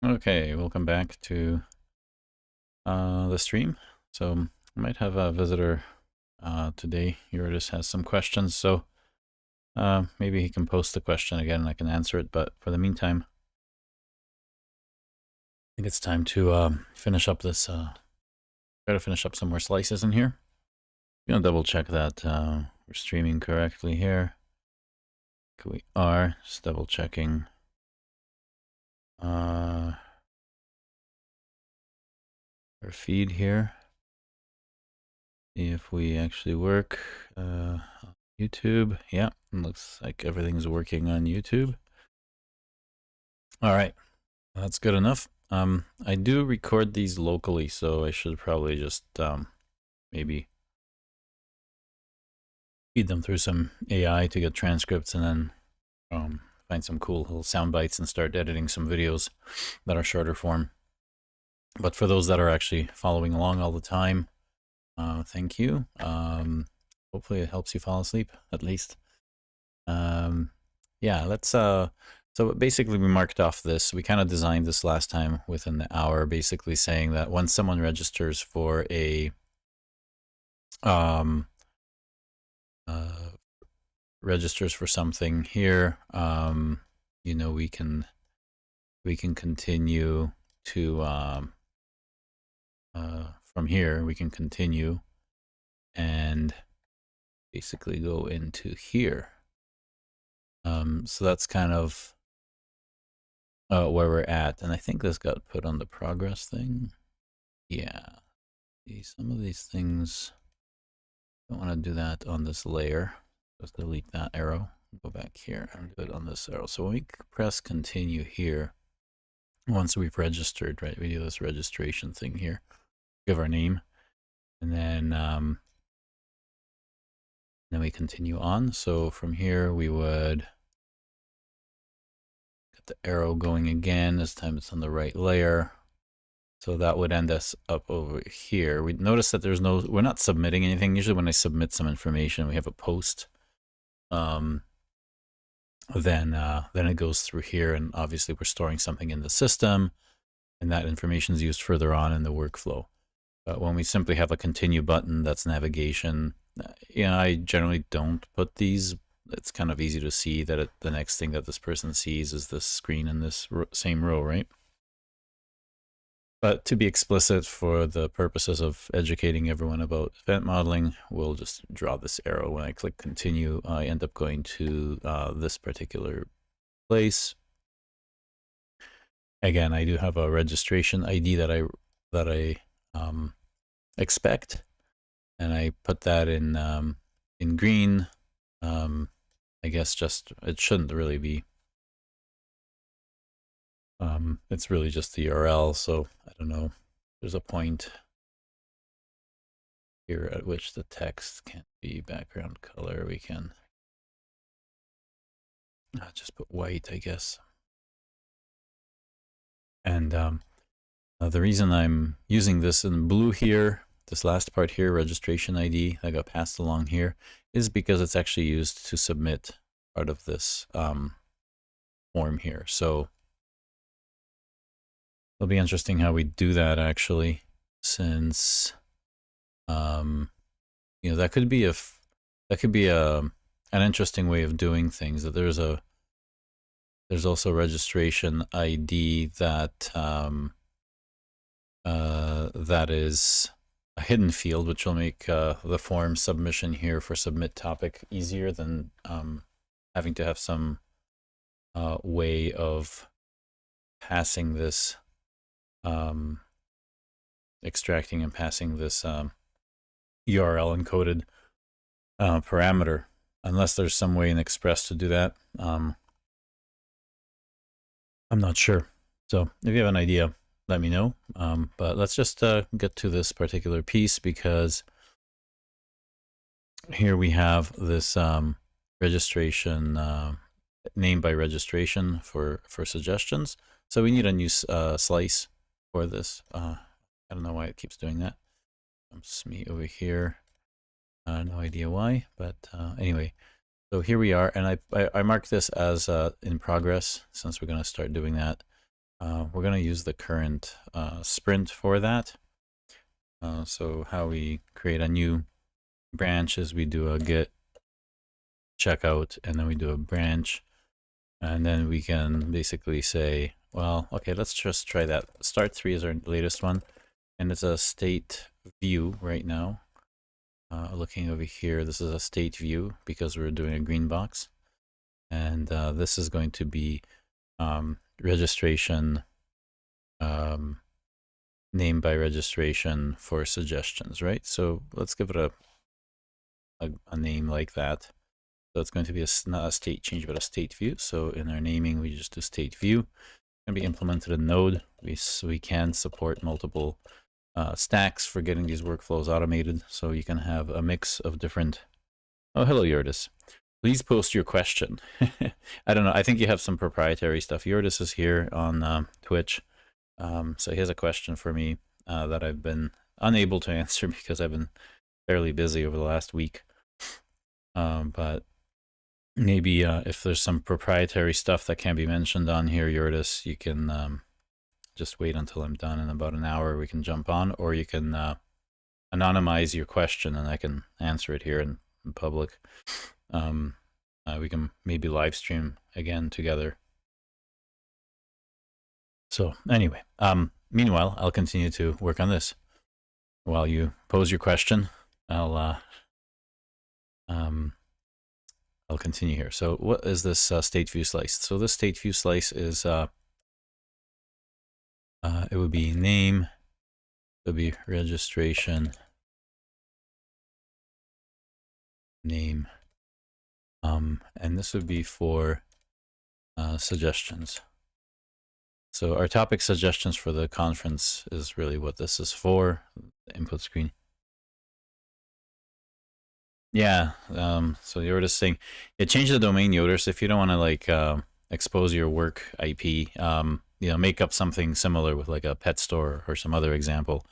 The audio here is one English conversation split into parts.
Okay, welcome back to the stream. So I might have a visitor today. Eurydice has some questions, so maybe he can post the question again and I can answer it. But for the meantime, I think it's time to finish up this, try to finish up some more slices in here. I'm gonna double check that we're streaming correctly here. We are, just double checking. Our feed here. See if we actually work. YouTube. Yeah, looks like everything's working on YouTube. All right, that's good enough. I do record these locally, so I should probably just maybe feed them through some AI to get transcripts and then find some cool little sound bites and start editing some videos that are shorter form. But for those that are actually following along all the time, thank you. Hopefully it helps you fall asleep, at least. Yeah, let's so basically we marked off this. We kind of designed this last time within the hour, basically saying that when someone registers for a registers for something here, you know, we can continue to from here we can continue and basically go into here. So that's kind of where we're at, and I think this got put on the progress thing. Yeah, see, some of these things don't want to do that on this layer. Just delete that arrow, go back here and do it on this arrow. So when we press continue here, once we've registered, right, we do this registration thing here, give our name, and then we continue on. So from here we would get the arrow going again. This time it's on the right layer. So that would end us up over here. We notice that we're not submitting anything. Usually when I submit some information, we have a post. Then it goes through here, and obviously we're storing something in the system, and that information is used further on in the workflow. But when we simply have a continue button, that's navigation. I generally don't put these. It's kind of easy to see that the next thing that this person sees is this screen in this same row, right? But to be explicit, for the purposes of educating everyone about event modeling, we'll just draw this arrow. When I click continue, I end up going to this particular place. Again, I do have a registration ID that I expect, and I put that in green. I guess it shouldn't really be. It's really just the URL, so I don't know. There's a point here at which the text can't be background color. We can just put white, I guess. And the reason I'm using this in blue here, this last part here, registration ID that got passed along here, is because it's actually used to submit part of this form here. So it'll be interesting how we do that, actually, since you know, that could be an interesting way of doing things. That there's also registration ID that that is a hidden field, which will make the form submission here for submit topic easier than having to have some way of passing this, extracting and passing this URL encoded parameter, unless there's some way in Express to do that. I'm not sure. So if you have an idea, let me know. But let's just get to this particular piece, because here we have this registration, name by registration for suggestions. So we need a new slice for this. I don't know why it keeps doing that. It's me over here. No idea why, but anyway. So here we are, and I marked this as in progress, since we're going to start doing that. we're going to use the current sprint for that. So how we create a new branch is we do a git checkout, and then we do a branch, and then we can basically say, well, okay, let's just try that. Start 3 is our latest one, and it's a state view right now. Looking over here, this is a state view because we're doing a green box, and this is going to be registration, name by registration for suggestions, right? So let's give it a name like that. So it's going to be not a state change, but a state view. So in our naming, we just do state view. It's going to be implemented in Node. We can support multiple stacks for getting these workflows automated. So you can have a mix of different. Oh, hello, Yordis. Please post your question. I don't know. I think you have some proprietary stuff. Yordis is here on Twitch. So he has a question for me that I've been unable to answer because I've been fairly busy over the last week. But maybe if there's some proprietary stuff that can be mentioned on here, Yordis, you can just wait until I'm done. In about an hour, we can jump on, or you can anonymize your question and I can answer it here in public. We can maybe live stream again together. So anyway, meanwhile, I'll continue to work on this. While you pose your question, I'll continue here. So what is this state view slice? So this state view slice is, it would be name, it would be registration, name, and this would be for suggestions. So our topic suggestions for the conference is really what this is for, the input screen. Yeah, so you were just saying, change the domain, Yoders, if you don't want to like expose your work IP, you know, make up something similar with like a pet store or some other example.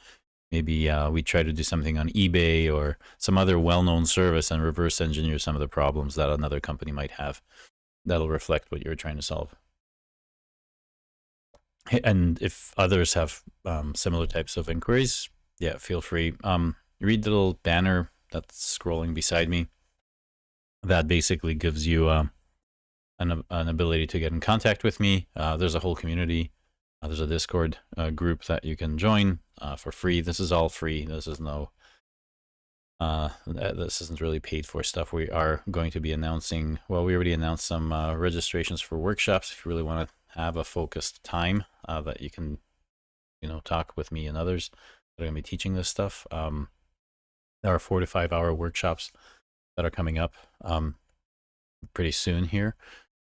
Maybe we try to do something on eBay or some other well-known service and reverse engineer some of the problems that another company might have. That'll reflect what you're trying to solve. And if others have similar types of inquiries, yeah, feel free. Read the little banner that's scrolling beside me. That basically gives you an ability to get in contact with me. There's a whole community. There's a Discord group that you can join for free. This is all free. This is no. This isn't really paid for stuff. We are going to be announcing. Well, we already announced some registrations for workshops. If you really want to have a focused time that you can, you know, talk with me and others that are going to be teaching this stuff. There are 4 to 5 hour workshops that are coming up pretty soon here,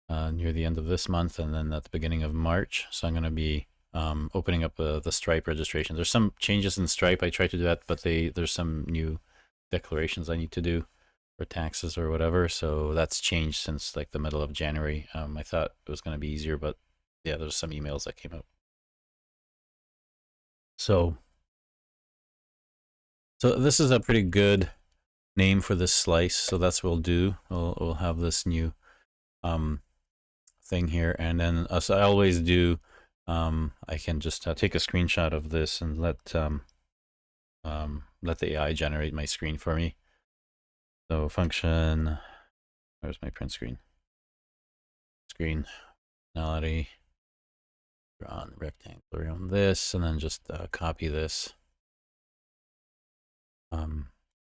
near the end of this month and then at the beginning of March. So I'm going to be opening up the Stripe registration. There's some changes in Stripe. I tried to do that, but there's some new declarations I need to do for taxes or whatever. So that's changed since like the middle of January. I thought it was going to be easier, but yeah, there's some emails that came out. So this is a pretty good name for this slice. So that's what we'll do. We'll have this new thing here. And then as I always do, I can just take a screenshot of this and let the AI generate my screen for me. So function, where's my print screen? Screen, functionality, draw rectangular on this, and then just copy this.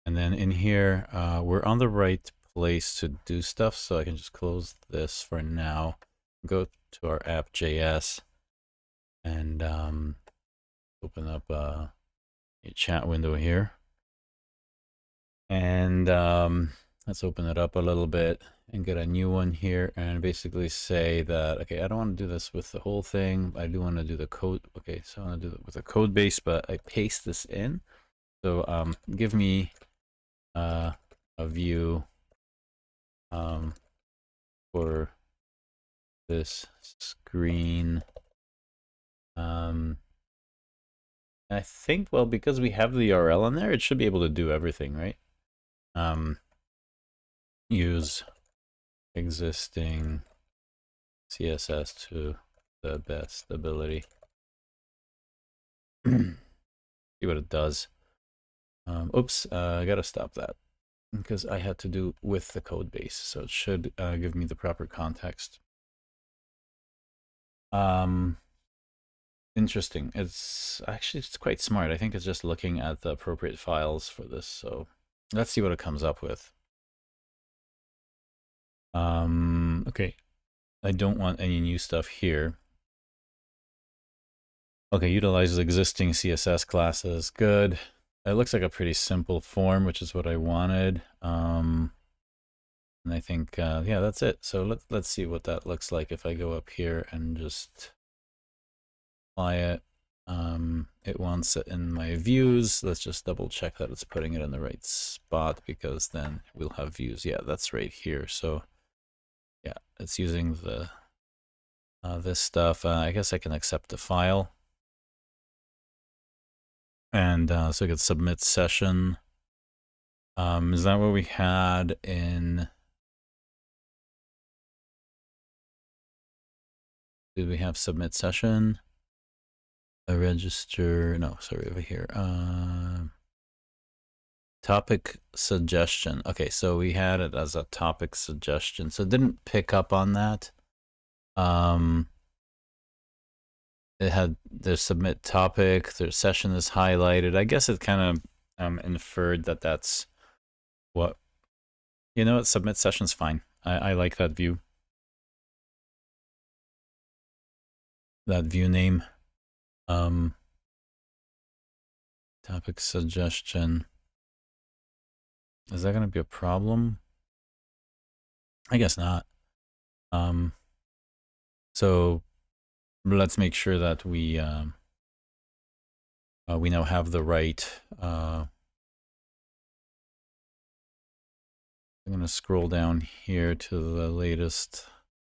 And then in here, we're on the right place to do stuff, so I can just close this for now. Go to our app.js and open up a chat window here. And let's open it up a little bit and get a new one here and basically say that, okay, I don't want to do this with the whole thing. I do want to do the code. Okay, so I want to do it with a code base, but I paste this in. So give me a view for this screen. I think, well, because we have the URL in there, it should be able to do everything, right? Use existing CSS to the best ability. See what it does. Oops, I gotta stop that because I had to do with the code base, so it should give me the proper context. Interesting. It's quite smart. I think it's just looking at the appropriate files for this. So let's see what it comes up with. Okay. I don't want any new stuff here. Okay, utilizes existing CSS classes. Good. It looks like a pretty simple form, which is what I wanted. And I think, yeah, that's it. So let's see what that looks like if I go up here and just apply it. It wants it in my views. Let's just double check that it's putting it in the right spot, because then we'll have views. Yeah, that's right here. So yeah, it's using the this stuff. I guess I can accept the file. And so I could submit session. Is that what we had in... Did we have submit session? A register, no, sorry, over here. Topic suggestion. Okay, so we had it as a topic suggestion. So it didn't pick up on that. It had the submit topic, their session is highlighted. I guess it kind of inferred that that's what, you know what, submit session's fine. I like that view. That view name. Topic suggestion. Is that going to be a problem? I guess not. So let's make sure that we now have the right. I'm going to scroll down here to the latest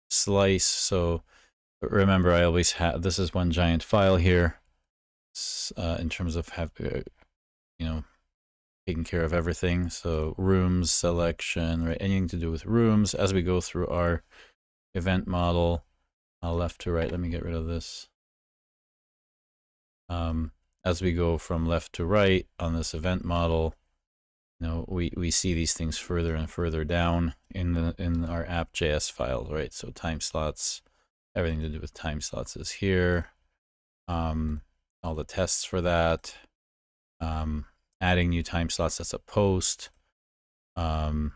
slice. So remember, I always have, this is one giant file here. In terms of taking care of everything. So rooms selection, right? Anything to do with rooms. As we go through our event model, left to right. Let me get rid of this. As we go from left to right on this event model, we see these things further and further down in our app.js file, right? So time slots, everything to do with time slots is here. All the tests for that. Adding new time slots, that's a post. Then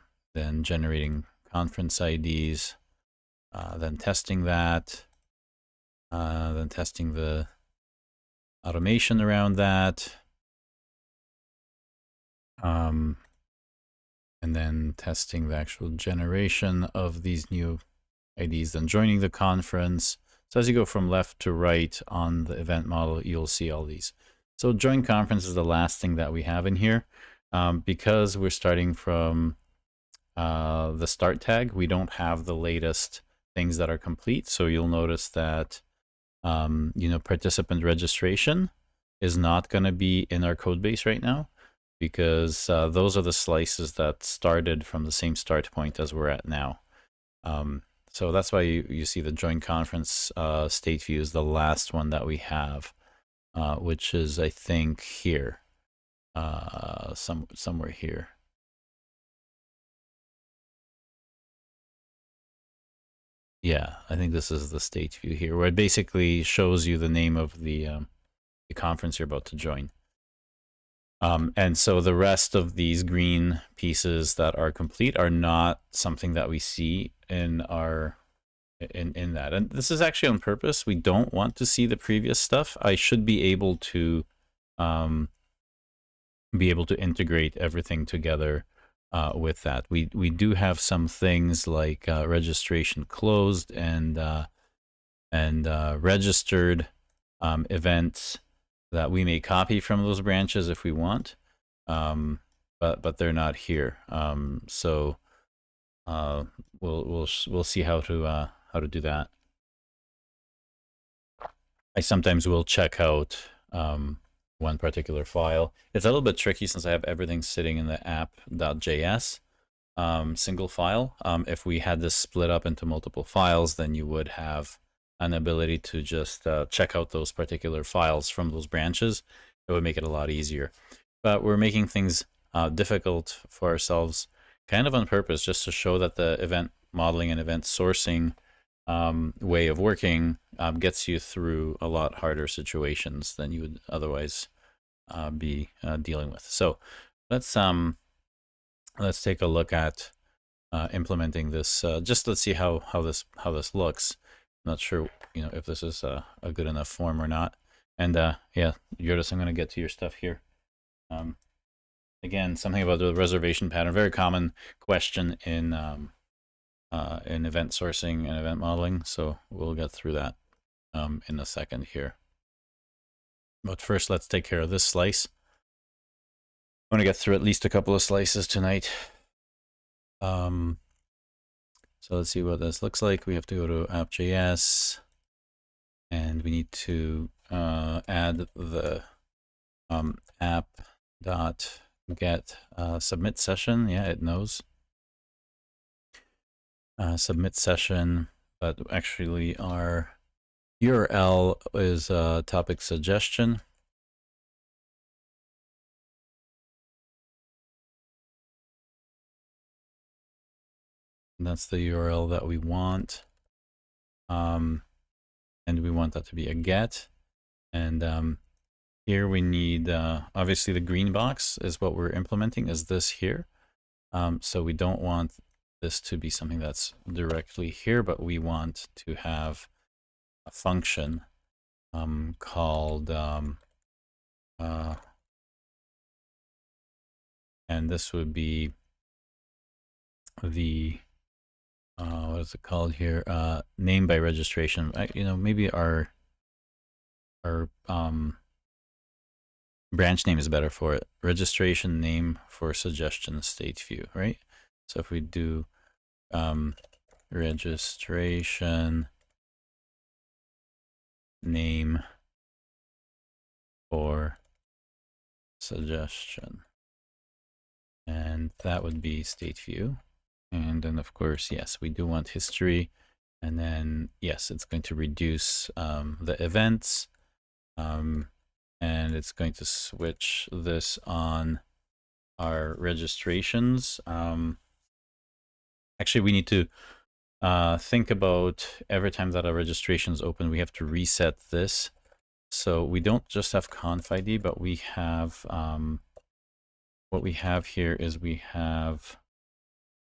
generating conference IDs. Then testing that. Then testing the automation around that. And then testing the actual generation of these new IDs, then joining the conference. So as you go from left to right on the event model, you'll see all these. So join conference is the last thing that we have in here. Because we're starting from the start tag, we don't have the latest things that are complete. So you'll notice that, participant registration is not going to be in our code base right now, because those are the slices that started from the same start point as we're at now. So that's why you see the join conference state view is the last one that we have, which is, I think, here, somewhere here. Yeah, I think this is the state view here, where it basically shows you the name of the conference you're about to join. And so the rest of these green pieces that are complete are not something that we see in our in that. And this is actually on purpose. We don't want to see the previous stuff. I should be able to integrate everything together with that. We do have some things like registration closed and registered events that we may copy from those branches if we want, but they're not here. So we'll see how to do that. I sometimes will check out one particular file. It's a little bit tricky since I have everything sitting in the app.js single file. If we had this split up into multiple files, then you would have an ability to just check out those particular files from those branches, it would make it a lot easier. But we're making things difficult for ourselves kind of on purpose, just to show that the event modeling and event sourcing way of working gets you through a lot harder situations than you would otherwise be dealing with. So let's take a look at implementing this. Just let's see how this looks. I'm not sure, if this is a good enough form or not. And yeah, Jordis, I'm going to get to your stuff here. Again, something about the reservation pattern, very common question in event sourcing and event modeling. So we'll get through that in a second here. But first, let's take care of this slice. I want to get through at least a couple of slices tonight. So let's see what this looks like. We have to go to app.js, and we need to add the app.get submit session. Yeah, it knows. Submit session, but actually our URL is topic suggestion. And that's the URL that we want. And we want that to be a get. And here we need, obviously the green box is what we're implementing, is this here. So we don't want this to be something that's directly here, but we want to have a function called, and this would be the, what is it called here? Name by registration. Maybe our branch name is better for it. Registration name for suggestion state view, right? So if we do registration name for suggestion, and that would be state view. And then of course, yes, we do want history. And then yes, it's going to reduce the events. And it's going to switch this on our registrations. Actually, we need to think about every time that our registration is open, we have to reset this. So we don't just have conf ID, but we have, what we have here is we have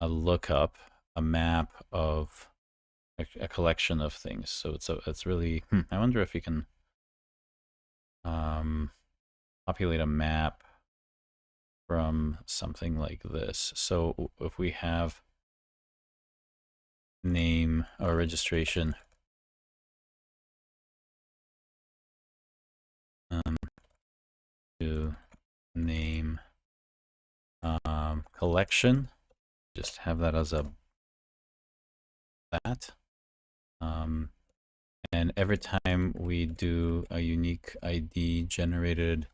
a lookup, a map of a collection of things. So it's really, I wonder if we can populate a map from something like this. So if we have name or registration to name collection, just have that as a that. And every time we do a unique ID generated,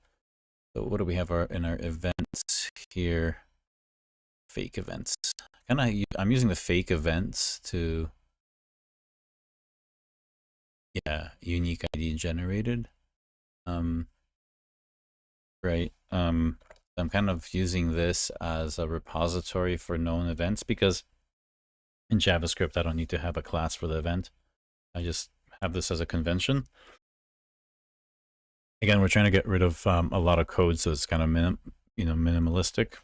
so what do we have in our events here? Fake events. I'm using the fake events to, yeah, unique ID generated. Right. I'm kind of using this as a repository for known events, because in JavaScript I don't need to have a class for the event. I just have this as a convention. Again, we're trying to get rid of a lot of code, so it's kind of minimalistic.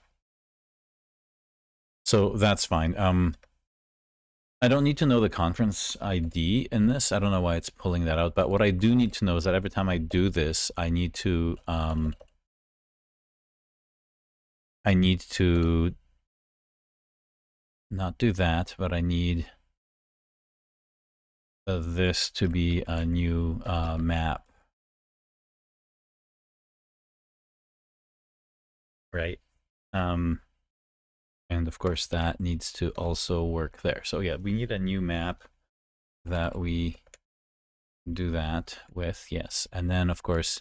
So that's fine. I don't need to know the conference ID in this. I don't know why it's pulling that out, but what I do need to know is that every time I do this, I need to not do that, but I need this to be a new map. Right. And of course that needs to also work there. So yeah, we need a new map that we do that with, yes. And then of course,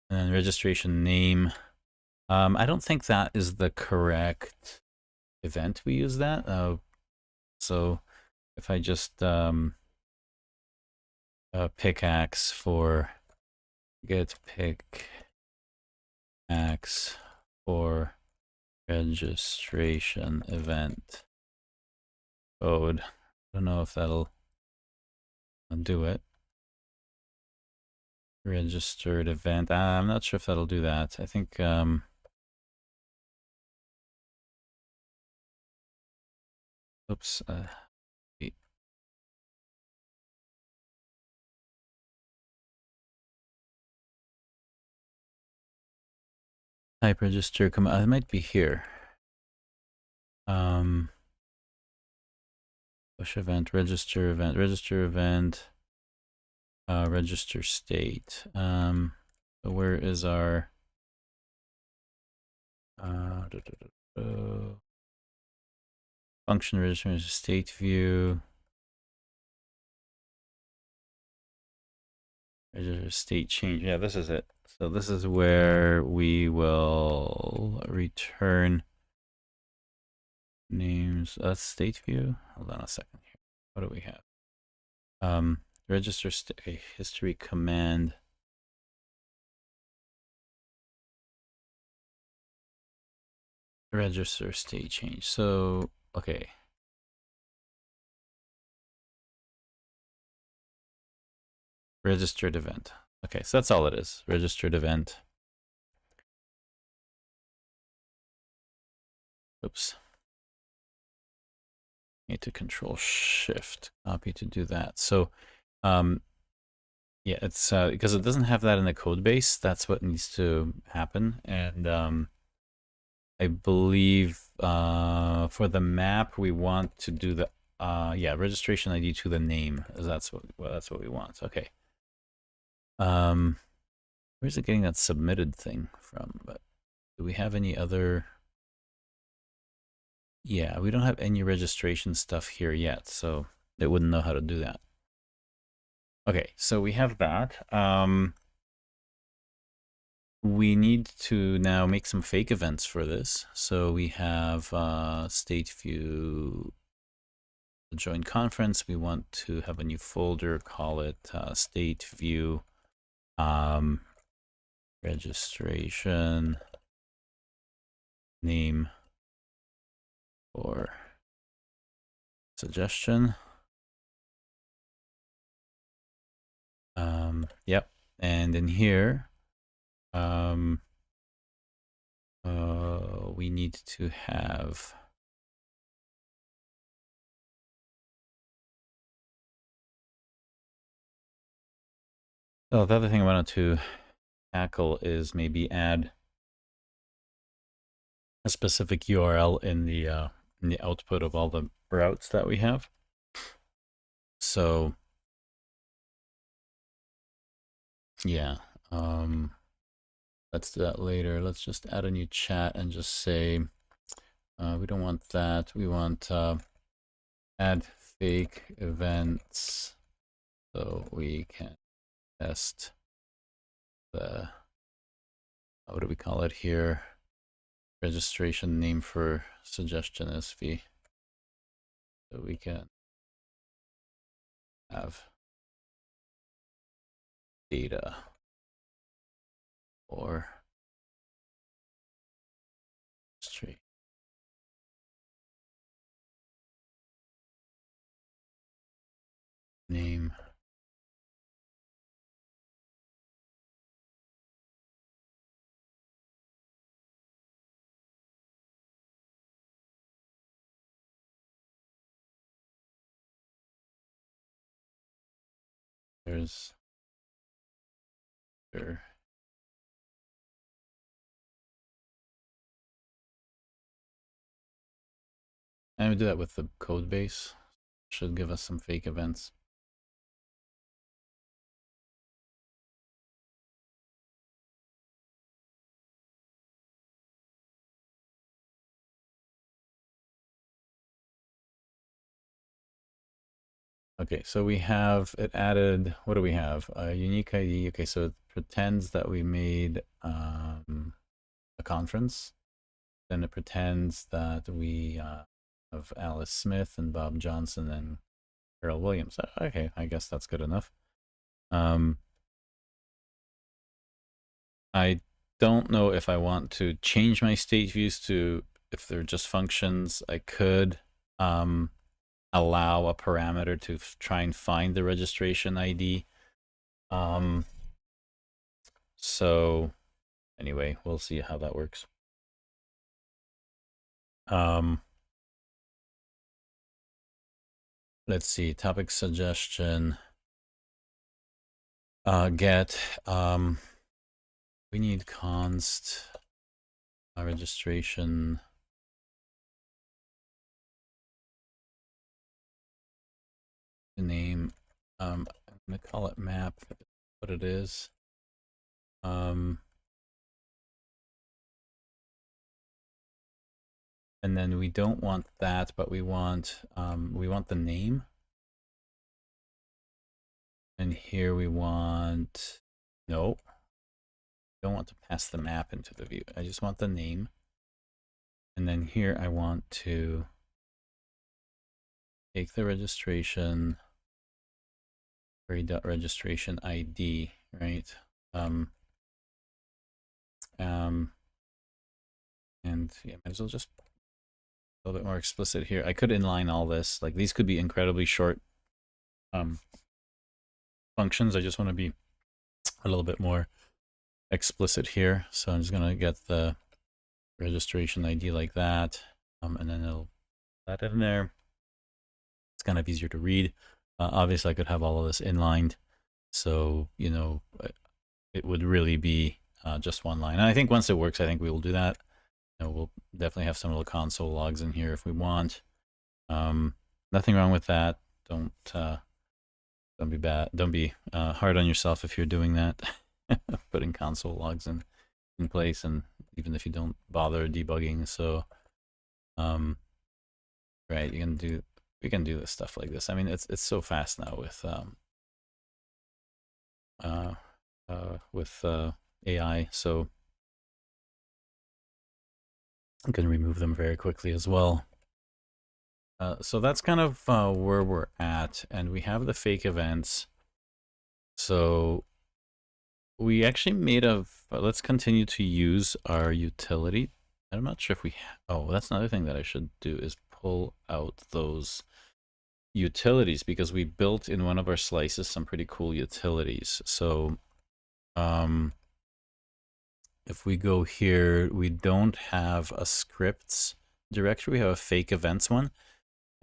and then registration name. I don't think that is the correct event we use that. So if I just pickaxe for get pickaxe for registration event code. I don't know if that'll do it. Registered event. I'm not sure if that'll do that. I think oops. Type register command. It might be here. Push event, register event, register state. So where is our function register state view? Register state change. Yeah, this is it. So this is where we will return names. State view. Hold on a second here. What do we have? Register history command. Register state change. So okay. Registered event. Okay, so that's all it is. Registered event. Oops. Need to control shift copy to do that. So yeah, it's because it doesn't have that in the code base. That's what needs to happen. And I believe for the map we want to do the yeah, registration ID to the name. That's what we want. Okay. Where's it getting that submitted thing from? But do we have any other? Yeah, we don't have any registration stuff here yet, so it wouldn't know how to do that. Okay, so we have that. We need to now make some fake events for this. So we have state view join conference. We want to have a new folder, call it state view registration name or suggestion. Yep. And in here, we need to have the other thing I wanted to tackle is maybe add a specific URL in the output of all the routes that we have. So yeah, let's do that later. Let's just add a new chat and just say we don't want that. We want add fake events so we can test the what do we call it here? Registration name for suggestion SV. So we can have data or street name there's there and we do that with the code base. Should give us some fake events. Okay, so we have it added. What do we have? A unique ID. Okay, so it pretends that we made a conference. Then it pretends that we have Alice Smith and Bob Johnson and Carol Williams. Okay, I guess that's good enough. I don't know if I want to change my state views to, if they're just functions, I could allow a parameter to try and find the registration ID. So anyway, we'll see how that works. Let's see, topic suggestion. Get, we need const registration. The name, I'm gonna call it map, what it is. And then we don't want that, but we want the name. And here we want, no, don't want to pass the map into the view. I just want the name. And then here I want to take the registration, query.registration ID, right? And yeah, might as well just a little bit more explicit here. I could inline all this. Like these could be incredibly short functions. I just want to be a little bit more explicit here. So I'm just going to get the registration ID like that. And then it'll put that in there. It's kind of easier to read. Obviously I could have all of this inlined. So, you know, it would really be just one line. And I think once it works, I think we will do that. You know, we'll definitely have some little console logs in here if we want. Nothing wrong with that. Don't be bad. Don't be hard on yourself if you're doing that. Putting console logs in place, and even if you don't bother debugging. So, right, we can do this stuff like this. I mean, it's so fast now with AI, so you can remove them very quickly as well. So that's kind of where we're at, and we have the fake events. So we actually made let's continue to use our utility. I'm not sure if we, oh, that's another thing that I should do is pull out those utilities, because we built in one of our slices some pretty cool utilities. So if we go here, we don't have a scripts directory, we have a fake events one.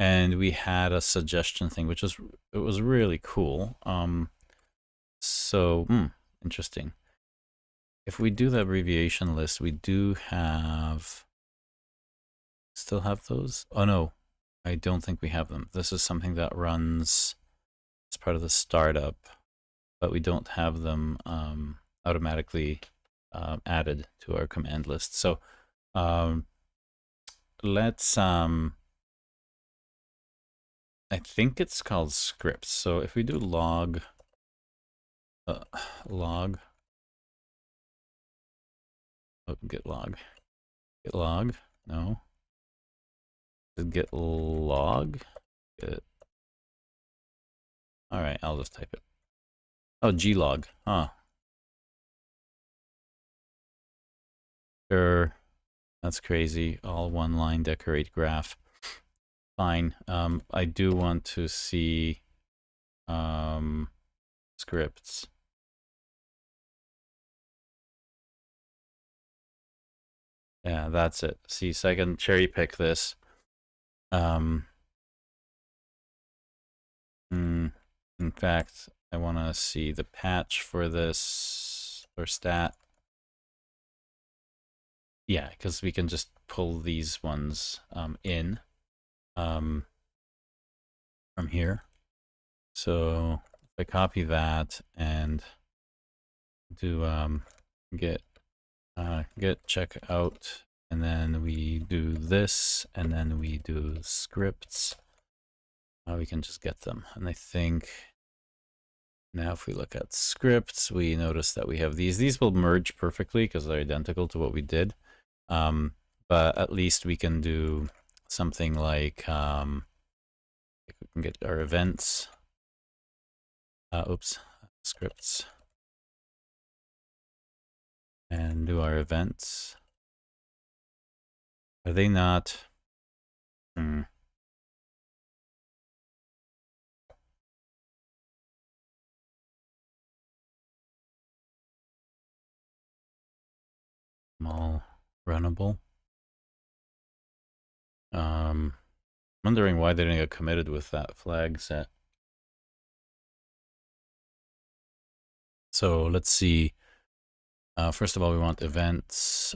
And we had a suggestion thing, which it was really cool. So interesting. If we do the abbreviation list, we do still have those. Oh no, I don't think we have them. This is something that runs as part of the startup, but we don't have them automatically added to our command list. So let's I think it's called scripts. So if we do log, oh, git log, no, git log, all right, I'll just type it. Oh, glog, huh. Sure, that's crazy. All one line decorate graph. Fine. I do want to see scripts. Yeah, that's it. See, so I can cherry pick this. In fact, I want to see the patch for this, or stat. Yeah, because we can just pull these ones in from here. So if I copy that and do git check out, and then we do this, and then we do scripts, we can just get them. And I think now if we look at scripts, we notice that we have these will merge perfectly because they're identical to what we did. But at least we can do something like we can get our events. Oops, scripts and do our events. Are they not? All runnable. Wondering why they didn't get committed with that flag set. So let's see. First of all, we want events,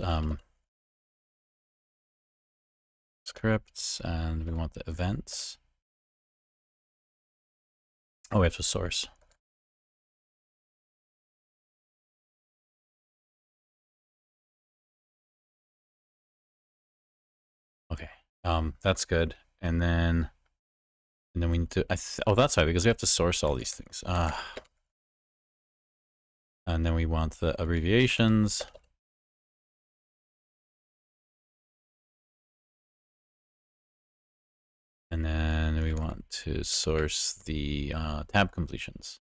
scripts, and we want the events. Oh, we have to source. Okay, that's good. And then we need to. Oh, that's right, because we have to source all these things. And then we want the abbreviations. And then we want to source the tab completions.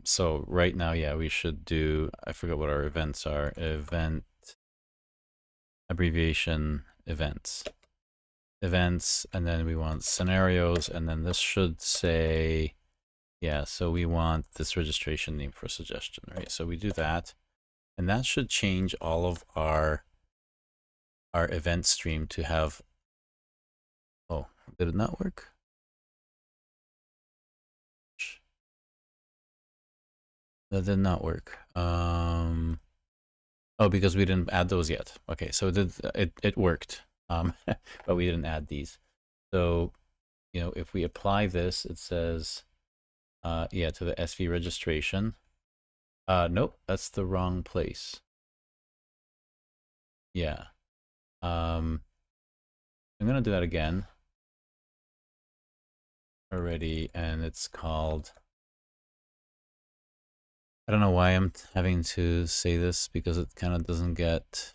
So right now, yeah, we should do, I forgot what our events are. Event, abbreviation, events. Events, and then we want scenarios, and then this should say, yeah, so we want this registration name for suggestion, right? So we do that, and that should change all of our event stream to have, oh, did it not work? That did not work. Oh, because we didn't add those yet. Okay, so it worked, but we didn't add these. So, you know, if we apply this, it says, yeah, to the SV registration. Nope, that's the wrong place. Yeah. I'm gonna do that again already, and it's called, I don't know why I'm having to say this, because it kind of doesn't get,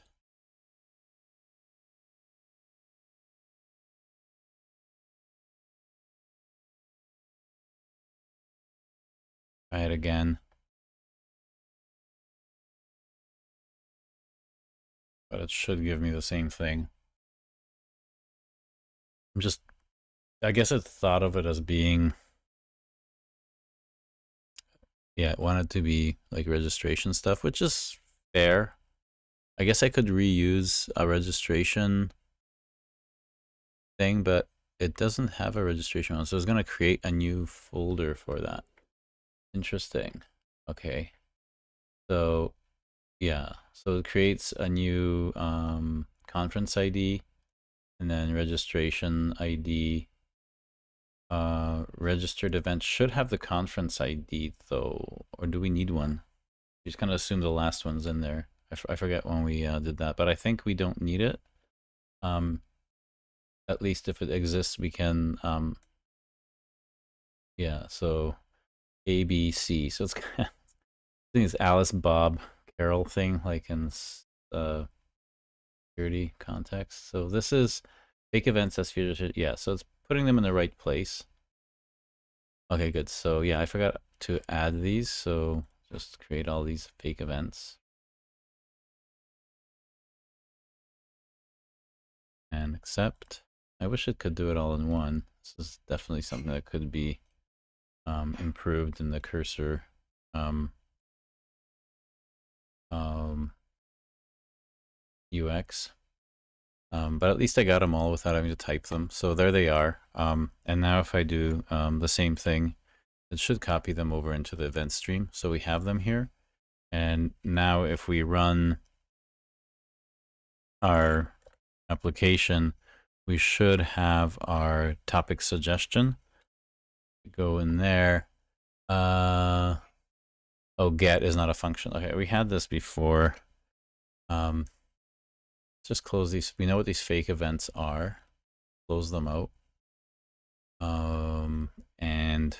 try it again. But it should give me the same thing. I'm just, I guess it thought of it as being, yeah, it wanted to be like registration stuff, which is fair. I guess I could reuse a registration thing, but it doesn't have a registration one, so it's going to create a new folder for that. Interesting. Okay. So, yeah. So it creates a new conference ID, and then registration ID. Registered event should have the conference ID though, or do we need one? You just kind of assume the last one's in there. I forget when we did that, but I think we don't need it. At least if it exists, we can, yeah, so ABC. So it's kind of, I think it's Alice, Bob, Carol thing, like in security context. So this is fake events as features. Yeah, so it's putting them in the right place. Okay, good. So yeah, I forgot to add these, so just create all these fake events. And accept. I wish it could do it all in one. This is definitely something that could be improved in the cursor UX. But at least I got them all without having to type them. So there they are. And now if I do the same thing, it should copy them over into the event stream. So we have them here. And now if we run our application, we should have our topic suggestion. Go in there. Oh, get is not a function. Okay, we had this before. Just close these. We know what these fake events are. Close them out. And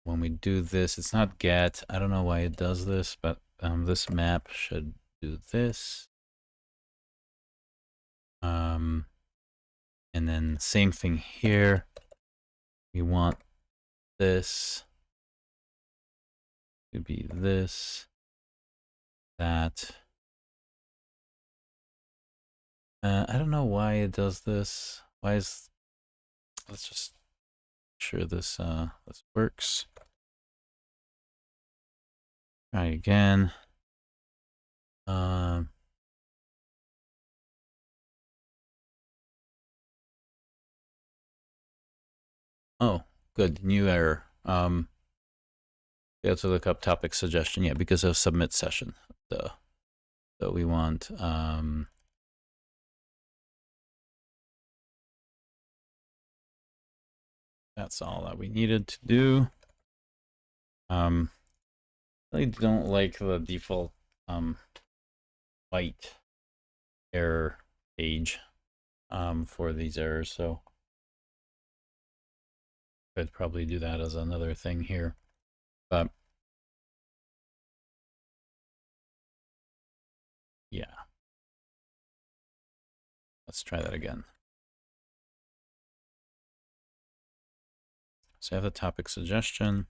when we do this, it's not get. I don't know why it does this, but this map should do this. And then same thing here. We want this to be this, that. I don't know why it does this. Let's just make sure this works. Try again. Oh, good. New error. We have to look up topic suggestion. Yeah, because of submit session. So we want that's all that we needed to do. I don't like the default white error page for these errors, so I'd probably do that as another thing here. But yeah, let's try that again. So I have the topic suggestion.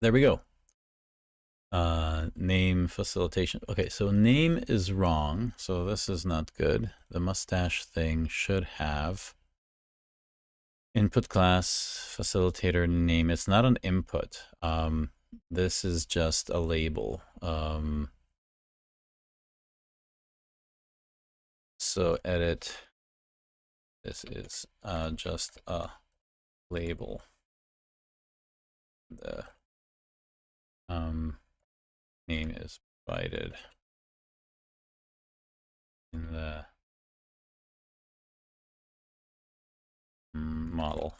There we go. Name facilitation. Okay, so name is wrong, so this is not good. The mustache thing should have input class facilitator name. It's not an input. This is just a label. So edit. This is just a label. The name is provided in the model.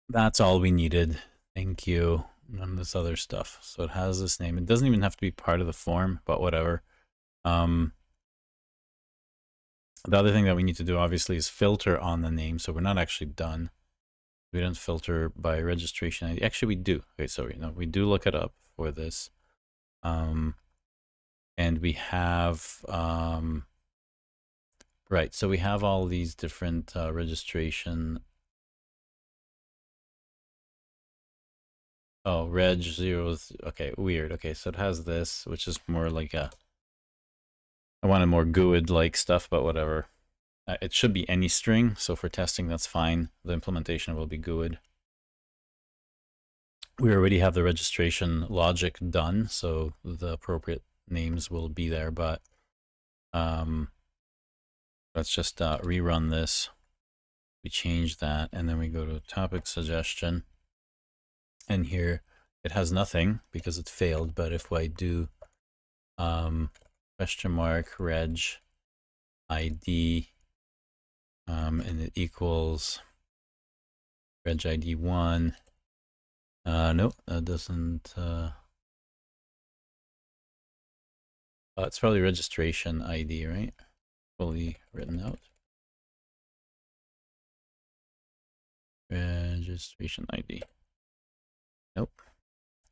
That's all we needed. Thank you. None of this other stuff. So it has this name. It doesn't even have to be part of the form, but whatever. The other thing that we need to do, obviously, is filter on the name. So we're not actually done. We don't filter by registration ID. Actually, we do. Okay, so we do look it up for this. And we have right. So we have all these different registration. Oh, reg zeros. Okay, weird. Okay, so it has this, which is more like I wanted more GUID-like stuff, but whatever. It should be any string, so for testing, that's fine. The implementation will be GUID. We already have the registration logic done, so the appropriate names will be there, but let's just rerun this. We change that, and then we go to topic suggestion. And here it has nothing because it failed, but if I do question mark reg ID and it equals reg ID 1, nope, that doesn't it's probably registration ID, right? Fully written out. Registration ID. Nope.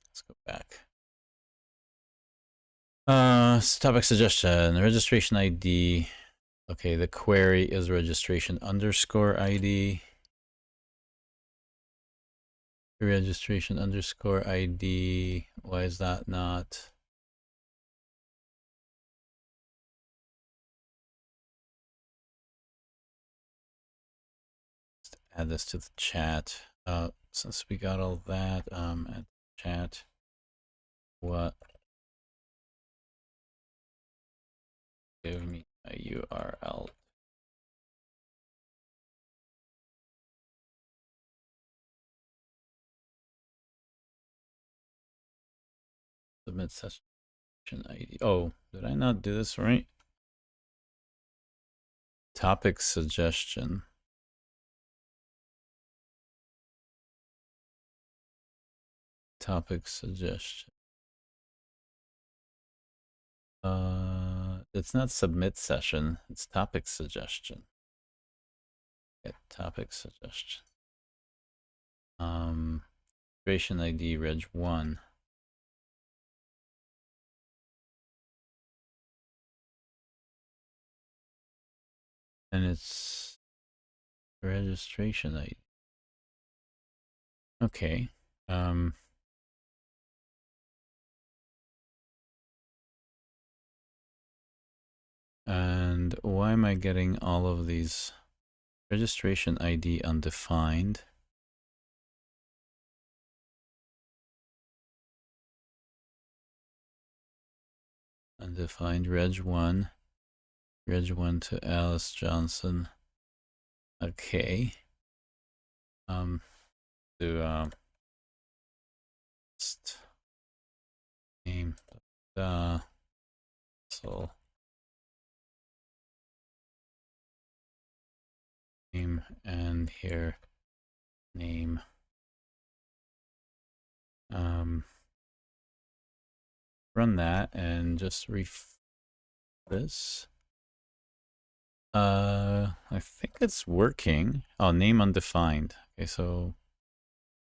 Let's go back. Topic suggestion, registration ID. Okay, the query is registration underscore ID. Registration underscore ID. Why is that not? Let's add this to the chat. Since we got all that, add chat. What? Give me a URL. Submit session ID. Oh, did I not do this right? topic suggestion. Topic suggestion. It's not submit session, it's topic suggestion. Yeah, topic suggestion. Registration ID reg1. And it's registration ID. Okay. And why am I getting all of these? Registration ID undefined. Undefined reg1. Reg1 to Alice Johnson. Okay. Just name so name and here name. Run that and just this. I think it's working. Oh, name undefined. Okay, so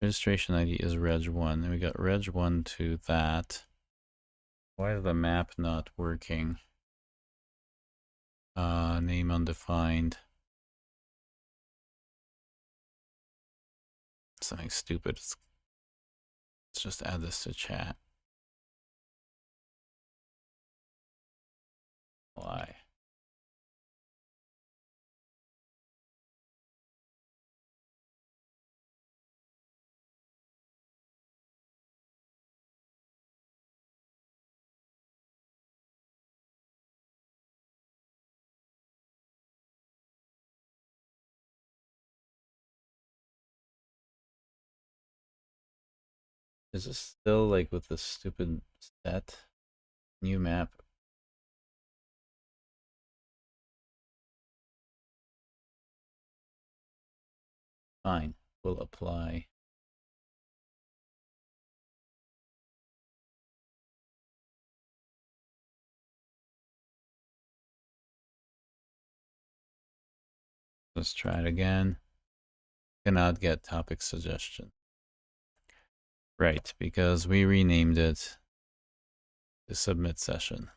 registration ID is reg1. And we got reg1 to that. Why is the map not working? Name undefined. Something stupid. Let's just add this to chat. Why? Is this still like with the stupid set? New map. Fine, will apply. Let's try it again. Cannot get topic suggestion. Right, because we renamed it to submit session.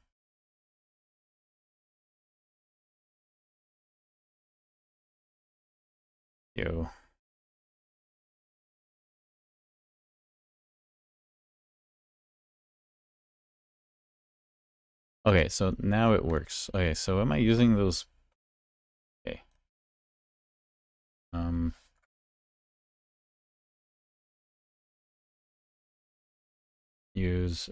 Yo. Okay, so now it works. Okay, so am I using those? Okay. Use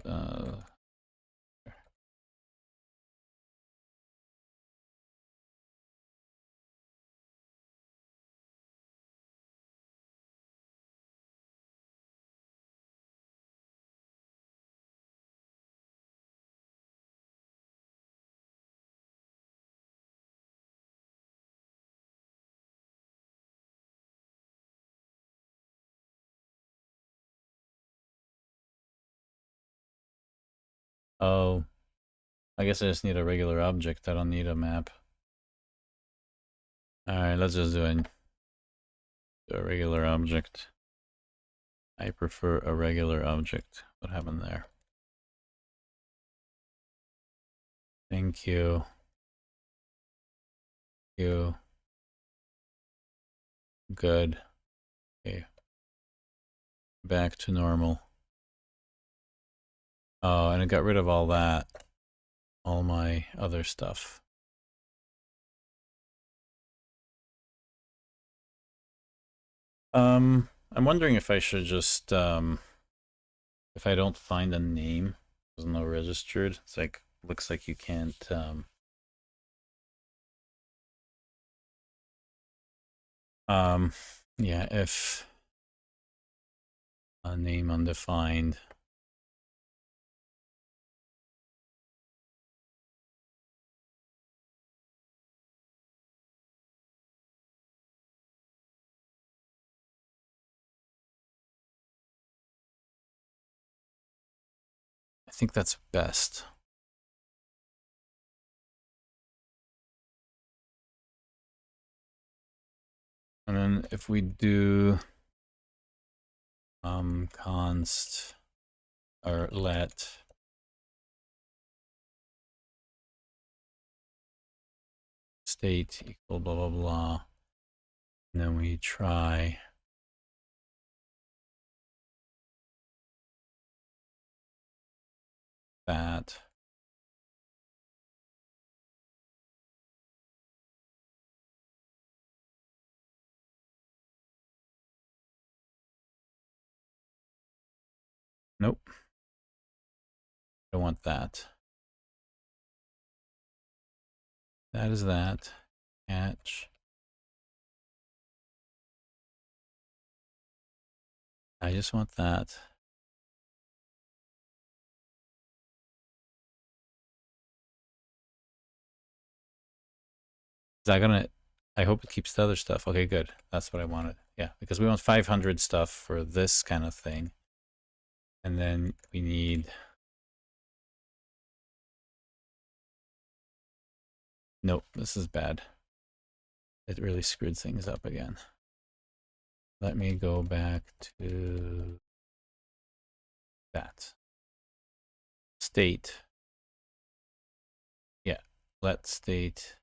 oh, I guess I just need a regular object. I don't need a map. Alright, let's just do a regular object. I prefer a regular object. What happened there? Thank you. You. Good. Okay. Back to normal. Oh, and it got rid of all that. All my other stuff. I'm wondering if I should just, if I don't find a name, there's no registered, it's like, looks like you can't, yeah, if a name undefined, think that's best. And then if we do const or let state equal blah blah blah, and then we try that. Nope. I want that. That is that. Catch. I just want that. Is that gonna, I hope it keeps the other stuff. Okay, good. That's what I wanted. Yeah, because we want 500 stuff for this kind of thing. And then we need, nope, this is bad. It really screwed things up again. Let me go back to that. State. Yeah, let state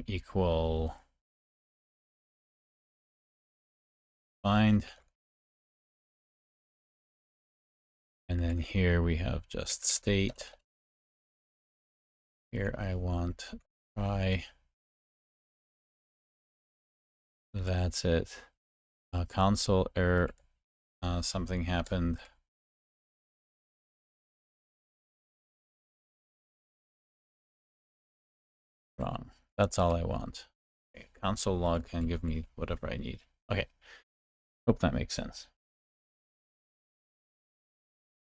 equal find. And then here we have just state. Here I want try. That's it. Console error. Something happened. Wrong. That's all I want. Okay. Console log can give me whatever I need. Okay. Hope that makes sense.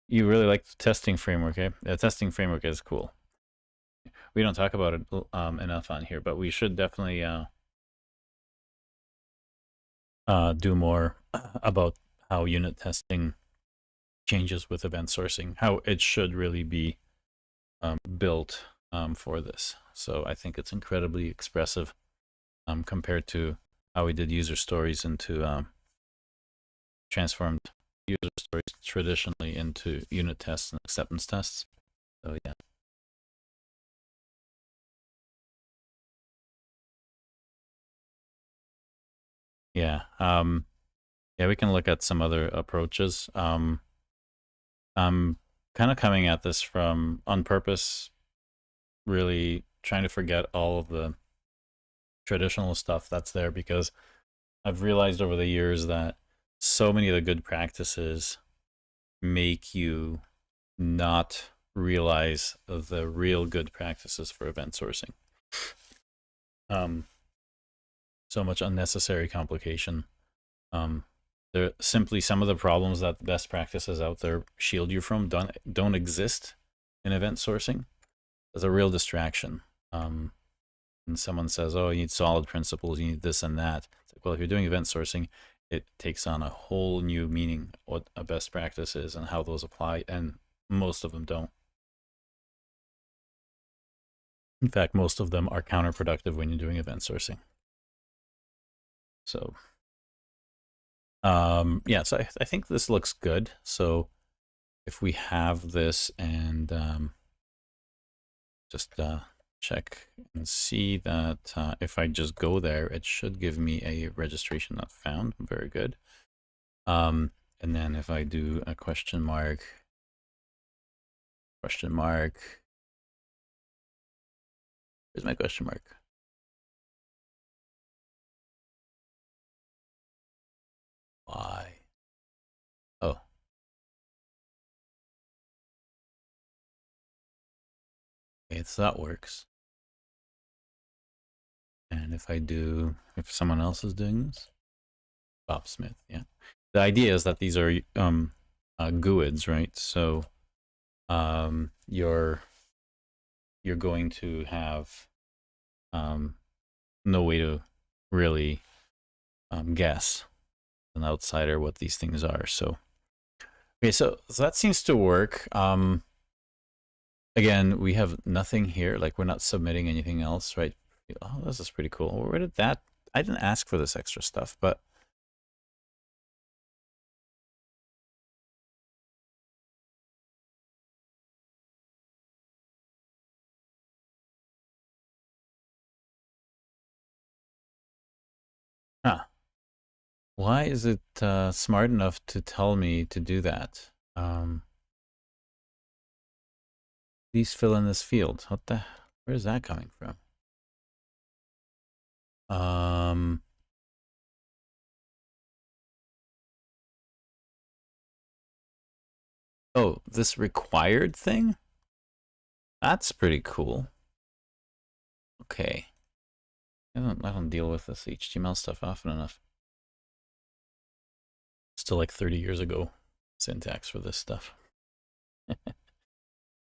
You really like the testing framework, eh? The testing framework is cool. We don't talk about it enough on here, but we should definitely do more about how unit testing changes with event sourcing, how it should really be built for this. So I think it's incredibly expressive compared to how we did user stories into transformed user stories traditionally into unit tests and acceptance tests. So yeah. Yeah. Yeah, we can look at some other approaches. I'm kind of coming at this from on purpose, really trying to forget all of the traditional stuff that's there, because I've realized over the years that so many of the good practices make you not realize the real good practices for event sourcing. So much unnecessary complication. There simply some of the problems that best practices out there shield you from don't exist in event sourcing. There's a real distraction. And someone says, "Oh, you need solid principles, you need this and that." It's like, well, if you're doing event sourcing, it takes on a whole new meaning what a best practice is and how those apply, and most of them don't. In fact, most of them are counterproductive when you're doing event sourcing. So, yeah, so I think this looks good. So if we have this and just check and see that if I just go there, it should give me a registration not found. Very good. And then if I do a question mark, where's my question mark? Why? Oh. Okay, so that works. And if someone else is doing this, Bob Smith, yeah. The idea is that these are GUIDs, right? So you're going to have no way to really guess an outsider what these things are. So Okay, so that seems to work. Again, we have nothing here. Like, we're not submitting anything else, right? Oh, this is pretty cool. Where did that... I didn't ask for this extra stuff, but... Huh. Why is it smart enough to tell me to do that? Please fill in this field. What the... Where is that coming from? Oh, this required thing? That's pretty cool. Okay. I don't deal with this HTML stuff often enough. Still like 30 years ago syntax for this stuff.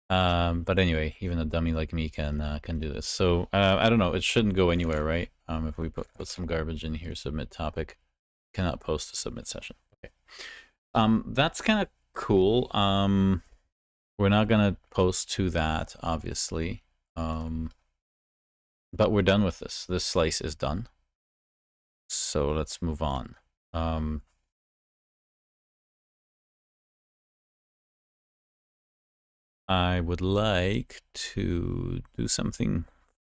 But anyway, even a dummy like me can do this. So I don't know. It shouldn't go anywhere, right? If we put some garbage in here, submit topic, cannot post a submit session. Okay. That's kind of cool. We're not gonna post to that, obviously. But we're done with this. This slice is done. So let's move on. I would like to do something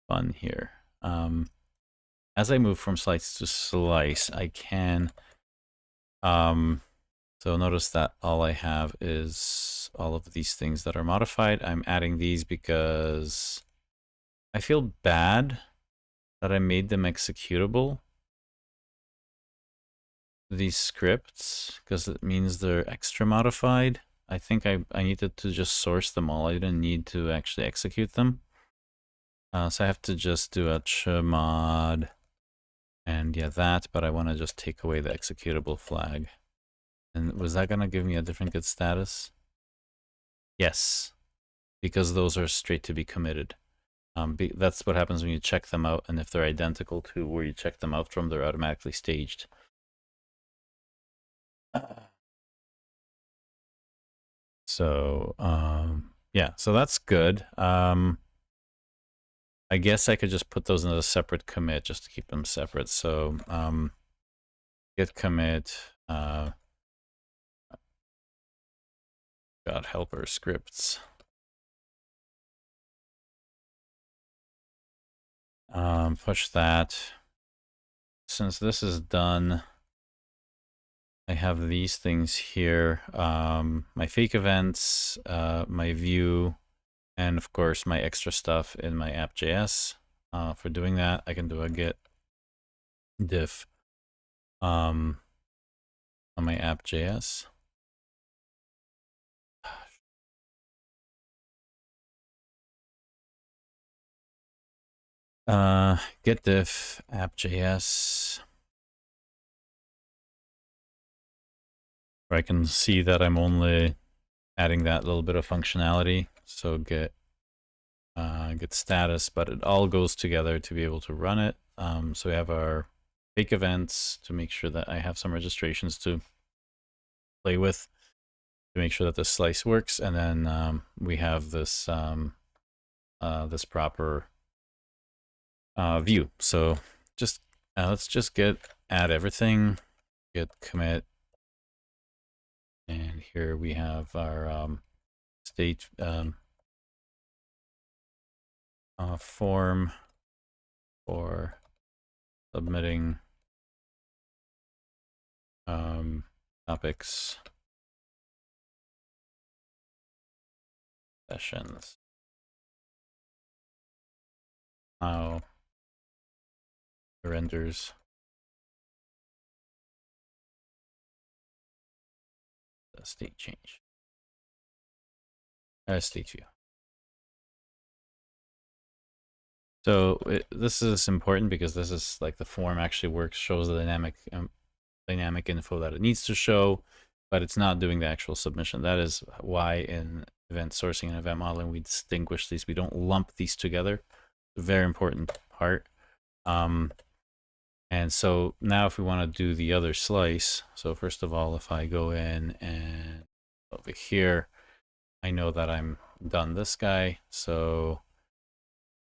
fun here. As I move from slice to slice, I can... so notice that all I have is all of these things that are modified. I'm adding these because I feel bad that I made them executable, these scripts, because it means they're extra modified. I think I needed to just source them all. I didn't need to actually execute them. So I have to just do a chmod and yeah, that, but I want to just take away the executable flag. And was that going to give me a different good status? Yes, because those are straight to be committed. That's what happens when you check them out, and if they're identical to where you check them out from, they're automatically staged. So, yeah, so that's good. I guess I could just put those in a separate commit just to keep them separate. So, git commit, got helper scripts. Push that. Since this is done, I have these things here. My fake events, my view, and of course my extra stuff in my app.js. For doing that, I can do a git diff on my app.js. Git diff app.js. Where I can see that I'm only adding that little bit of functionality. So git status, but it all goes together to be able to run it. So we have our fake events to make sure that I have some registrations to play with to make sure that this slice works, and then we have this this proper view. So just let's just add everything, git commit, and here we have our state form for submitting topics sessions. Now renders the state change. State view. So this is important because this is like the form actually works, shows the dynamic info that it needs to show, but it's not doing the actual submission. That is why in event sourcing and event modeling, we distinguish these. We don't lump these together. It's a very important part. And so now if we want to do the other slice, so first of all, if I go in and over here, I know that I'm done this guy, so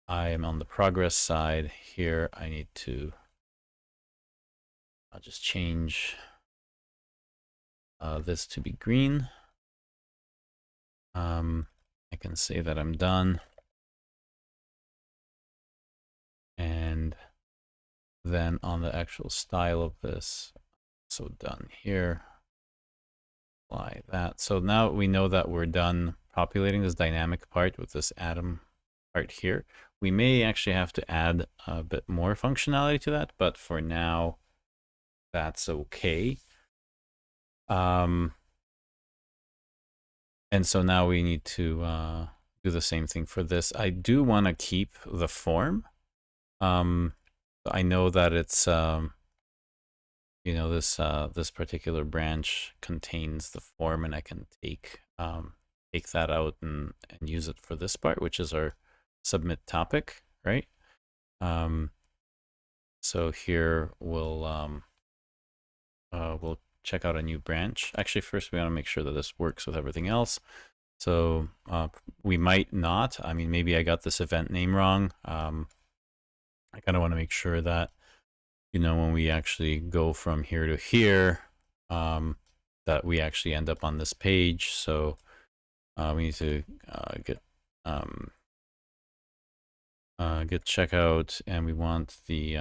I am on the progress side. Here I need to, I'll just change this to be green. I can say that I'm done. And then on the actual style of this, so done here, apply that. So now we know that we're done populating this dynamic part with this atom part here. We may actually have to add a bit more functionality to that, but for now, that's okay. And so now we need to do the same thing for this. I do want to keep the form. I know that it's you know, this particular branch contains the form, and I can take that out and use it for this part, which is our submit topic, right? So here we'll check out a new branch. Actually, first we want to make sure that this works with everything else. So we might not. I mean, maybe I got this event name wrong. I kind of want to make sure that, you know, when we actually go from here to here, that we actually end up on this page. So we need to get checkout, and we want the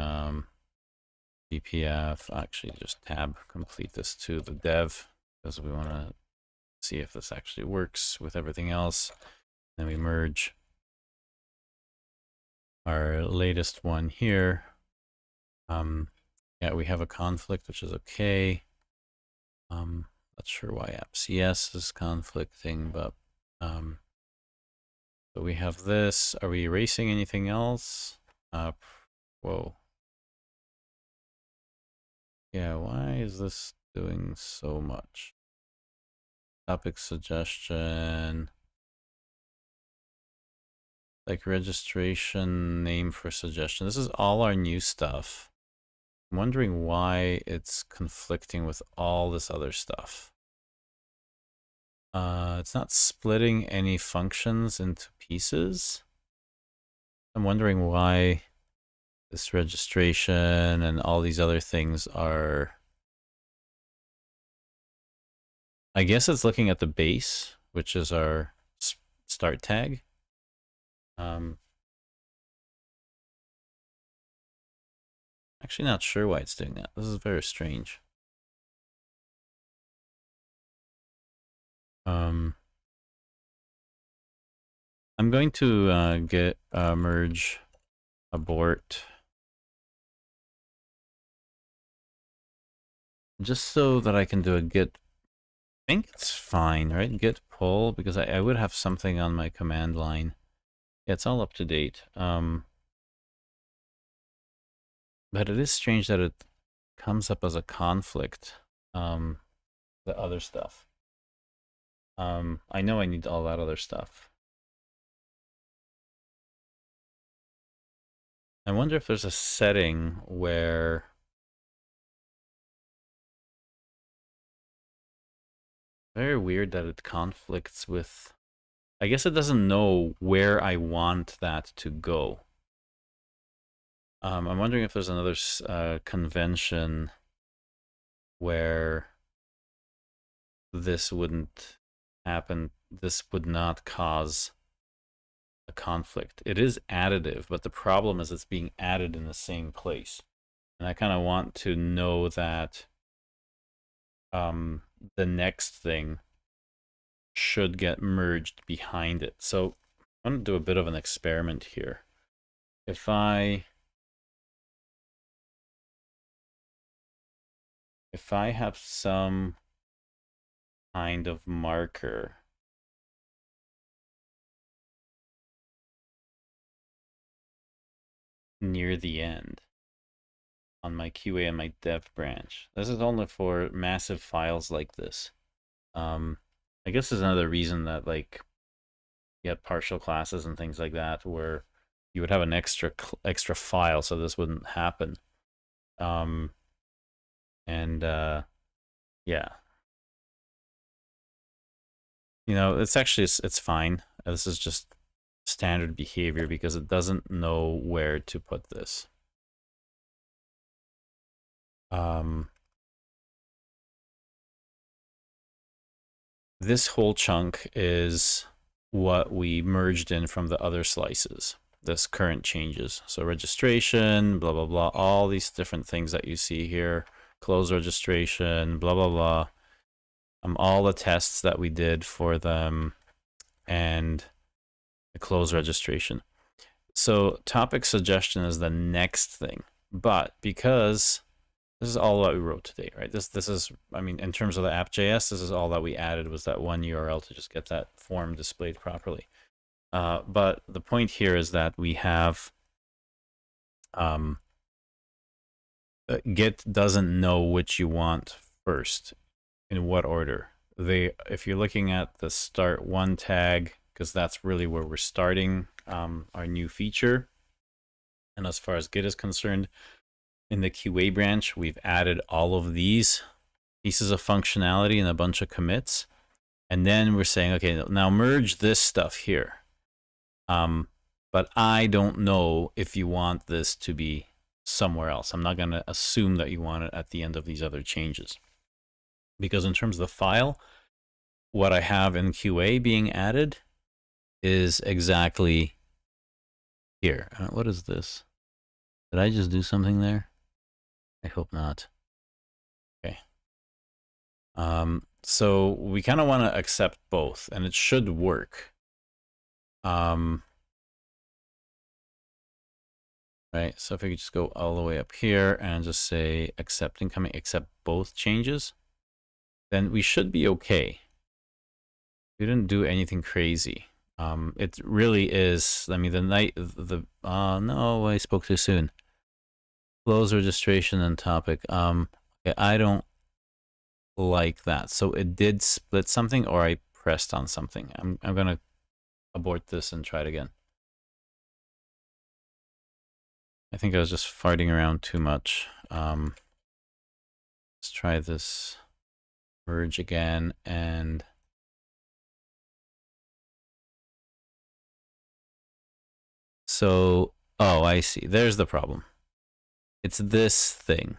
BPF. Actually, just tab complete this to the dev, because we want to see if this actually works with everything else. Then we merge our latest one here. Yeah, we have a conflict, which is okay. Not sure why appcs is conflicting, but so we have this. Are we erasing anything else? Whoa. Yeah, why is this doing so much? Topic suggestion. Like registration name for suggestion. This is all our new stuff. I'm wondering why it's conflicting with all this other stuff. It's not splitting any functions into pieces. I'm wondering why this registration and all these other things are... I guess it's looking at the base, which is our start tag. Actually not sure why it's doing that. This is very strange. I'm going to get merge abort, just so that I can do a git. I think it's fine, right? Git pull, because I would have something on my command line. Yeah, it's all up to date. But it is strange that it comes up as a conflict, the other stuff. I know I need all that other stuff. I wonder if there's a setting where very weird that it conflicts with... I guess it doesn't know where I want that to go. I'm wondering if there's another convention where this wouldn't happen. This would not cause a conflict. It is additive, but the problem is it's being added in the same place. And I kind of want to know that the next thing should get merged behind it. So I'm going to do a bit of an experiment here. If I have some kind of marker near the end on my QA and my dev branch, this is only for massive files like this. I guess there's another reason that, like, you have partial classes and things like that where you would have an extra file, so this wouldn't happen. Yeah. You know, it's fine. This is just standard behavior because it doesn't know where to put this. This whole chunk is what we merged in from the other slices. This current changes. So registration, blah, blah, blah, all these different things that you see here. Close registration, blah, blah, blah. All the tests that we did for them and the close registration. So topic suggestion is the next thing. But because this is all that we wrote today, right? This is, I mean, in terms of the app.js, this is all that we added was that one URL to just get that form displayed properly. But the point here is that we have Git doesn't know which you want first, in what order. If you're looking at the start one tag, because that's really where we're starting our new feature. And as far as Git is concerned, in the QA branch, we've added all of these pieces of functionality and a bunch of commits. And then we're saying, okay, now merge this stuff here. But I don't know if you want this to be somewhere else. I'm not going to assume that you want it at the end of these other changes. Because in terms of the file, what I have in QA being added is exactly here. What is this? Did I just do something there? I hope not. Okay. So we kind of want to accept both, and it should work. Right, so if we could just go all the way up here and just say accept incoming, accept both changes, then we should be okay. We didn't do anything crazy. It really is, I mean, no, I spoke too soon. Close registration and topic. Okay, I don't like that. So it did split something, or I pressed on something. I'm gonna abort this and try it again. I think I was just farting around too much. Let's try this merge again, and so, oh, I see. There's the problem. It's this thing.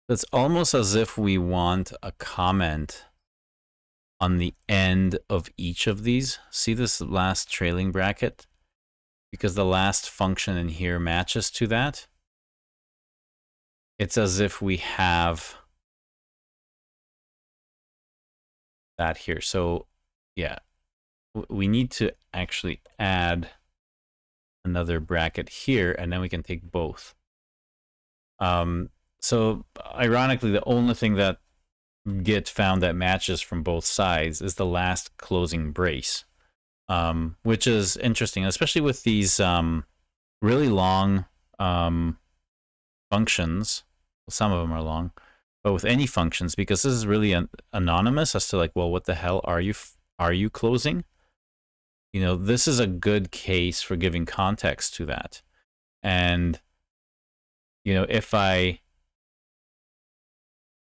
It's almost as if we want a comment on the end of each of these. See this last trailing bracket? Because the last function in here matches to that. It's as if we have that here. So yeah, we need to actually add another bracket here, and then we can take both. So ironically, the only thing that Git found that matches from both sides is the last closing brace, which is interesting, especially with these really long functions. Some of them are long, but with any functions, because this is really anonymous as to like, well, what the hell are you closing? You know, this is a good case for giving context to that. And you know, if I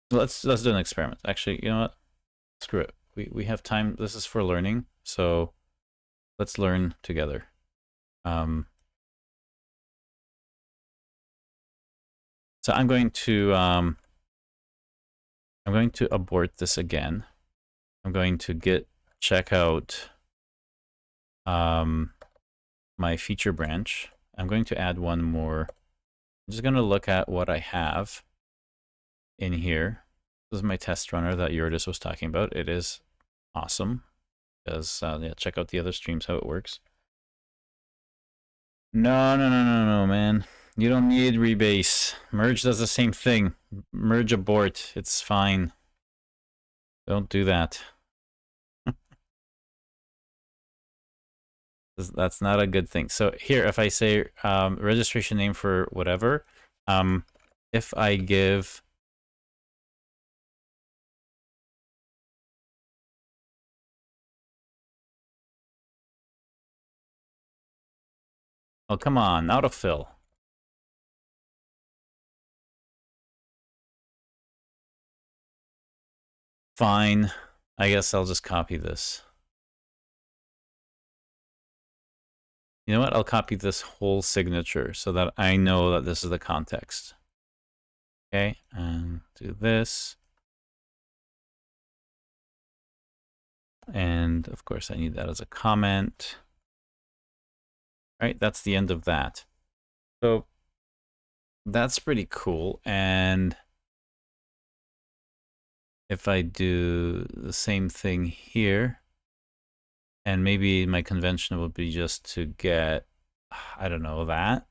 let's do an experiment. Actually, you know what? Screw it. We have time. This is for learning, so let's learn together. So I'm going to abort this again. I'm going to git check out my feature branch. I'm going to add one more. I'm just going to look at what I have in here. This is my test runner that Yurdis was talking about. It is awesome. Because yeah, check out the other streams how it works. No, man. You don't need rebase. Merge does the same thing. Merge abort. It's fine. Don't do that. That's not a good thing. So here, if I say registration name for whatever, if I give oh, come on, autofill. Fine. I guess I'll just copy this. You know what? I'll copy this whole signature so that I know that this is the context. Okay, and do this. And of course, I need that as a comment. All right, that's the end of that. So that's pretty cool. And if I do the same thing here, and maybe my convention would be just to get, I don't know, that.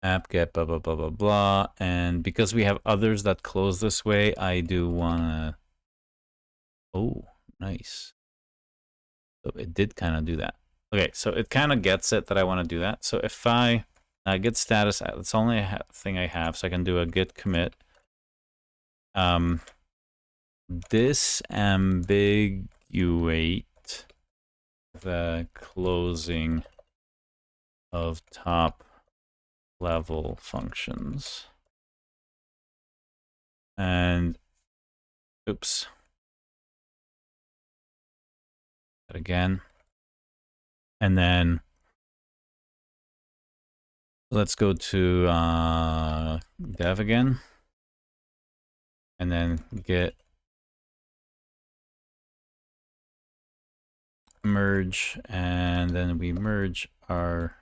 App-get blah, blah, blah, blah, blah. And because we have others that close this way, I do want to... Oh, nice. So it did kind of do that. Okay, so it kind of gets it that I want to do that. So if I git status, that's the only thing I have, so I can do a git commit. Disambiguate the closing of top level functions. And oops. That again. And then let's go to dev again. And then git merge, and then we merge our...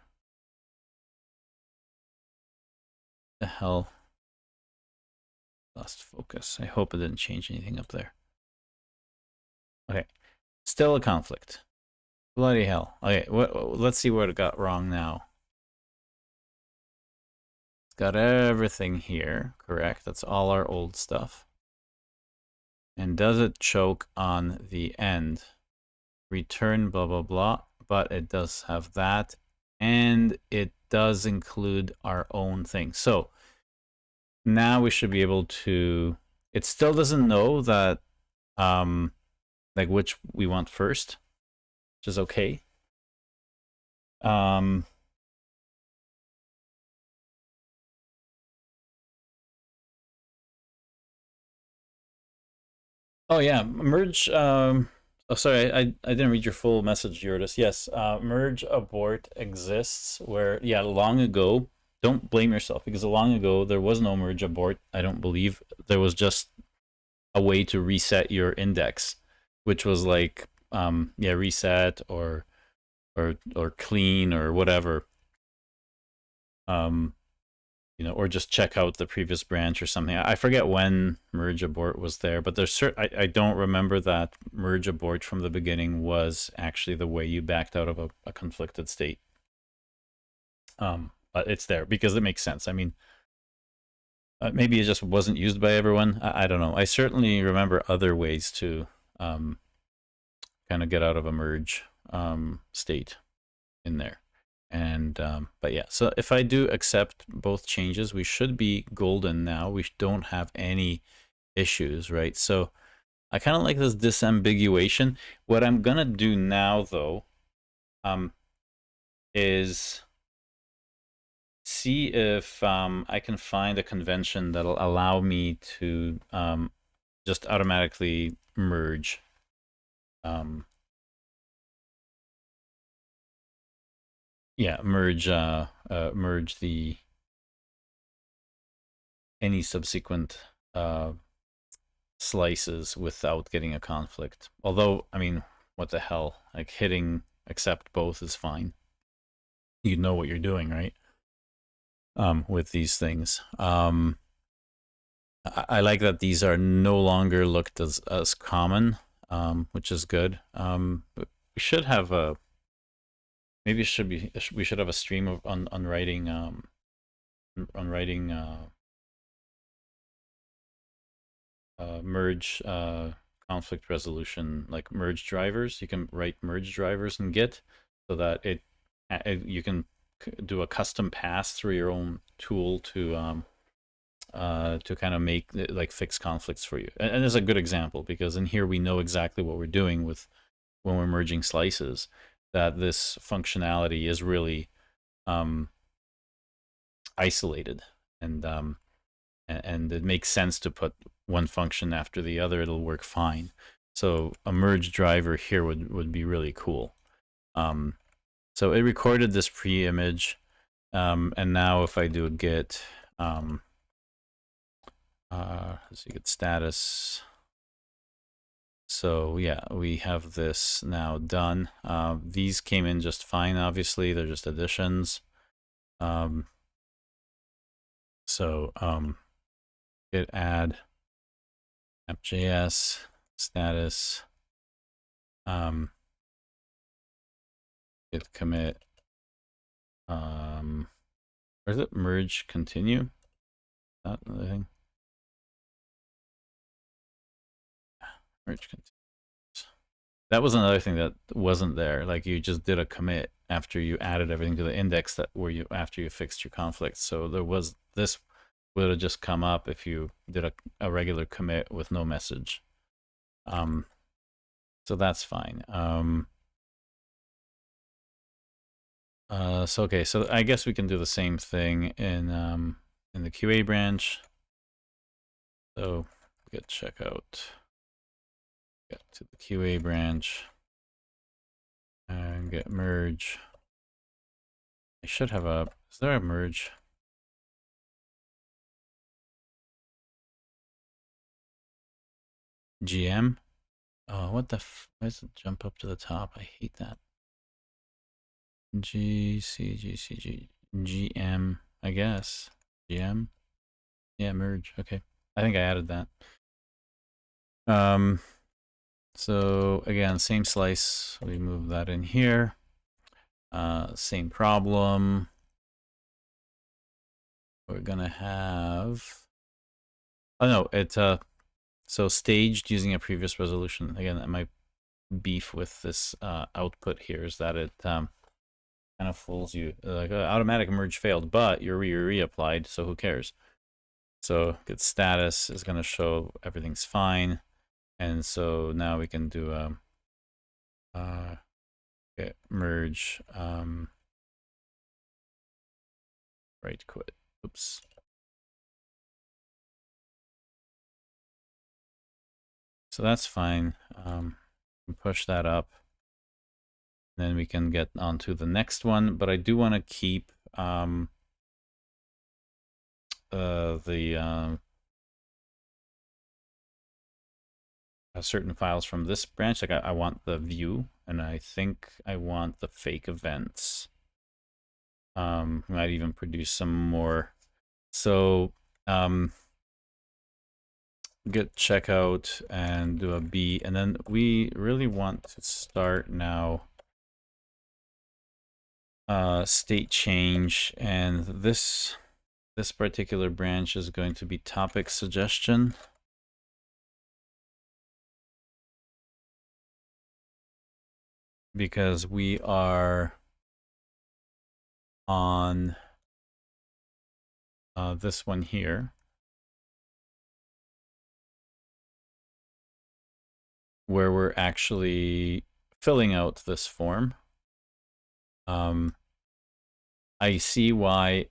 The hell? Lost focus. I hope it didn't change anything up there. Okay, still a conflict. Bloody hell. Okay, let's see what it got wrong now. It's got everything here, correct? That's all our old stuff. And does it choke on the end? Return blah, blah, blah, but it does have that. And it does include our own thing. So now we should be able to... It still doesn't know that, like which we want first, which is okay. Oh yeah, merge. Oh, sorry, I didn't read your full message, Eurydice. Yes, merge abort exists where, yeah, long ago. Don't blame yourself, because long ago there was no merge abort. I don't believe there was just a way to reset your index, which was like, yeah, reset or clean or whatever. You know, or just check out the previous branch or something. I forget when merge abort was there, but there's I don't remember that merge abort from the beginning was actually the way you backed out of a conflicted state. But it's there because it makes sense. I mean, maybe it just wasn't used by everyone. I don't know. I certainly remember other ways to kind of get out of a merge state in there. And but yeah, so if I do accept both changes, we should be golden now. We don't have any issues, right? So I kind of like this disambiguation. What I'm gonna do now though is see if I can find a convention that'll allow me to just automatically merge. Yeah, merge merge the any subsequent slices without getting a conflict. Although, I mean, what the hell? Like hitting accept both is fine. You know what you're doing, right? With these things. I like that these are no longer looked as common, which is good. But we should have a... Maybe it should be... We should have a stream of on writing merge conflict resolution, like merge drivers. You can write merge drivers in Git so that you can do a custom pass through your own tool to kind of make like fix conflicts for you. And it's a good example because in here we know exactly what we're doing with when we're merging slices, that this functionality is really isolated. And and it makes sense to put one function after the other. It'll work fine. So a merge driver here would be really cool. So it recorded this pre-image, and now if I do a git, let's see, git status. So yeah, we have this now done. These came in just fine, obviously. They're just additions. Git add app.js status, git commit, or is it merge continue? Not another thing. Merge continue. That was another thing that wasn't there. Like you just did a commit after you added everything to the index that where you after you fixed your conflicts. So there was this would have just come up if you did a regular commit with no message. So that's fine. So okay, so I guess we can do the same thing in the QA branch. So git checkout, get to the QA branch, and git merge. I should have a. Is there a merge? GM? Oh, what the why does it jump up to the top? I hate that. GM, I guess. GM? Yeah, merge. Okay. I think I added that. So again, same slice. We move that in here. Same problem. We're gonna have. Oh no, it so staged using a previous resolution. Again, my beef with this output here is that it kind of fools you. Like automatic merge failed, but you're reapplied, so who cares? So git status is gonna show everything's fine, and so now we can do git merge right quit. Oops. So that's fine. Push that up. Then we can get onto the next one, but I do want to keep certain files from this branch. Like I want the view, and I think I want the fake events. Might even produce some more. So git checkout and do a B, and then we really want to start now state change, and this particular branch is going to be topic suggestion. Because we are on this one here, where we're actually filling out this form. I see why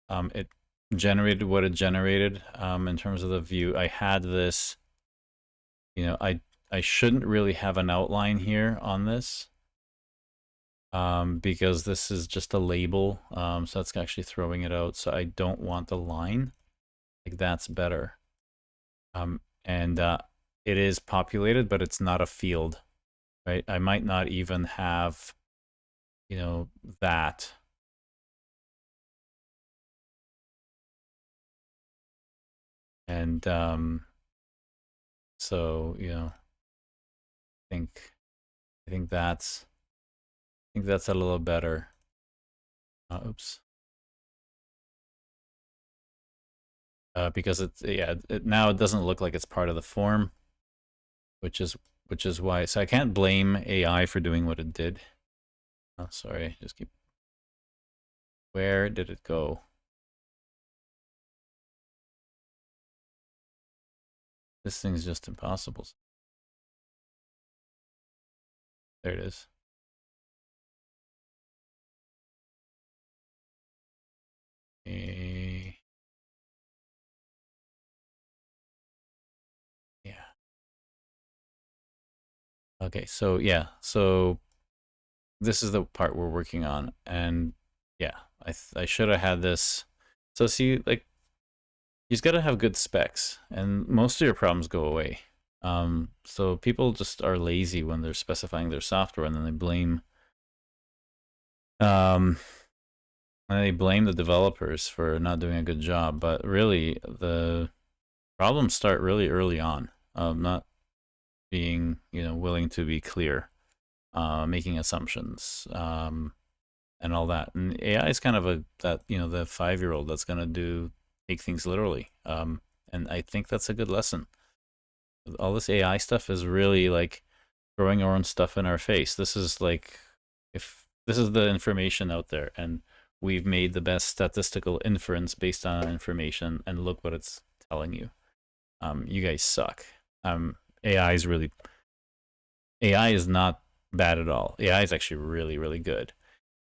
it generated what it generated in terms of the view. I had this, you know, I shouldn't really have an outline here on this because this is just a label. So that's actually throwing it out. So I don't want the line. Like that's better. And it is populated, but it's not a field, right? I might not even have, you know, that. And so, you know, I think that's a little better. Oops. Because it's now it doesn't look like it's part of the form, which is why. So I can't blame AI for doing what it did. Oh, sorry, just keep. Where did it go? This thing's just impossible. There it is. Okay, so yeah, so this is the part we're working on, and yeah, I should have had this. So see, like, you just gotta have good specs, and most of your problems go away. So people just are lazy when they're specifying their software, and then they blame um, the developers for not doing a good job. But really, the problems start really early on. Not being, willing to be clear, making assumptions, and all that. And AI is kind of the 5-year-old that's gonna take things literally. And I think that's a good lesson. All this AI stuff is really like throwing our own stuff in our face. This is like, if this is the information out there, and we've made the best statistical inference based on information, and look what it's telling you. You guys suck. AI is really AI is not bad at all. AI is actually really, really good.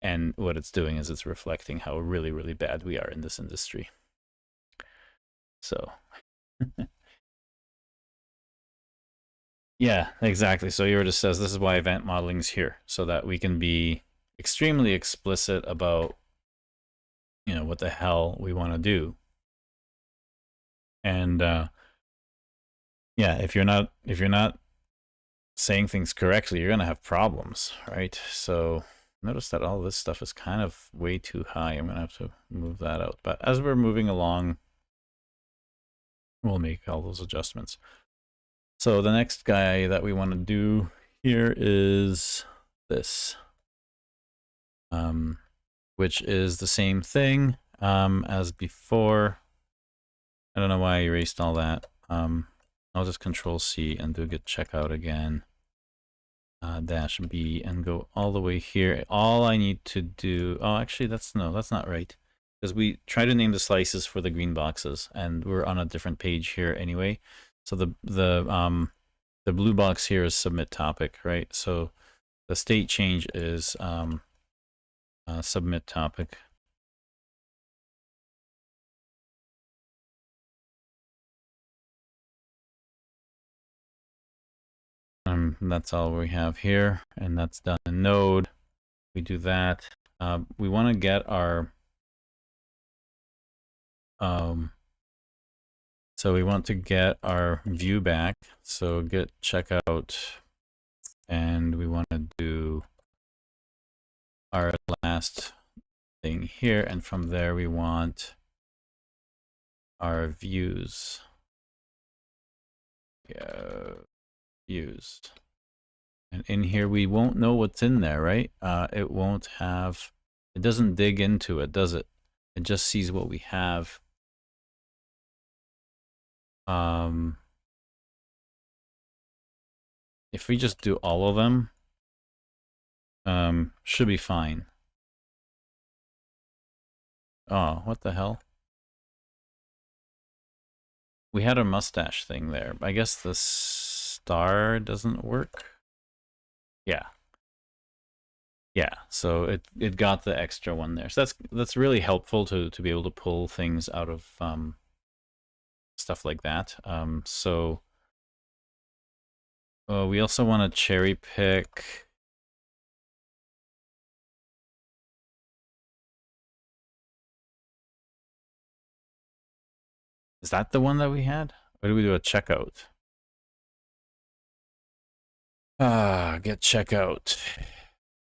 And what it's doing is it's reflecting how really, really bad we are in this industry. So, yeah, exactly. So Yoda just says this is why event modeling is here, so that we can be extremely explicit about, what the hell we want to do. And yeah, if you're not saying things correctly, you're gonna have problems, right? So notice that all this stuff is kind of way too high. I'm gonna have to move that out. But as we're moving along, we'll make all those adjustments. So the next guy that we want to do here is this, which is the same thing as before. I don't know why I erased all that. I'll just Control C and do a git checkout again. Dash B and go all the way here. All I need to do, oh, actually that's not right. Because we try to name the slices for the green boxes, and we're on a different page here anyway. So the blue box here is submit topic, right? So the state change is submit topic. That's all we have here, and that's done in Node. We do that. We want to get our so we want to get our view back. So git checkout, and we want to do our last thing here, and from there we want our views. Yeah, views. And in here we won't know what's in there, right? It won't have, it doesn't dig into it, does it? It just sees what we have. If we just do all of them, should be fine. Oh, what the hell? We had a mustache thing there. I guess the star doesn't work. Yeah. Yeah, so it got the extra one there. So that's really helpful to be able to pull things out of stuff like that. So we also want to cherry pick. Is that the one that we had? Or do we do a checkout? Get checkout.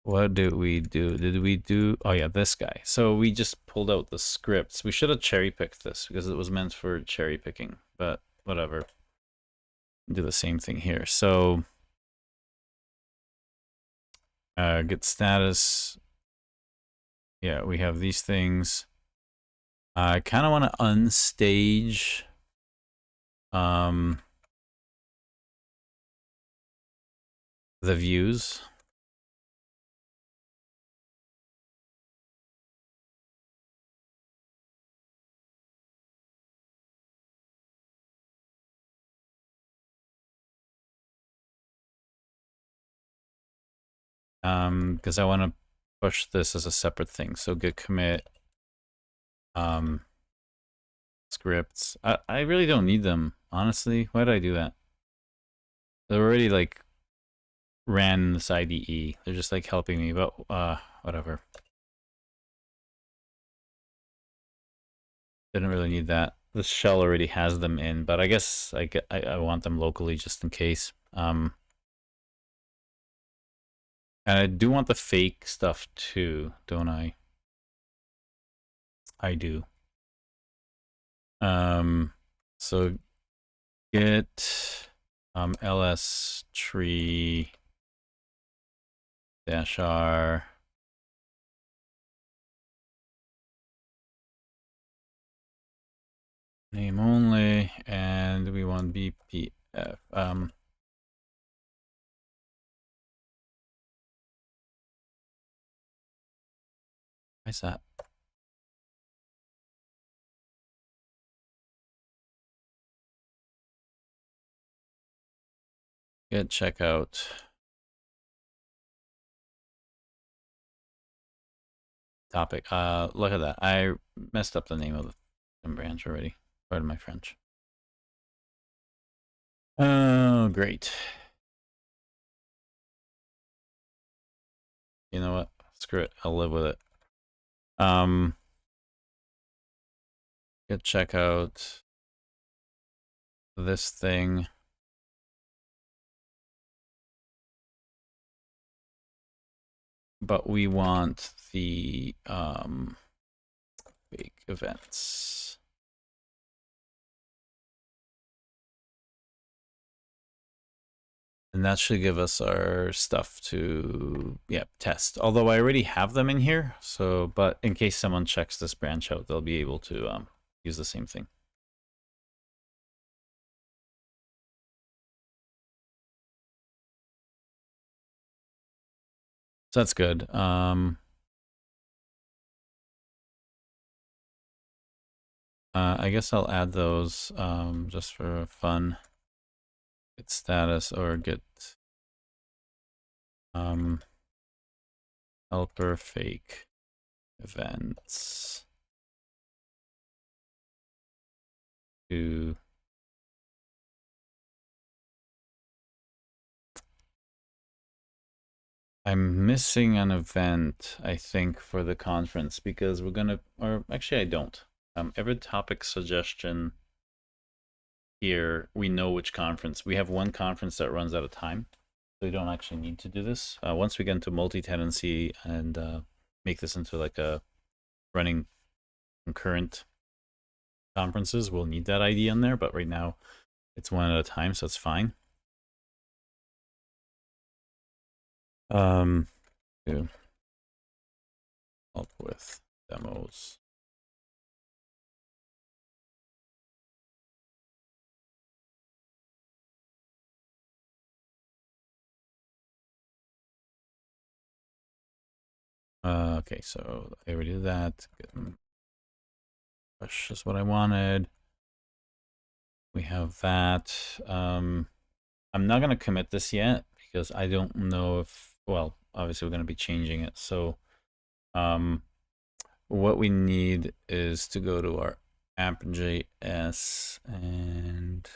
What did we do? Did we do? Oh yeah, this guy. So we just pulled out the scripts. We should have cherry picked this because it was meant for cherry picking, but whatever. Do the same thing here. So get status. Yeah, we have these things. I kind of want to unstage the views. Because I want to push this as a separate thing. So git commit scripts. I really don't need them, honestly. Why did I do that? They're already like ran in this IDE. They're just like helping me, but whatever. Didn't really need that. This shell already has them in, but I guess I want them locally just in case. And I do want the fake stuff too, don't I? I do. So git ls tree -r name only, and we want BPF. Why is that? Git checkout. Topic. Look at that. I messed up the name of the branch already. Pardon my French. Oh, great. You know what? Screw it. I'll live with it. Git checkout. This thing. But we want the fake events. And that should give us our stuff to, test. Although I already have them in here, so, but in case someone checks this branch out, they'll be able to use the same thing. So that's good. I guess I'll add those just for fun. Git status or git helper fake events to I'm missing an event, I think, for the conference because we're gonna, or actually I don't. Every topic suggestion here, we know which conference. We have one conference that runs out of time, so we don't actually need to do this. Once we get into multi-tenancy and make this into like a running concurrent conferences, we'll need that ID in there, but right now it's one at a time, so it's fine. To help with demos. Okay, so I already did that. Push is what I wanted. We have that. I'm not going to commit this yet because I don't know if, well, obviously we're going to be changing it. So what we need is to go to our app.js and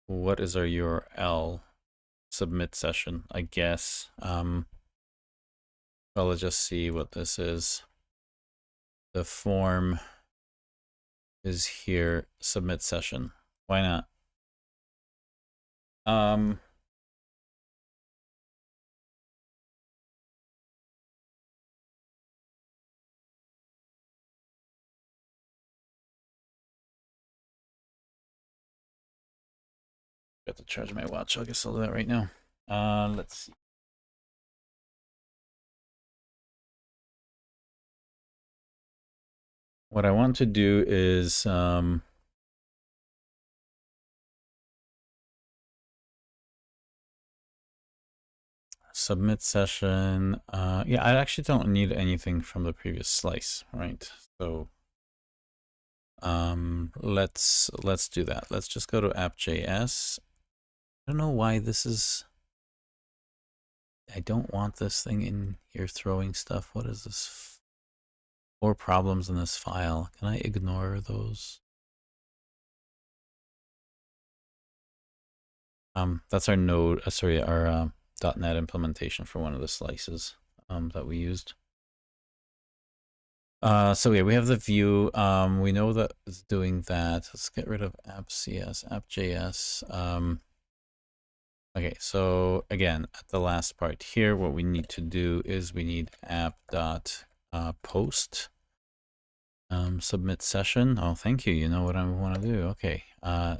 what is our URL? Submit session, I guess. Well, let's just see what this is. The form is here, submit session. Why not? Got to charge my watch. I guess I'll do that right now. Let's see. What I want to do is submit session. Yeah, I actually don't need anything from the previous slice, right? So let's do that. Let's just go to app.js. I don't know why this is. I don't want this thing in here throwing stuff. What is this? 4 problems in this file. Can I ignore those? That's our node. Sorry, our .NET implementation for one of the slices that we used. So yeah, we have the view. We know that it's doing that. Let's get rid of app.cs, app.js. Okay, so again, at the last part here, what we need to do is we need app.post submit session. Oh, thank you. You know what I want to do. Okay,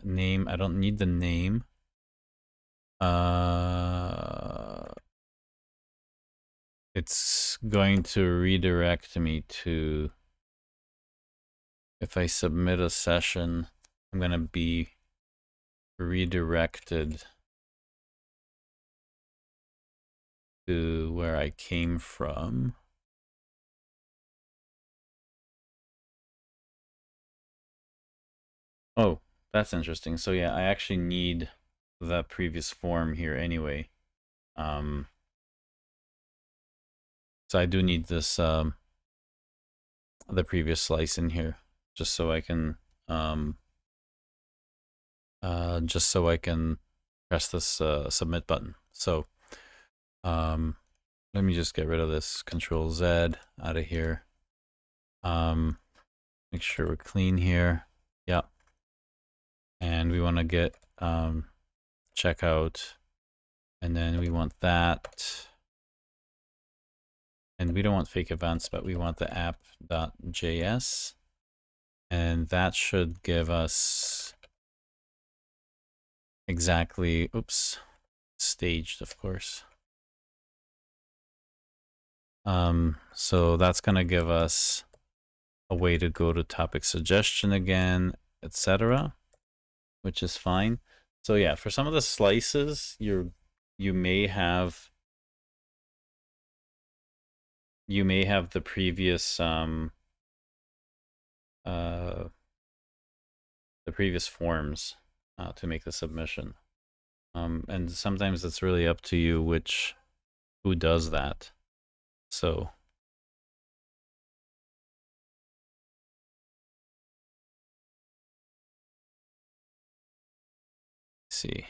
name. I don't need the name. It's going to redirect me to, if I submit a session, I'm going to be redirected to where I came from. Oh, that's interesting. So yeah, I actually need the previous form here anyway. So I do need this, the previous slice in here, just so I can, press this submit button. So let me just get rid of this Control Z out of here. Make sure we're clean here. Yeah. And we want to get checkout, and then we want that. And we don't want fake events, but we want the app.js. And that should give us exactly, oops, staged, of course. So that's going to give us a way to go to topic suggestion again, etc., which is fine. So yeah, for some of the slices, you may have the previous forms to make the submission, and sometimes it's really up to you who does that. So let's see.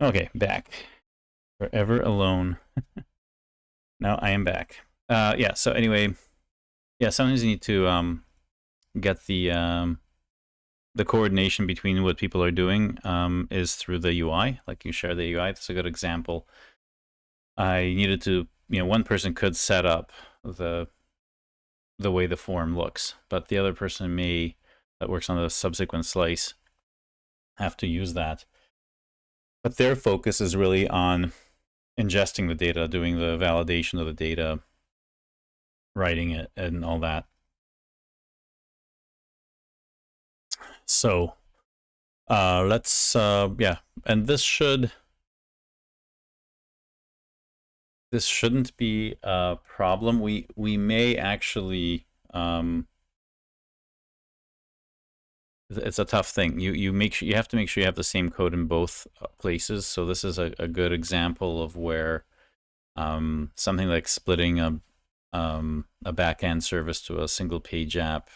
Okay, back. Forever alone. Now I am back. Yeah, so anyway, yeah, sometimes you need to get the coordination between what people are doing is through the UI. Like you share the UI. That's a good example. I needed to, one person could set up the way the form looks, but the other person that works on the subsequent slice have to use that. But their focus is really on ingesting the data, doing the validation of the data, writing it, and all that. So let's, yeah, and this shouldn't be a problem. We may actually, it's a tough thing. You have to make sure you have the same code in both places. So this is a good example of where something like splitting a backend service to a single page app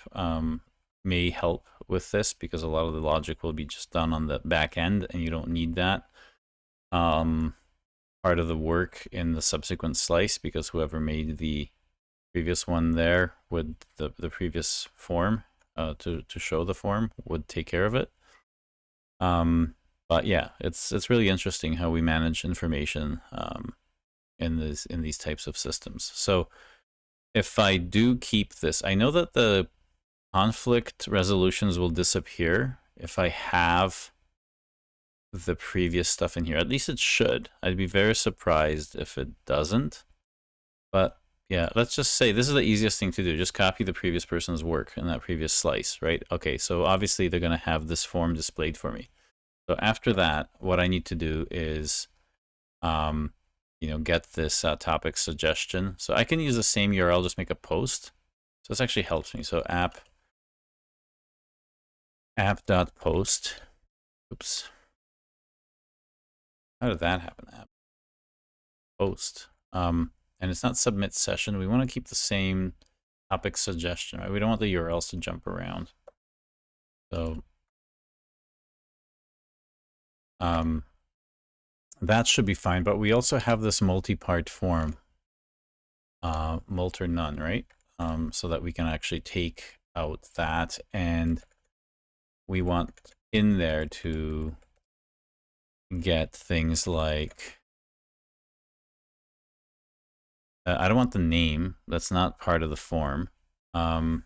may help with this, because a lot of the logic will be just done on the back end, and you don't need that part of the work in the subsequent slice, because whoever made the previous one there with the previous form to show the form would take care of it. But yeah, it's really interesting how we manage information in these types of systems. So if I do keep this, I know that the conflict resolutions will disappear if I have the previous stuff in here. At least it should. I'd be very surprised if it doesn't. But yeah, let's just say this is the easiest thing to do. Just copy the previous person's work in that previous slice, right? Okay, so obviously they're going to have this form displayed for me. So after that, what I need to do is, you know, get this topic suggestion. So I can use the same URL, just make a post. So this actually helps me. So app.post. Oops. How did that happen? App post. And it's not submit session. We want to keep the same topic suggestion, right? We don't want the URLs to jump around. So that should be fine. But we also have this multi-part form, mult or none, right? So that we can actually take out that, and we want in there to get things like, I don't want the name. That's not part of the form. I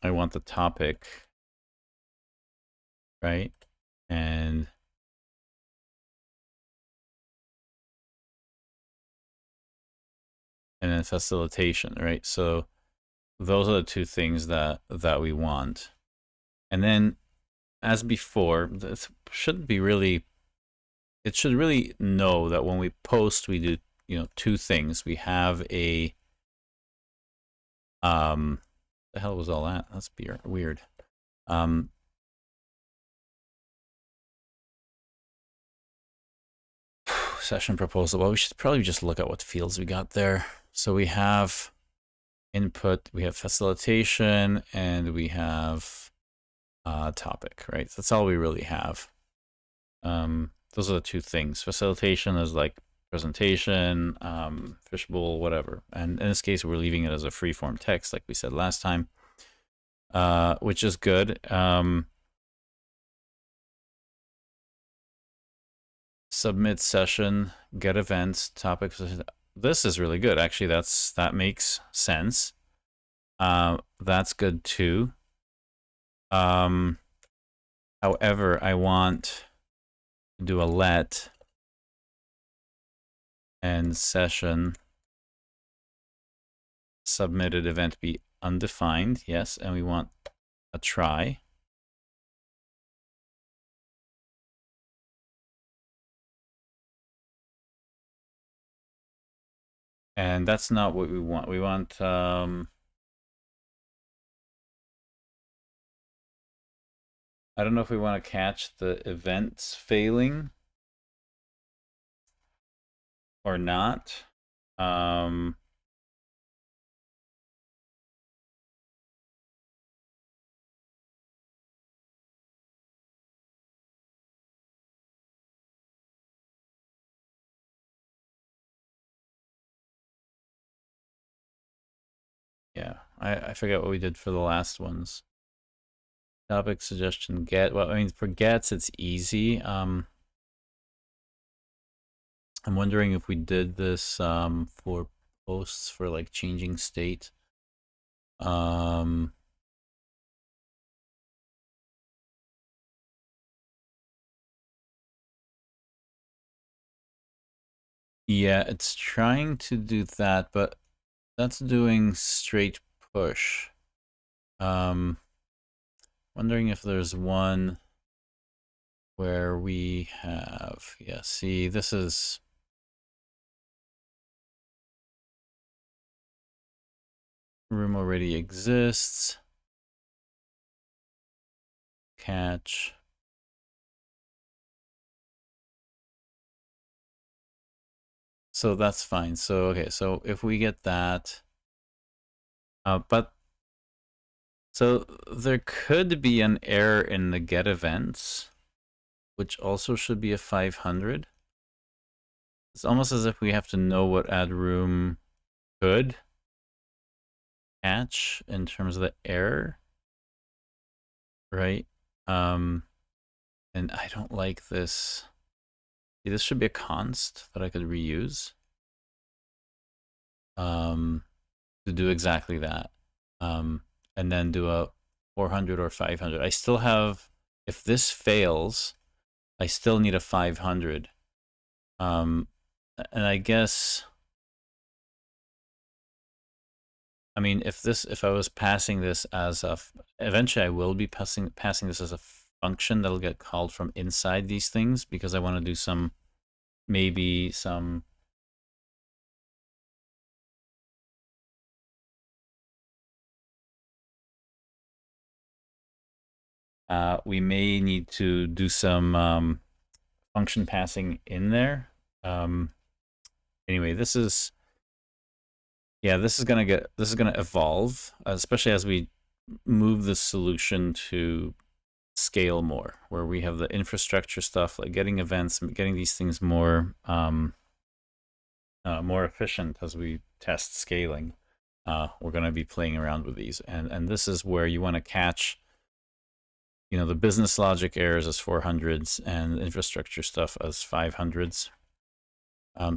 want the topic, right? And then facilitation, right? So those are the two things that we want. And then, as before, this shouldn't be really, it should really know that when we post, we do, you know, two things. We have a, the hell was all that? That's weird. Session proposal. Well, we should probably just look at what fields we got there. So we have input, we have facilitation, and we have topic, right? That's all we really have. Those are the two things. Facilitation is like presentation, Fishbowl, whatever. And in this case, we're leaving it as a free-form text, like we said last time, which is good. Submit session, get events, topics. This is really good. Actually, that makes sense. That's good too. However, I want to do a let and session submitted event be undefined. Yes, and we want a try. And that's not what we want. We want I don't know if we want to catch the events failing or not. Yeah, I forget what we did for the last ones. Topic suggestion get. Well, I mean, for gets, it's easy. I'm wondering if we did this for posts for like changing state. Yeah, it's trying to do that, but that's doing straight push. Wondering if there's one where we have, yeah, see, this is room already exists. Catch. So that's fine. So, okay, so if we get that, but so there could be an error in the get events, which also should be a 500. It's almost as if we have to know what add room could catch in terms of the error, right? And I don't like this. See, this should be a const that I could reuse to do exactly that. And then do a 400 or 500. I still have, if this fails, I still need a 500. And I guess, I mean, if I was passing this as a, eventually I will be passing this as a function that'll get called from inside these things, because I want to do some, maybe some, we may need to do some function passing in there. Anyway, this is, yeah, this is gonna evolve, especially as we move the solution to scale more, where we have the infrastructure stuff, like getting events and getting these things more more efficient as we test scaling. We're gonna be playing around with these, and this is where you want to catch, you know, the business logic errors as 400s and infrastructure stuff as 500s.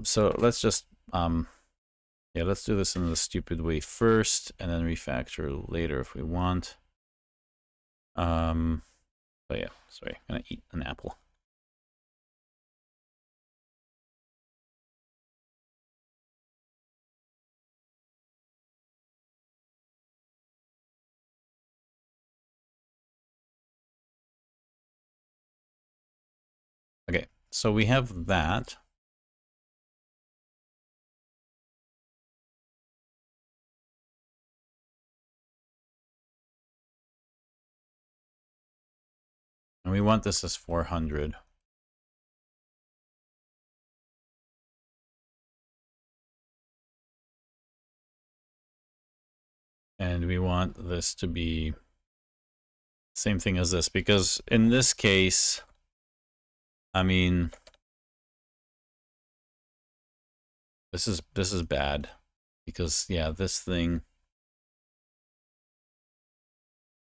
So let's just yeah, let's do this in the stupid way first, and then refactor later if we want. But yeah, sorry, I'm gonna eat an apple. Okay, so we have that. And we want this as 400. And we want this to be same thing as this, because in this case, I mean, this is bad, because yeah, this thing,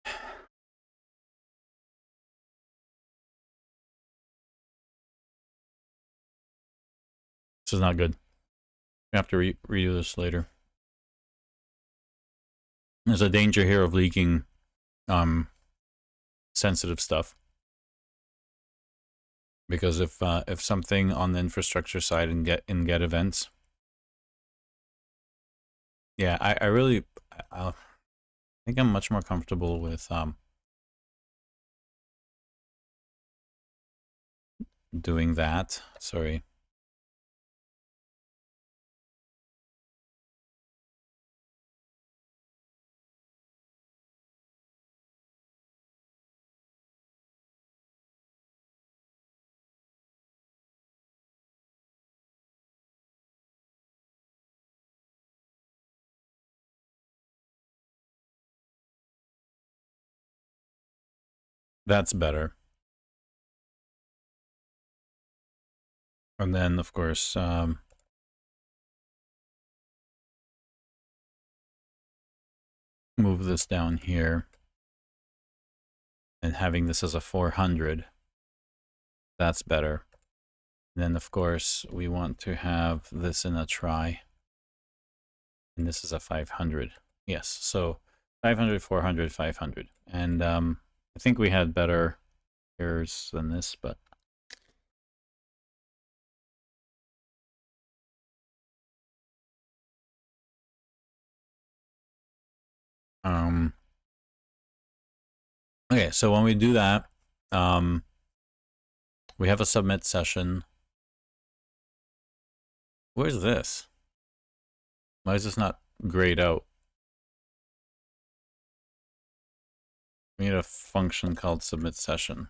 this is not good. We have to redo this later. There's a danger here of leaking sensitive stuff, because if something on the infrastructure side and get events, yeah, I really I think I'm much more comfortable with doing that. Sorry. That's better. And then, of course, move this down here. And having this as a 400, that's better. And then, of course, we want to have this in a try. And this is a 500. Yes, so 500, 400, 500. And I think we had better errors than this, but Okay, so when we do that, we have a submit session. Where's this? Why is this not grayed out? We need a function called submit session.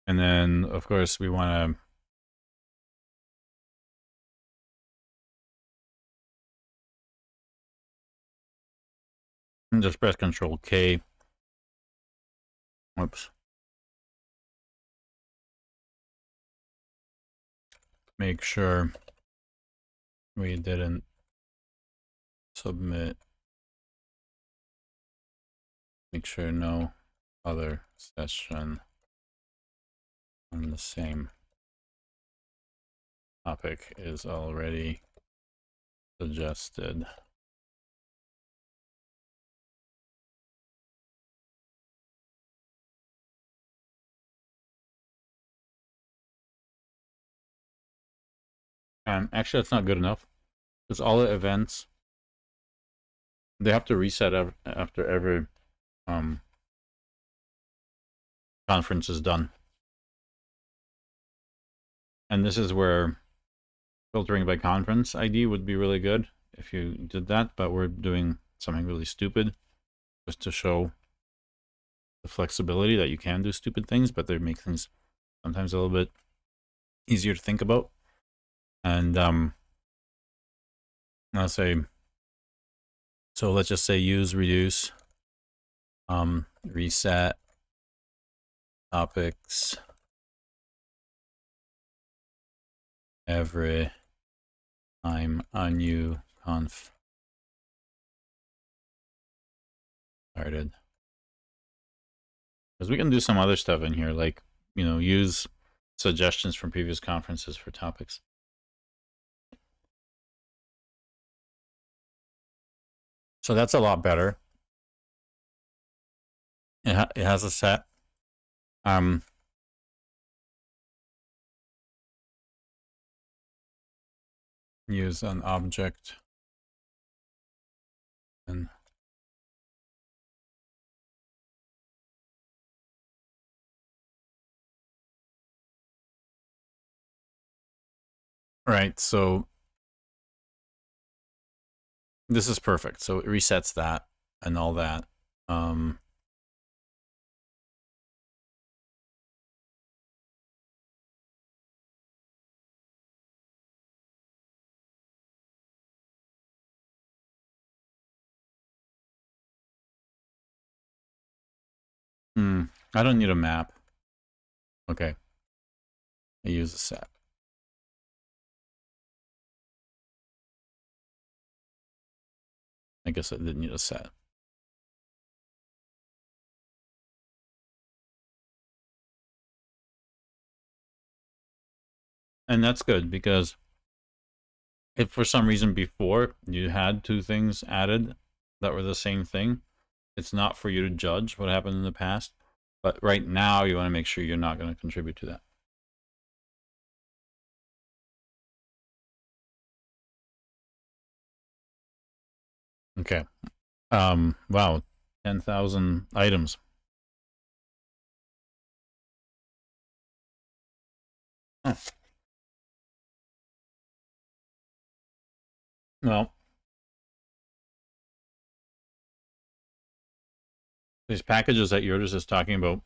And then, of course, we want to just press Control K. Whoops. Make sure we didn't submit. Make sure no other session on the same topic is already suggested. Actually, that's not good enough, because all the events, they have to reset after every conference is done. And this is where filtering by conference ID would be really good if you did that, but we're doing something really stupid just to show the flexibility that you can do stupid things, but they make things sometimes a little bit easier to think about. And I'll say, so let's just say use reduce, reset topics every time a new conf started. Because we can do some other stuff in here, like, you know, use suggestions from previous conferences for topics. So that's a lot better. It has a set. Use an object and right, so this is perfect. So it resets that and all that. I don't need a map. Okay. I use a set. I guess I didn't need a set. And that's good, because if for some reason before you had two things added that were the same thing, it's not for you to judge what happened in the past. But right now, you want to make sure you're not going to contribute to that. Okay. Wow. 10,000 items. Oh. Well, these packages that Yurtis is talking about,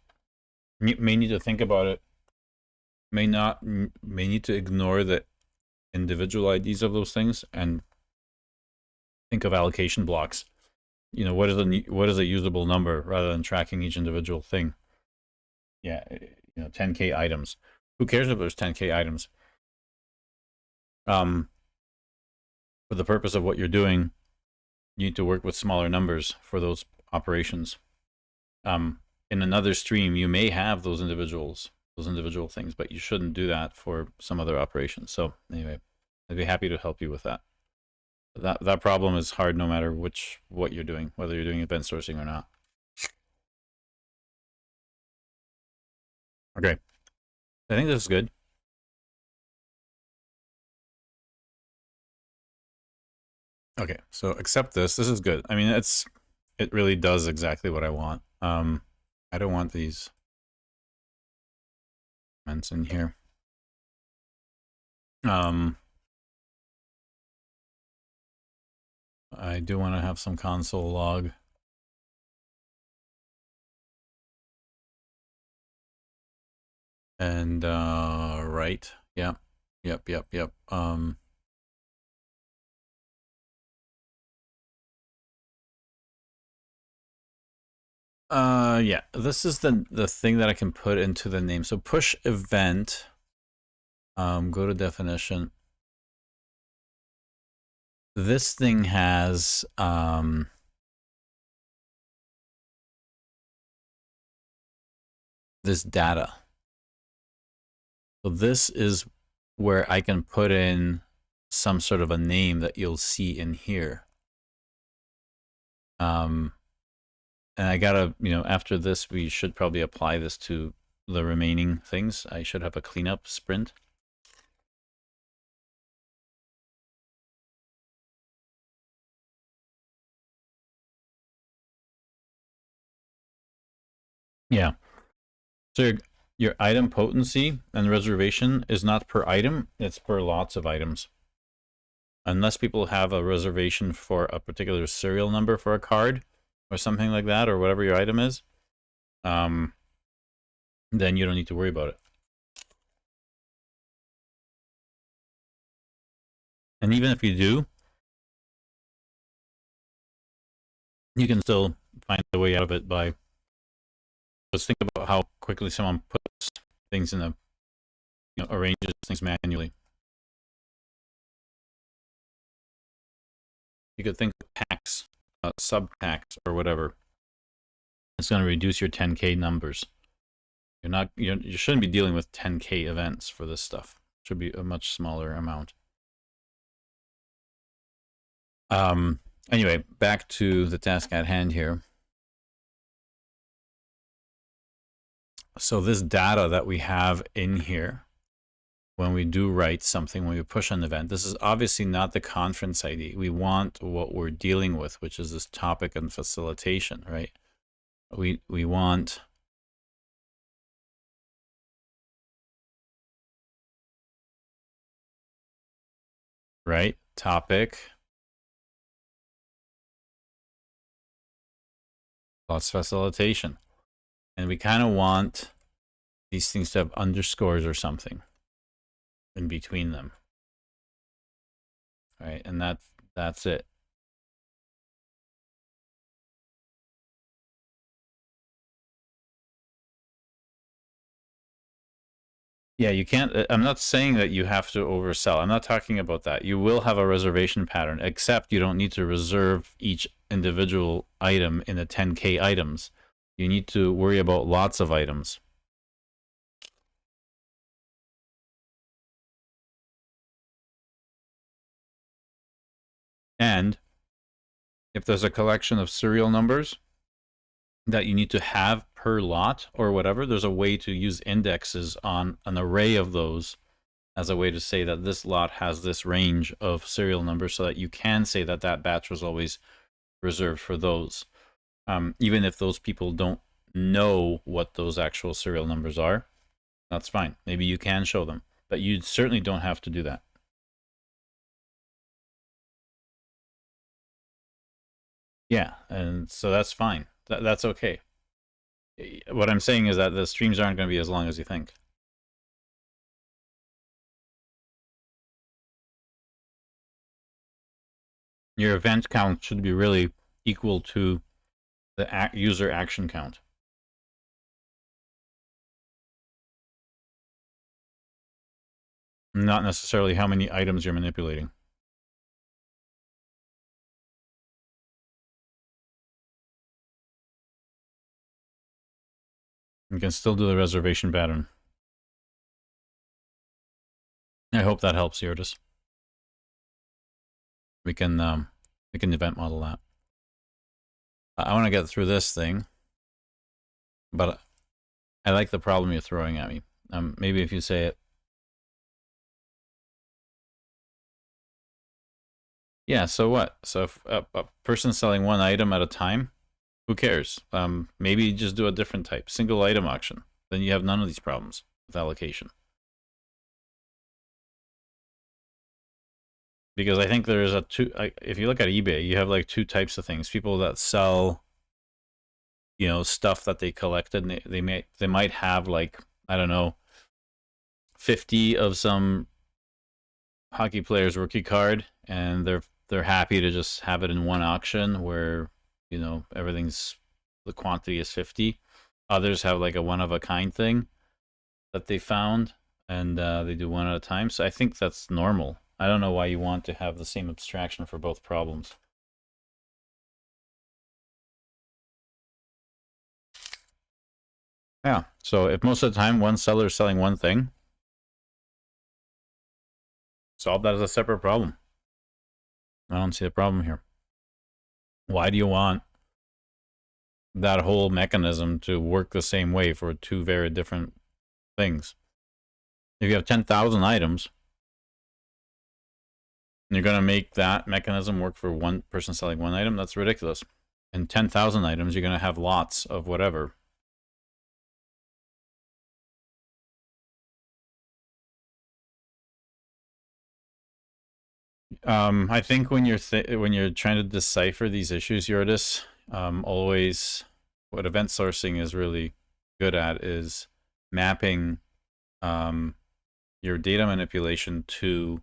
you may need to think about it. May need to ignore the individual IDs of those things and think of allocation blocks. You know, what is a usable number rather than tracking each individual thing. Yeah, you know, 10K items. Who cares if there's 10K items? For the purpose of what you're doing, you need to work with smaller numbers for those operations. In another stream, you may have those individual things, but you shouldn't do that for some other operations. So anyway, I'd be happy to help you with that. That problem is hard no matter what you're doing, whether you're doing event sourcing or not. Okay, I think this is good. Okay, so accept this. This is good. I mean, it really does exactly what I want. I don't want these comments in here. I do want to have some console log. And right. Yeah. Yep. Yeah, this is the thing that I can put into the name. So push event, go to definition. This thing has this data. So this is where I can put in some sort of a name that you'll see in here. And I gotta, after this, we should probably apply this to the remaining things. I should have a cleanup sprint. Yeah. So your item potency and reservation is not per item, it's per lots of items. Unless people have a reservation for a particular serial number for a card or something like that, or whatever your item is, then you don't need to worry about it. And even if you do, you can still find a way out of it by just think about how quickly someone puts things in a, arranges things manually. You could think of packs, sub-packs, or whatever. It's going to reduce your 10K numbers. You shouldn't be dealing with 10K events for this stuff. It should be a much smaller amount. Anyway, back to the task at hand here. So this data that we have in here, when we do write something, when we push an event, this is obviously not the conference ID. We want what we're dealing with, which is this topic and facilitation, right? We want right topic plus facilitation, and we kind of want these things to have underscores or something in between them, right? And that's it. Yeah, you can't. I'm not saying that you have to oversell. I'm not talking about that. You will have a reservation pattern, except you don't need to reserve each individual item in the 10K items. You need to worry about lots of items. And if there's a collection of serial numbers that you need to have per lot or whatever, there's a way to use indexes on an array of those as a way to say that this lot has this range of serial numbers, so that you can say that that batch was always reserved for those. Even if those people don't know what those actual serial numbers are, that's fine. Maybe you can show them, but you certainly don't have to do that. Yeah, and so that's fine. That's okay. What I'm saying is that the streams aren't going to be as long as you think. Your event count should be really equal to the user action count. Not necessarily how many items you're manipulating. You can still do the reservation pattern. I hope that helps, Yurtis. We can event model that. I want to get through this thing, but I like the problem you're throwing at me. Maybe if you say it Yeah, so what? So if a person's selling one item at a time, who cares? Maybe just do a different type, single item auction. Then you have none of these problems with allocation. Because I think there's if you look at eBay, you have like two types of things. People that sell, you know, stuff that they collected, and they might have like, I don't know, 50 of some hockey player's rookie card, and they're happy to just have it in one auction where, you know, the quantity is 50. Others have like a one of a kind thing that they found, and they do one at a time. So I think that's normal. I don't know why you want to have the same abstraction for both problems. Yeah, so if most of the time one seller is selling one thing, solve that as a separate problem. I don't see a problem here. Why do you want that whole mechanism to work the same way for two very different things? If you have 10,000 items, and you're going to make that mechanism work for one person selling one item, that's ridiculous. In 10,000 items, you're going to have lots of whatever. I think when you're trying to decipher these issues, Eurydice, always what event sourcing is really good at is mapping your data manipulation to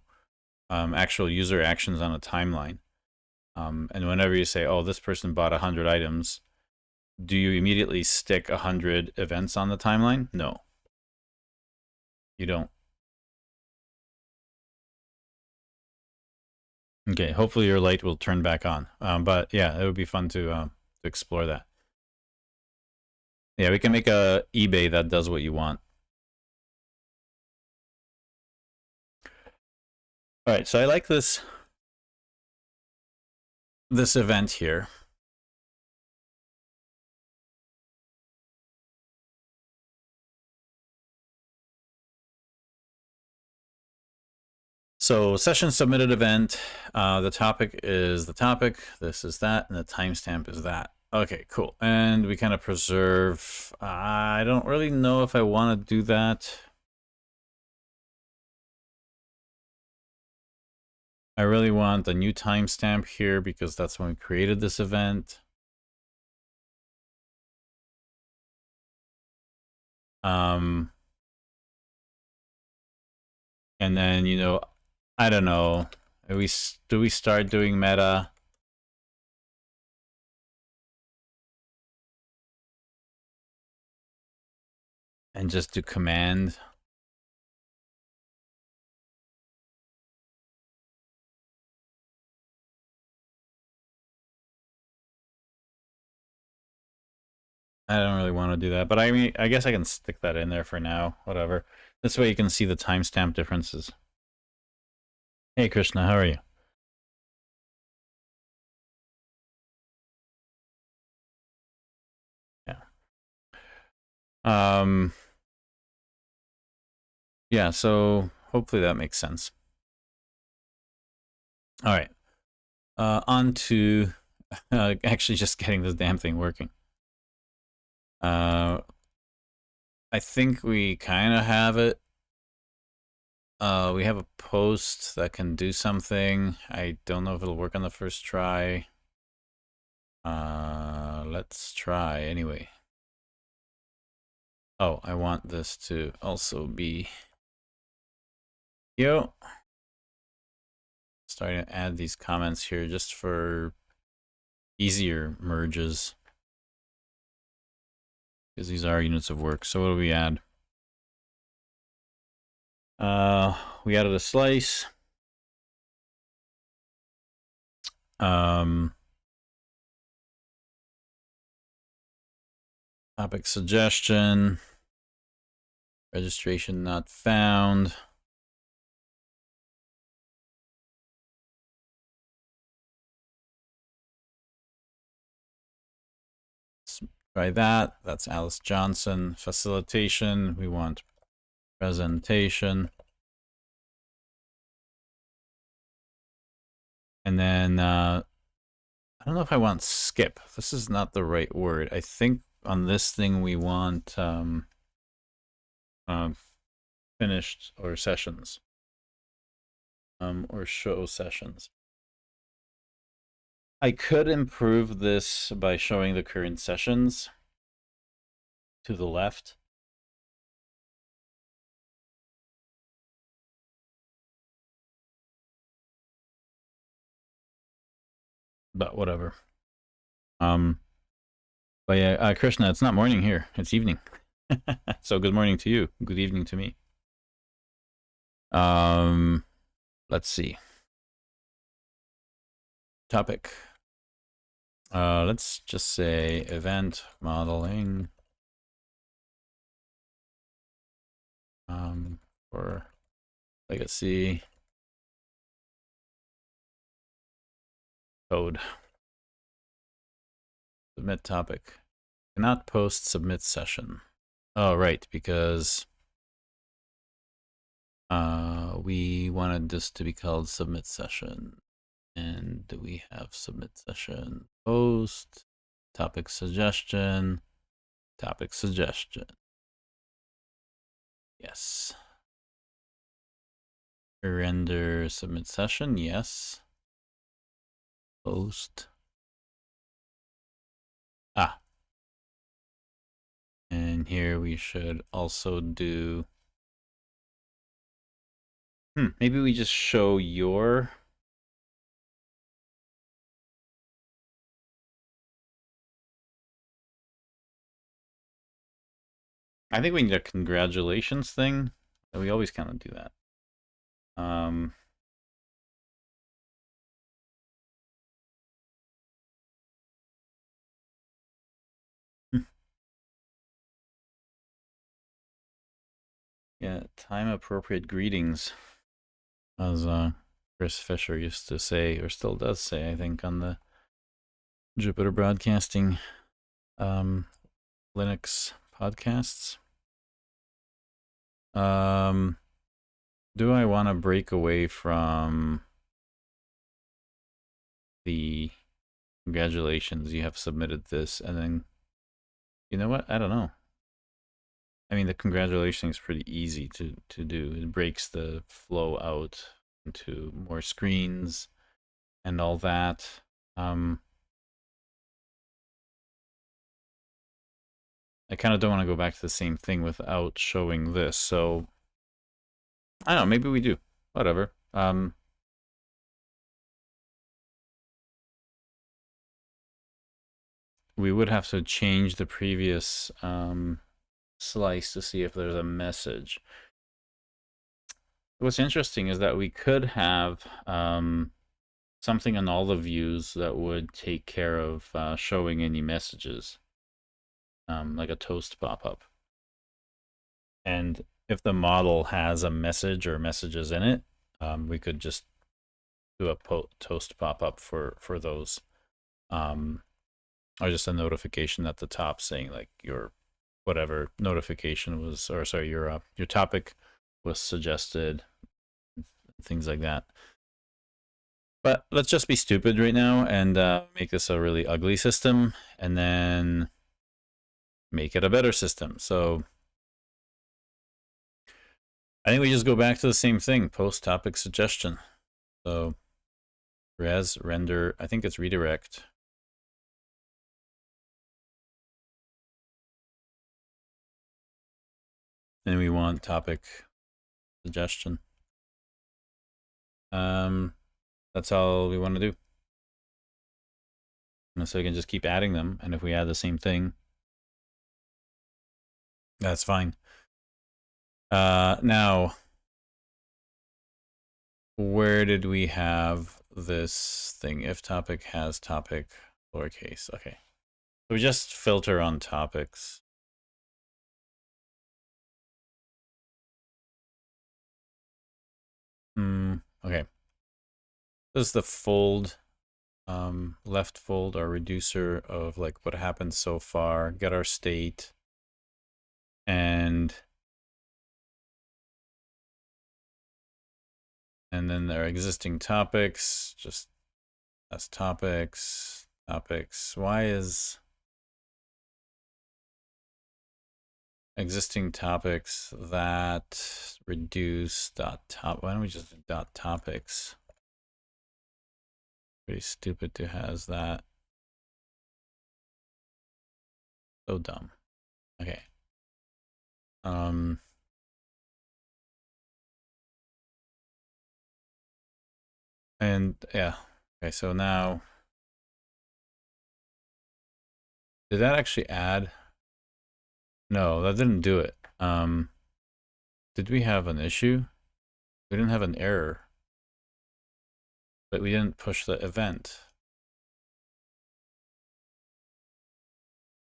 actual user actions on a timeline. And whenever you say, oh, this person bought 100 items, do you immediately stick 100 events on the timeline? No. You don't. Okay, hopefully your light will turn back on. But yeah, it would be fun to explore that. Yeah, we can make a eBay that does what you want. All right, so I like this event here. So session submitted event, the topic is the topic, this is that, and the timestamp is that. Okay, cool. And we kind of preserve, I don't really know if I want to do that. I really want a new timestamp here because that's when we created this event. And then, you know, I don't know, do we start doing meta? And just do command? I don't really want to do that, but I mean, I guess I can stick that in there for now, whatever. This way you can see the timestamp differences. Hey Krishna, how are you? Yeah. Yeah, so hopefully that makes sense. All right. On to actually just getting this damn thing working. I think we kind of have it. We have a post that can do something. I don't know if it'll work on the first try. Let's try anyway. Oh, I want this to also be starting to add these comments here just for easier merges, because these are units of work. So what do we add? We added a slice. Topic suggestion. Registration not found. Let's try that. That's Alice Johnson. Facilitation. We want presentation. And then I don't know if I want skip. This is not the right word. I think on this thing we want finished or sessions, or show sessions. I could improve this by showing the current sessions to the left. But whatever. But yeah, Krishna, it's not morning here. It's evening. So good morning to you. Good evening to me. Let's see. Topic. Let's just say event modeling. For legacy code. Submit topic. Cannot post submit session. Oh, right, because we wanted this to be called submit session. And we have submit session post, topic suggestion, topic suggestion. Yes. Render submit session, yes. Post. And here we should also do, maybe we just show your, I think we need a congratulations thing. We always kind of do that. Yeah, time appropriate greetings, as Chris Fisher used to say, or still does say, I think, on the Jupiter Broadcasting Linux podcasts. Do I want to break away from the congratulations, you have submitted this, and then, you know what? I don't know. I mean, the congratulations is pretty easy to do. It breaks the flow out into more screens and all that. I kind of don't want to go back to the same thing without showing this, so I don't know, maybe we do. Whatever. We would have to change the previous slice to see if there's a message. What's interesting is that we could have something on all the views that would take care of showing any messages, like a toast pop-up. And if the model has a message or messages in it, we could just do a toast pop-up for those, or just a notification at the top saying like your whatever notification was, or sorry, your topic was suggested, things like that. But let's just be stupid right now and make this a really ugly system, and then make it a better system. So I think we just go back to the same thing, post topic suggestion. So res render, I think it's redirect. And we want topic suggestion. That's all we want to do. And so we can just keep adding them, and if we add the same thing, that's fine. Now, where did we have this thing? If topic has topic, lowercase. Okay. So we just filter on topics. Okay. This is the fold, left fold, our reducer of like what happened so far, get our state, and then our existing topics, just That's topics. Topics. Why is existing topics that reduce dot top? Why don't we just do dot topics? Pretty stupid to has that. So dumb. Okay. And yeah. Okay, so now did that actually add? No, that didn't do it. Did we have an issue? We didn't have an error. But we didn't push the event.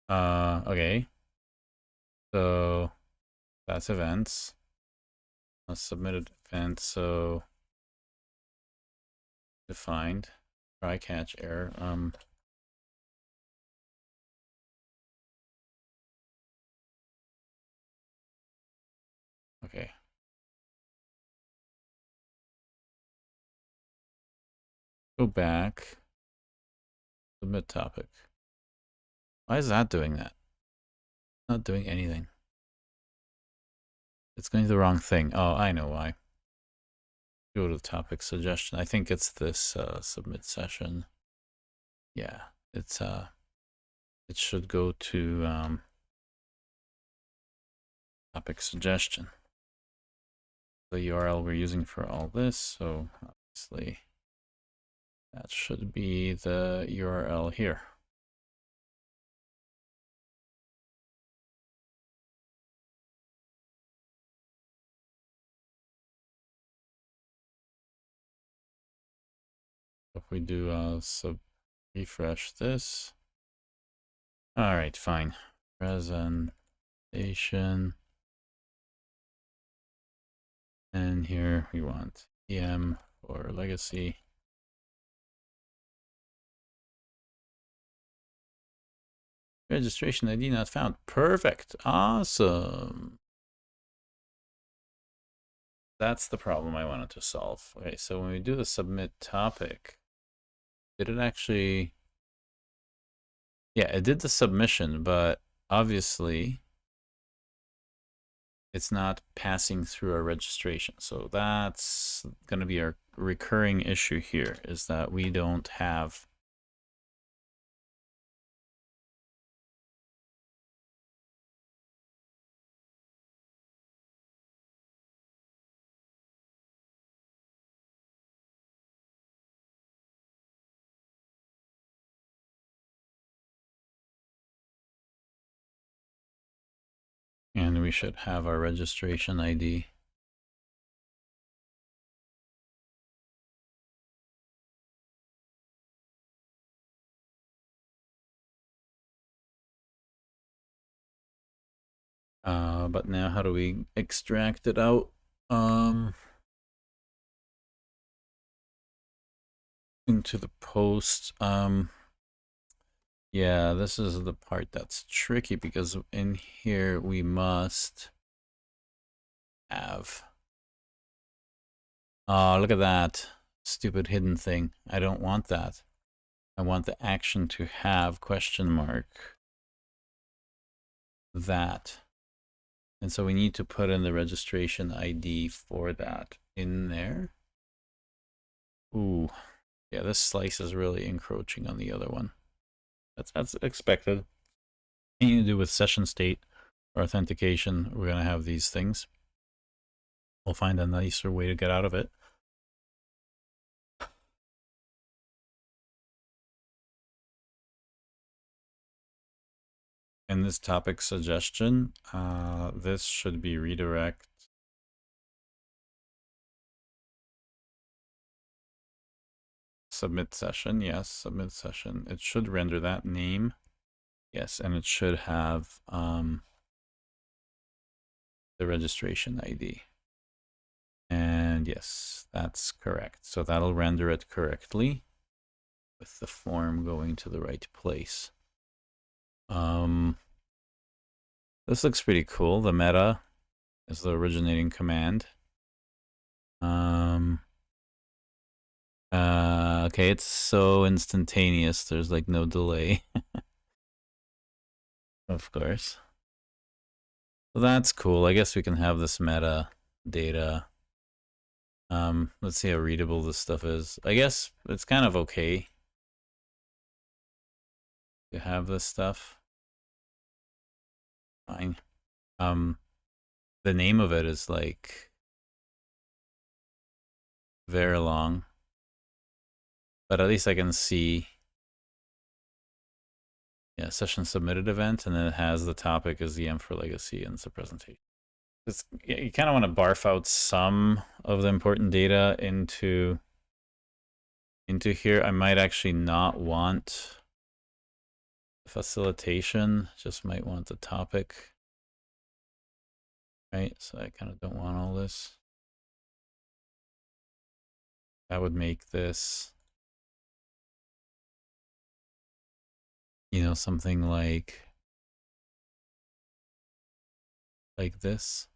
Okay. So that's events. A submitted event, so defined. Try catch error. Okay. Go back. Submit topic. Why is that doing that? Not doing anything. It's going to the wrong thing. Oh, I know why. Go to the topic suggestion. I think it's this submit session. Yeah, it's it should go to topic suggestion. The URL we're using for all this, so obviously that should be the URL here. If we do refresh this. All right, fine. Presentation. And here we want EM for legacy. Registration ID not found. Perfect. Awesome. That's the problem I wanted to solve. Okay, so when we do the submit topic, did it actually... Yeah, it did the submission, but obviously it's not passing through our registration. So that's going to be our recurring issue here, is that we don't have and we should have our registration ID. But now how do we extract it out? Into the post. Yeah, this is the part that's tricky because in here we must have. Oh, look at that stupid hidden thing. I don't want that. I want the action to have question mark that. And so we need to put in the registration ID for that in there. Ooh, yeah, this slice is really encroaching on the other one. That's expected. Anything to do with session state or authentication, we're going to have these things. We'll find a nicer way to get out of it. In this topic suggestion, this should be redirect. Submit session, yes, submit session. It should render that name. Yes, and it should have the registration ID. And yes, that's correct. So that'll render it correctly with the form going to the right place. This looks pretty cool. The meta is the originating command. Okay, it's so instantaneous. There's like no delay. Of course. Well, that's cool. I guess we can have this meta data. Let's see how readable this stuff is. I guess it's kind of okay to have this stuff. Fine. The name of it is like very long, but at least I can see. Yeah, session submitted event, and then it has the topic as EM for legacy, and it's a presentation. You kind of want to barf out some of the important data into here. I might actually not want the facilitation, just might want the topic. Right, so I kind of don't want all this. That would make this, you know, something like this.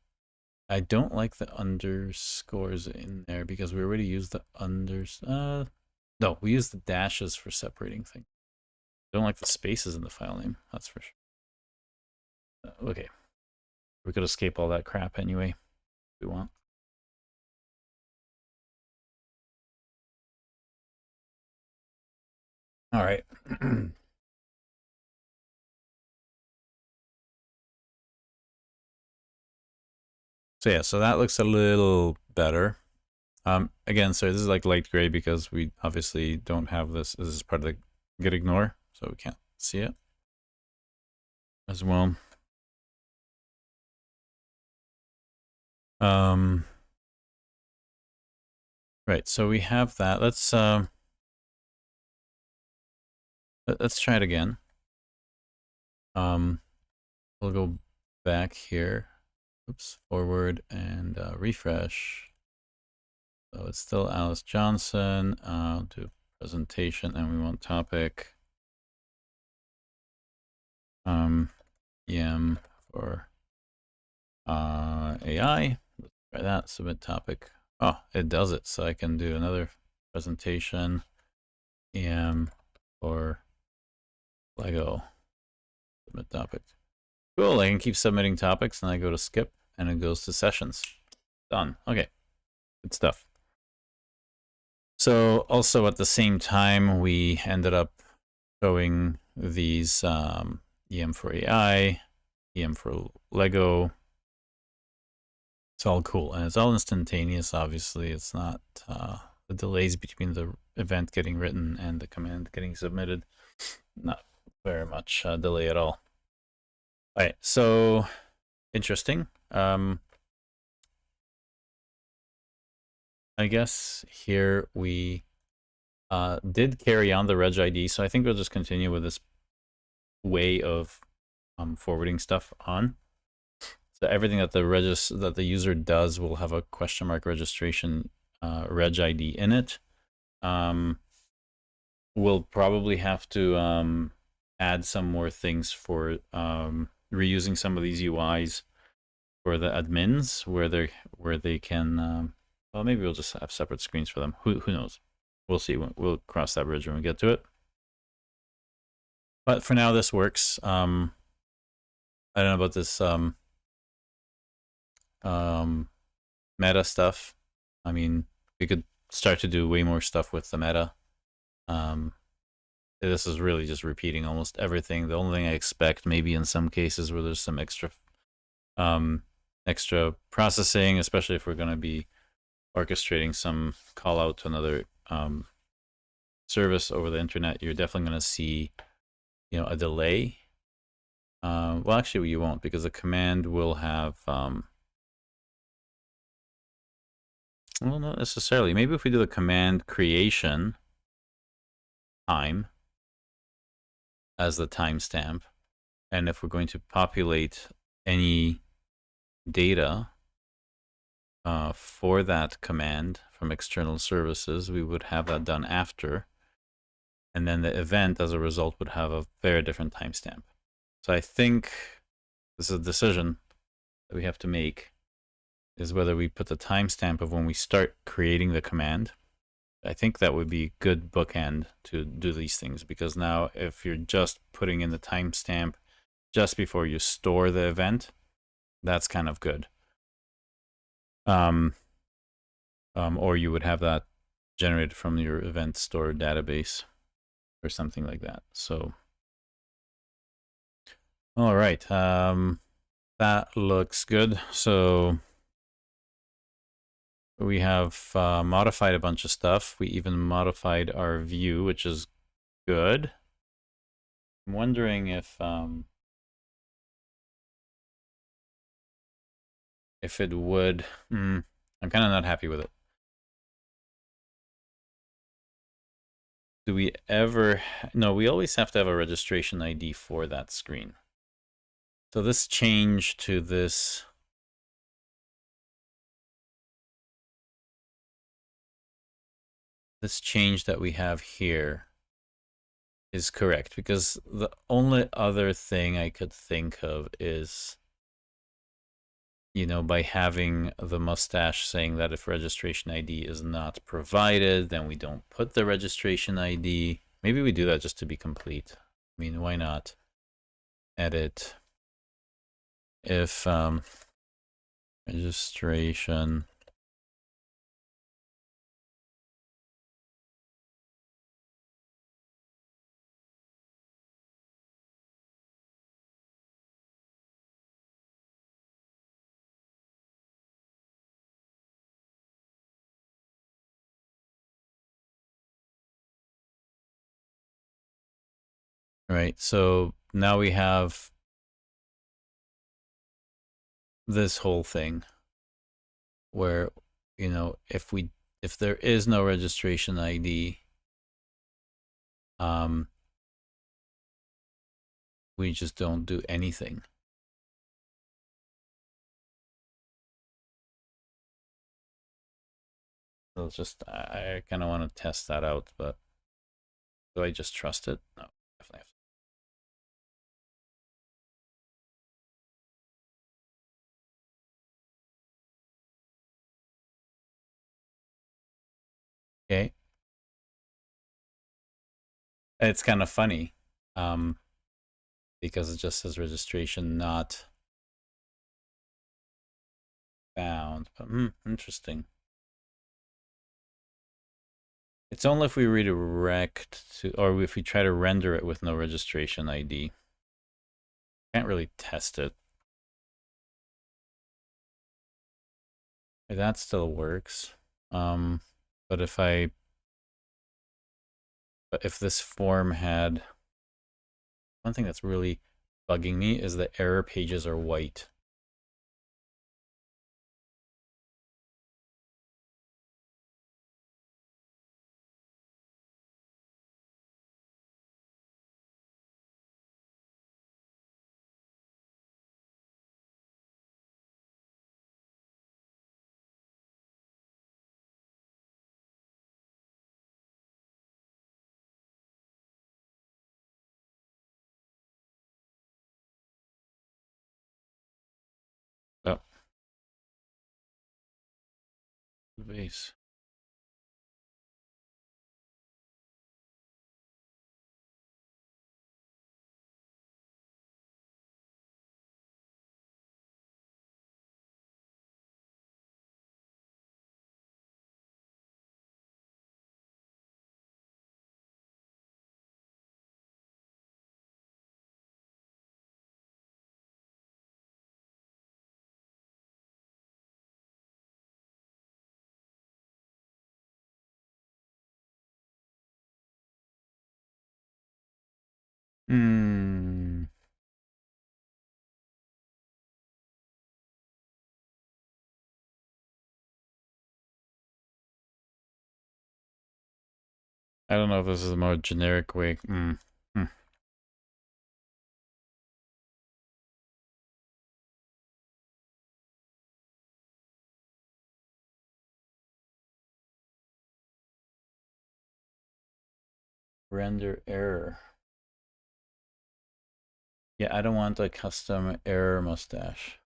I don't like the underscores in there because we already used the no, we use the dashes for separating things. I don't like the spaces in the file name, that's for sure. Okay, we could escape all that crap anyway if we want. All right. So yeah, so that looks a little better. Again, so this is like light gray because we obviously don't have this. This is part of the git ignore, so we can't see it as well. Right, so we have that. Let's try it again. We'll go back here. Oops, forward and refresh. So it's still Alice Johnson. Do presentation, and we want topic. EM for AI. Let's try that. Submit topic. Oh, it does it. So I can do another presentation. EM for Lego. Submit topic. Cool. I can keep submitting topics, and I go to skip, and it goes to sessions. Done. Okay. Good stuff. So also at the same time, we ended up showing these EM for AI, EM for Lego. It's all cool, and it's all instantaneous. Obviously, it's not the delays between the event getting written and the command getting submitted. Not very much delay at all. All right, so interesting. I guess here we did carry on the reg ID, so I think we'll just continue with this way of forwarding stuff on. So everything that the user does will have a question mark registration reg ID in it. We'll probably have to add some more things for reusing some of these UIs for the admins, where they can. Well, maybe we'll just have separate screens for them. Who knows? We'll see. We'll cross that bridge when we get to it. But for now, this works. I don't know about this meta stuff. I mean, we could start to do way more stuff with the meta. This is really just repeating almost everything. The only thing I expect, maybe in some cases where there's some extra processing, especially if we're going to be orchestrating some call out to another service over the internet, you're definitely going to see, you know, a delay. Well, actually, you won't, because the command will have. Well, not necessarily. Maybe if we do the command creation time as the timestamp, and if we're going to populate any data for that command from external services, we would have that done after, and then the event as a result would have a very different timestamp. So I think this is a decision that we have to make, is whether we put the timestamp of when we start creating the command, I think that would be a good bookend to do these things, because now if you're just putting in the timestamp just before you store the event, that's kind of good. Or you would have that generated from your event store database or something like that. So, all right, that looks good. So we have modified a bunch of stuff. We even modified our view, which is good. I'm wondering if it would. I'm kind of not happy with it. Do we ever? No, we always have to have a registration ID for that screen. So this change to this. This change that we have here is correct, because the only other thing I could think of is, you know, by having the mustache saying that if registration ID is not provided, then we don't put the registration ID. Maybe we do that just to be complete. I mean, why not? Edit if registration right. So now we have this whole thing where, you know, if there is no registration ID, we just don't do anything. So it's just, I kind of want to test that out, but do I just trust it? No, definitely have to. Okay. It's kind of funny, because it just says registration not found. But, interesting. It's only if we redirect to, or if we try to render it with no registration ID. Can't really test it. That still works. But if this form had, one thing that's really bugging me is the error pages are white. Oh. Base. I don't know if this is a more generic way. Render error. Yeah, I don't want a custom error mustache.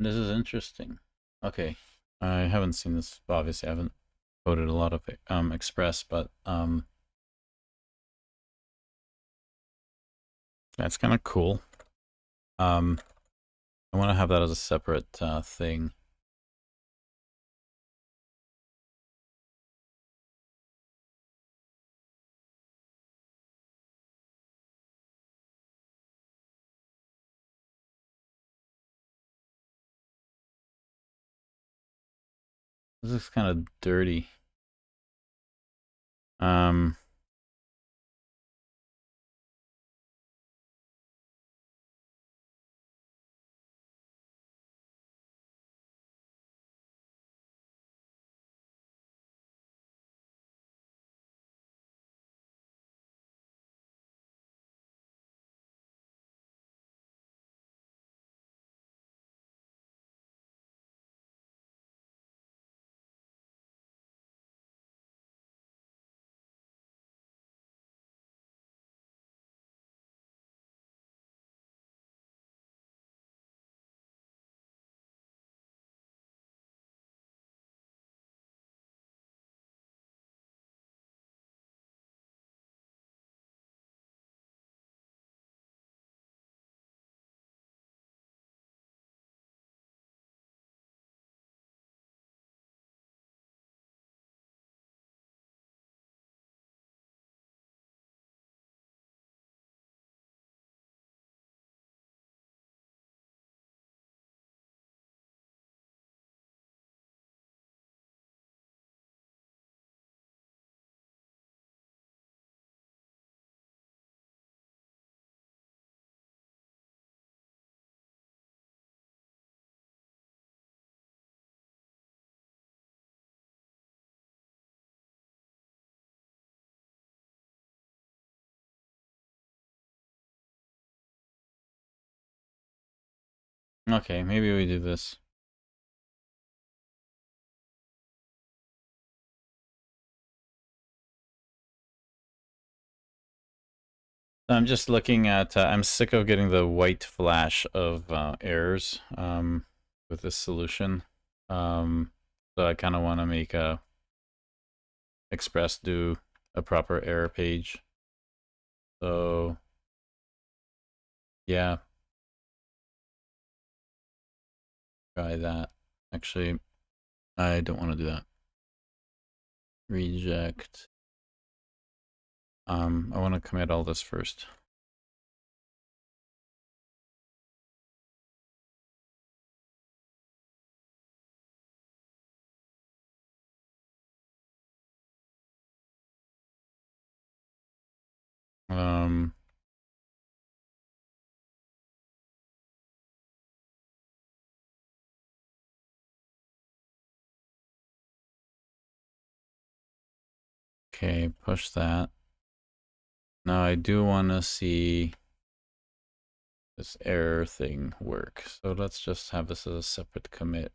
This is interesting. Okay. I haven't seen this. Obviously, I haven't coded a lot of Express, but that's kind of cool. I want to have that as a separate thing. This is kind of dirty. Okay, maybe we do this. I'm just looking at, I'm sick of getting the white flash of errors with this solution. So I kind of want to make Express do a proper error page. So yeah, try that. Actually, I don't want to do that. Reject. I want to commit all this first. Okay, push that. Now I do want to see this error thing work. So let's just have this as a separate commit.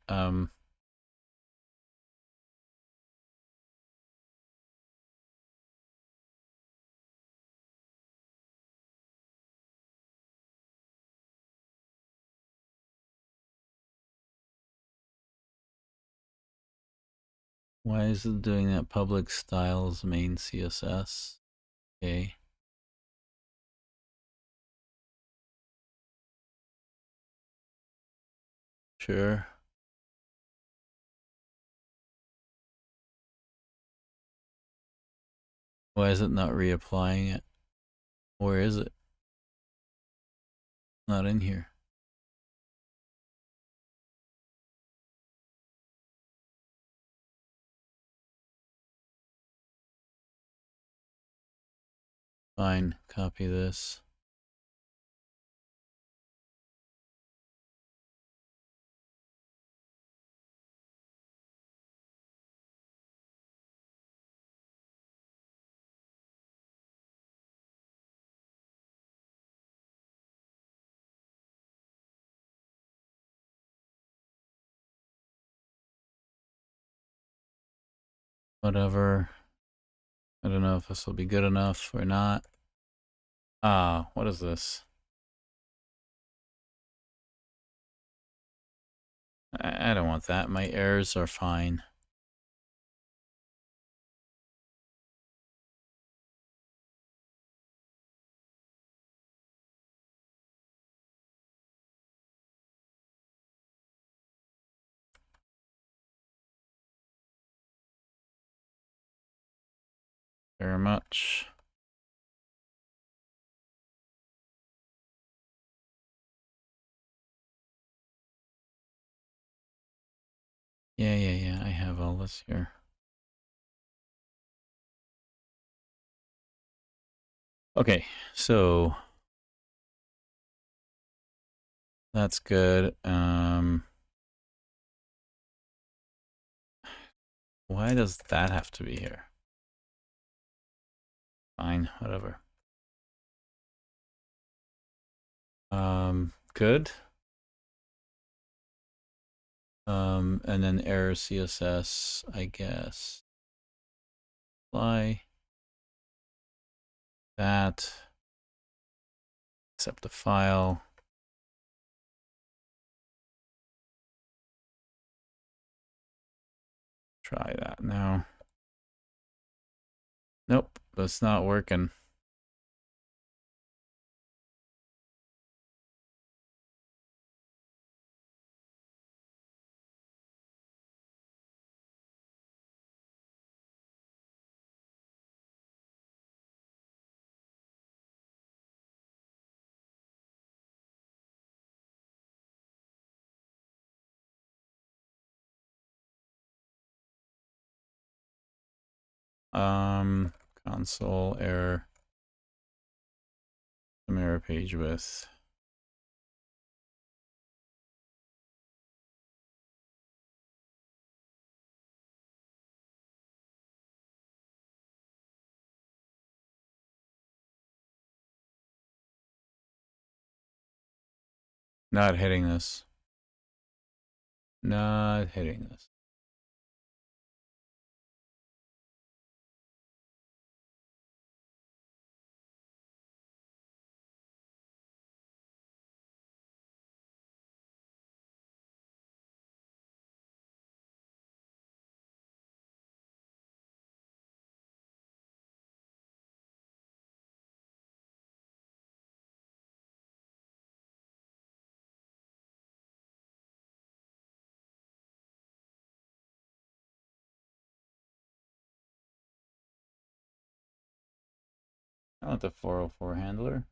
Why is it doing that? Public styles main CSS. Okay. Sure. Why is it not reapplying it? Where is it? Not in here. Fine, copy this. Whatever. I don't know if this will be good enough or not. Ah, what is this? I don't want that. My errors are fine. Very much. Yeah. I have all this here. Okay, so that's good. Why does that have to be here? Fine, whatever. Good. And then error CSS, I guess. Apply that. Accept the file. Try that now. Nope, that's not working. Console error. Some error page width. Not hitting this. Not hitting this. I want the 404 handler.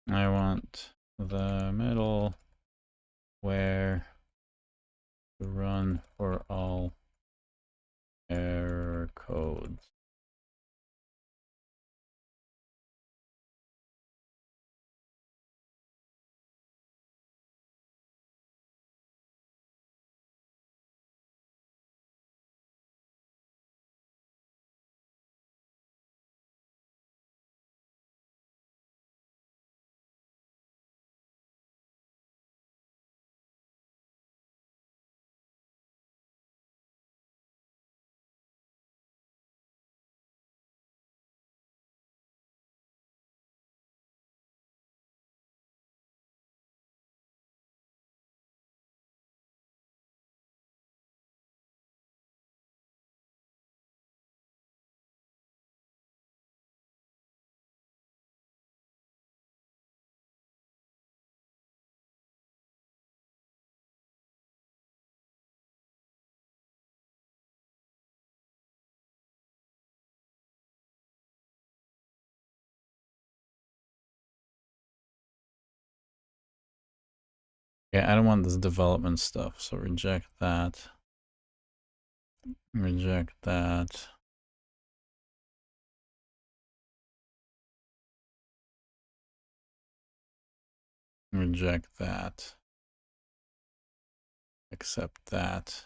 I want the middle where to run for all error codes. Yeah, I don't want this development stuff, so reject that. Reject that. Reject that. Accept that.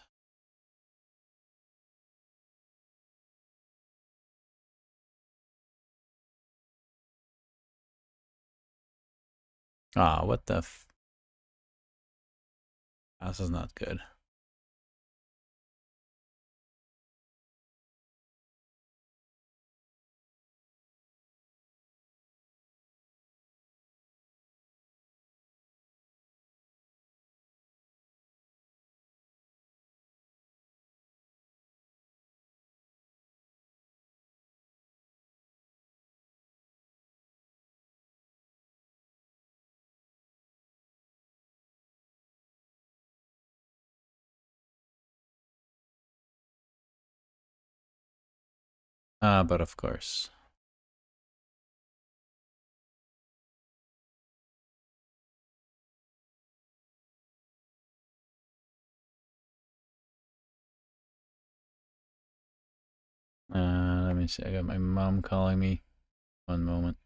Ah, what the f... This is not good. But of course. Let me see. I got my mom calling me. One moment.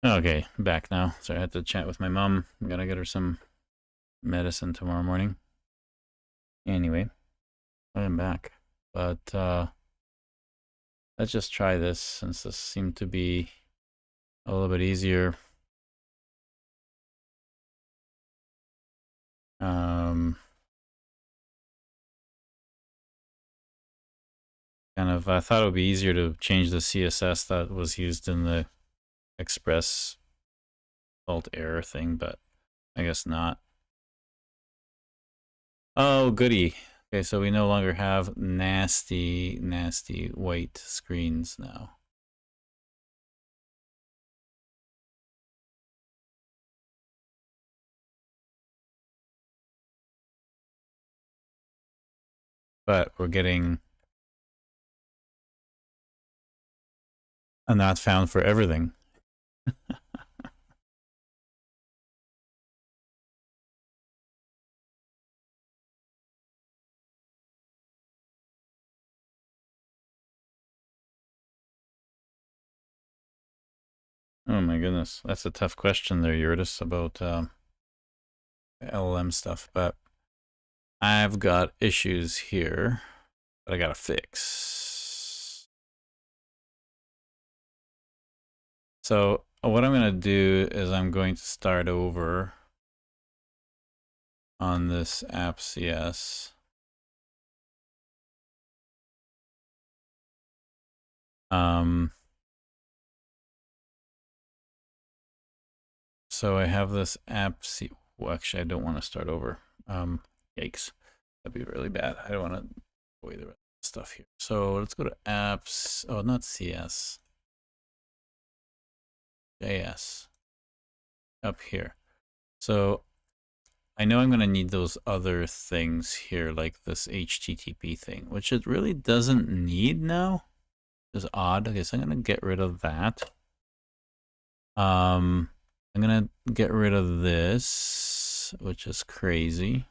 Okay, back now. So I had to chat with my mom. I'm gonna get her some medicine tomorrow morning. Anyway, I am back. But let's just try this since this seemed to be a little bit easier. I thought it would be easier to change the CSS that was used in the Express alt error thing, but I guess not. Oh, goody. Okay, so we no longer have nasty, nasty white screens now. But we're getting a not found for everything. Oh my goodness, that's a tough question there, Eurydice, about LLM stuff, but I've got issues here that I gotta fix. So what I'm gonna do is I'm going to start over on this app CS. So I have this app C. Well, actually, I don't want to start over. Yikes, that'd be really bad. I don't want to avoid the rest of the stuff here. So let's go to apps. Oh, not CS. JS. Up here. So I know I'm going to need those other things here, like this HTTP thing, which it really doesn't need now. It's odd. Okay, so I'm going to get rid of that. I'm going to get rid of this, which is crazy.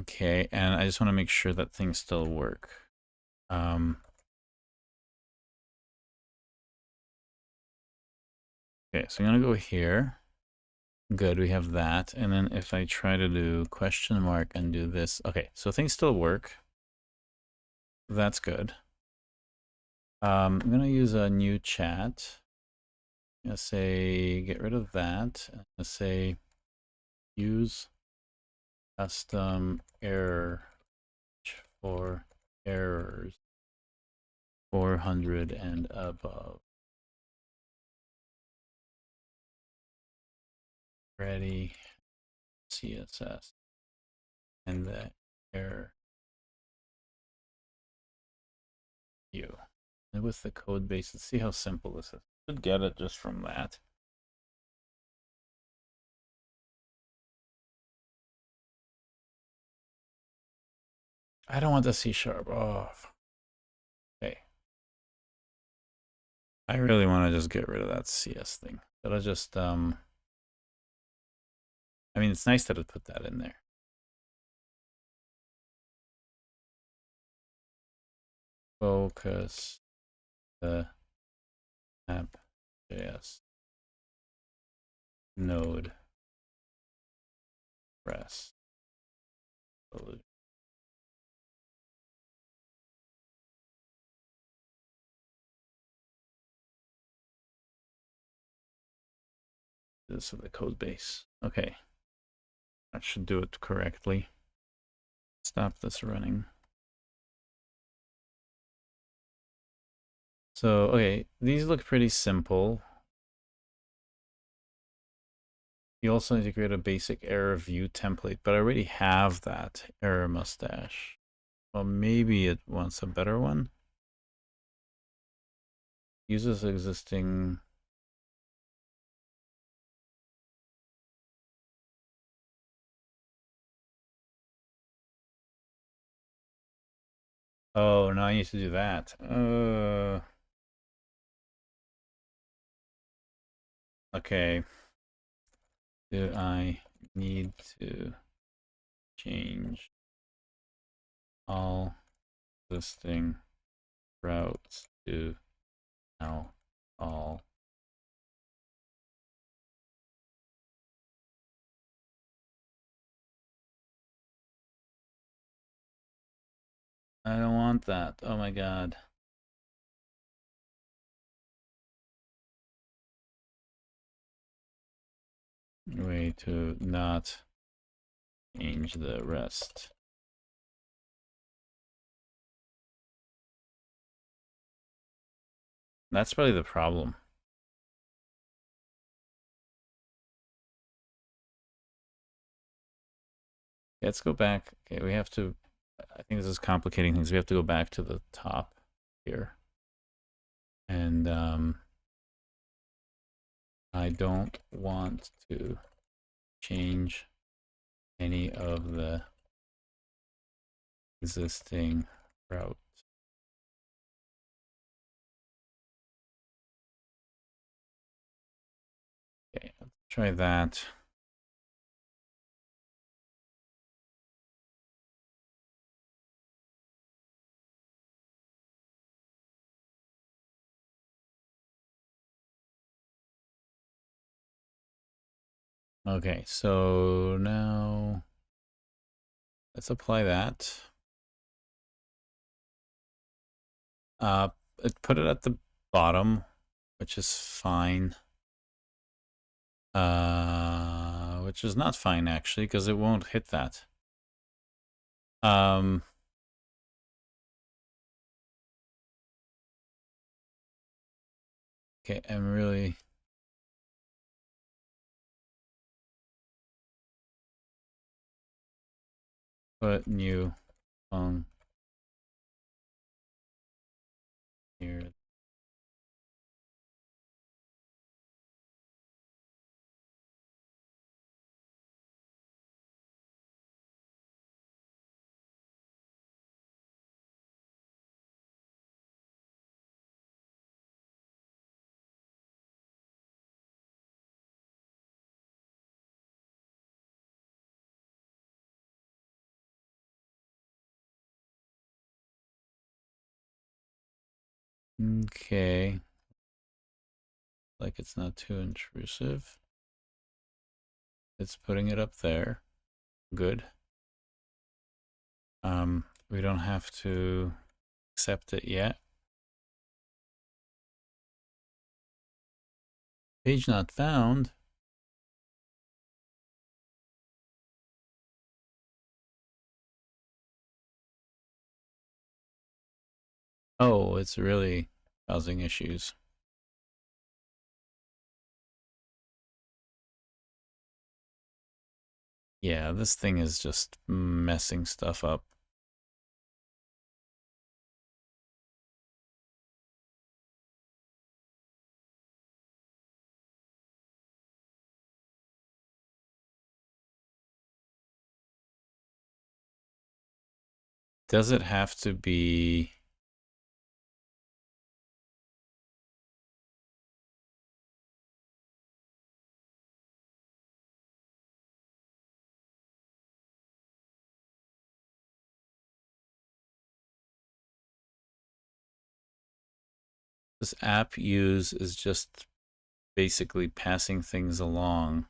Okay, and I just want to make sure that things still work. Okay, so I'm going to go here. Good, we have that. And then if I try to do question mark and do this. Okay, so things still work. That's good. I'm going to use a new chat. I'm going to say get rid of that. I'm going to say use custom error for errors 400 and above. Ready CSS and the error view. And with the code base, let's see how simple this is. Should get it just from that. I don't want the C#. Oh, okay. I really want to just get rid of that CS thing. That'll just I mean, it's nice that it put that in there. Focus the app.js node rest. This is the code base. Okay. That should do it correctly. Stop this running. So, okay, these look pretty simple. You also need to create a basic error view template, but I already have that error mustache. Well, maybe it wants a better one. Uses existing. Oh, no, I need to do that. Okay. Do I need to change all existing routes to now all I don't want that. Oh my god. Way to not change the rest. That's probably the problem. Let's go back. Okay, we have to, I think this is complicating things. We have to go back to the top here. And I don't want to change any of the existing routes. Okay, let's try that. Okay, so now let's apply that. Put it at the bottom, which is fine. Which is not fine actually, because it won't hit that. Okay, I'm really put new on here. Okay. Like it's not too intrusive. It's putting it up there. Good. We don't have to accept it yet. Page not found. Oh, it's really causing issues. Yeah, this thing is just messing stuff up. Does it have to be... This app use is just basically passing things along.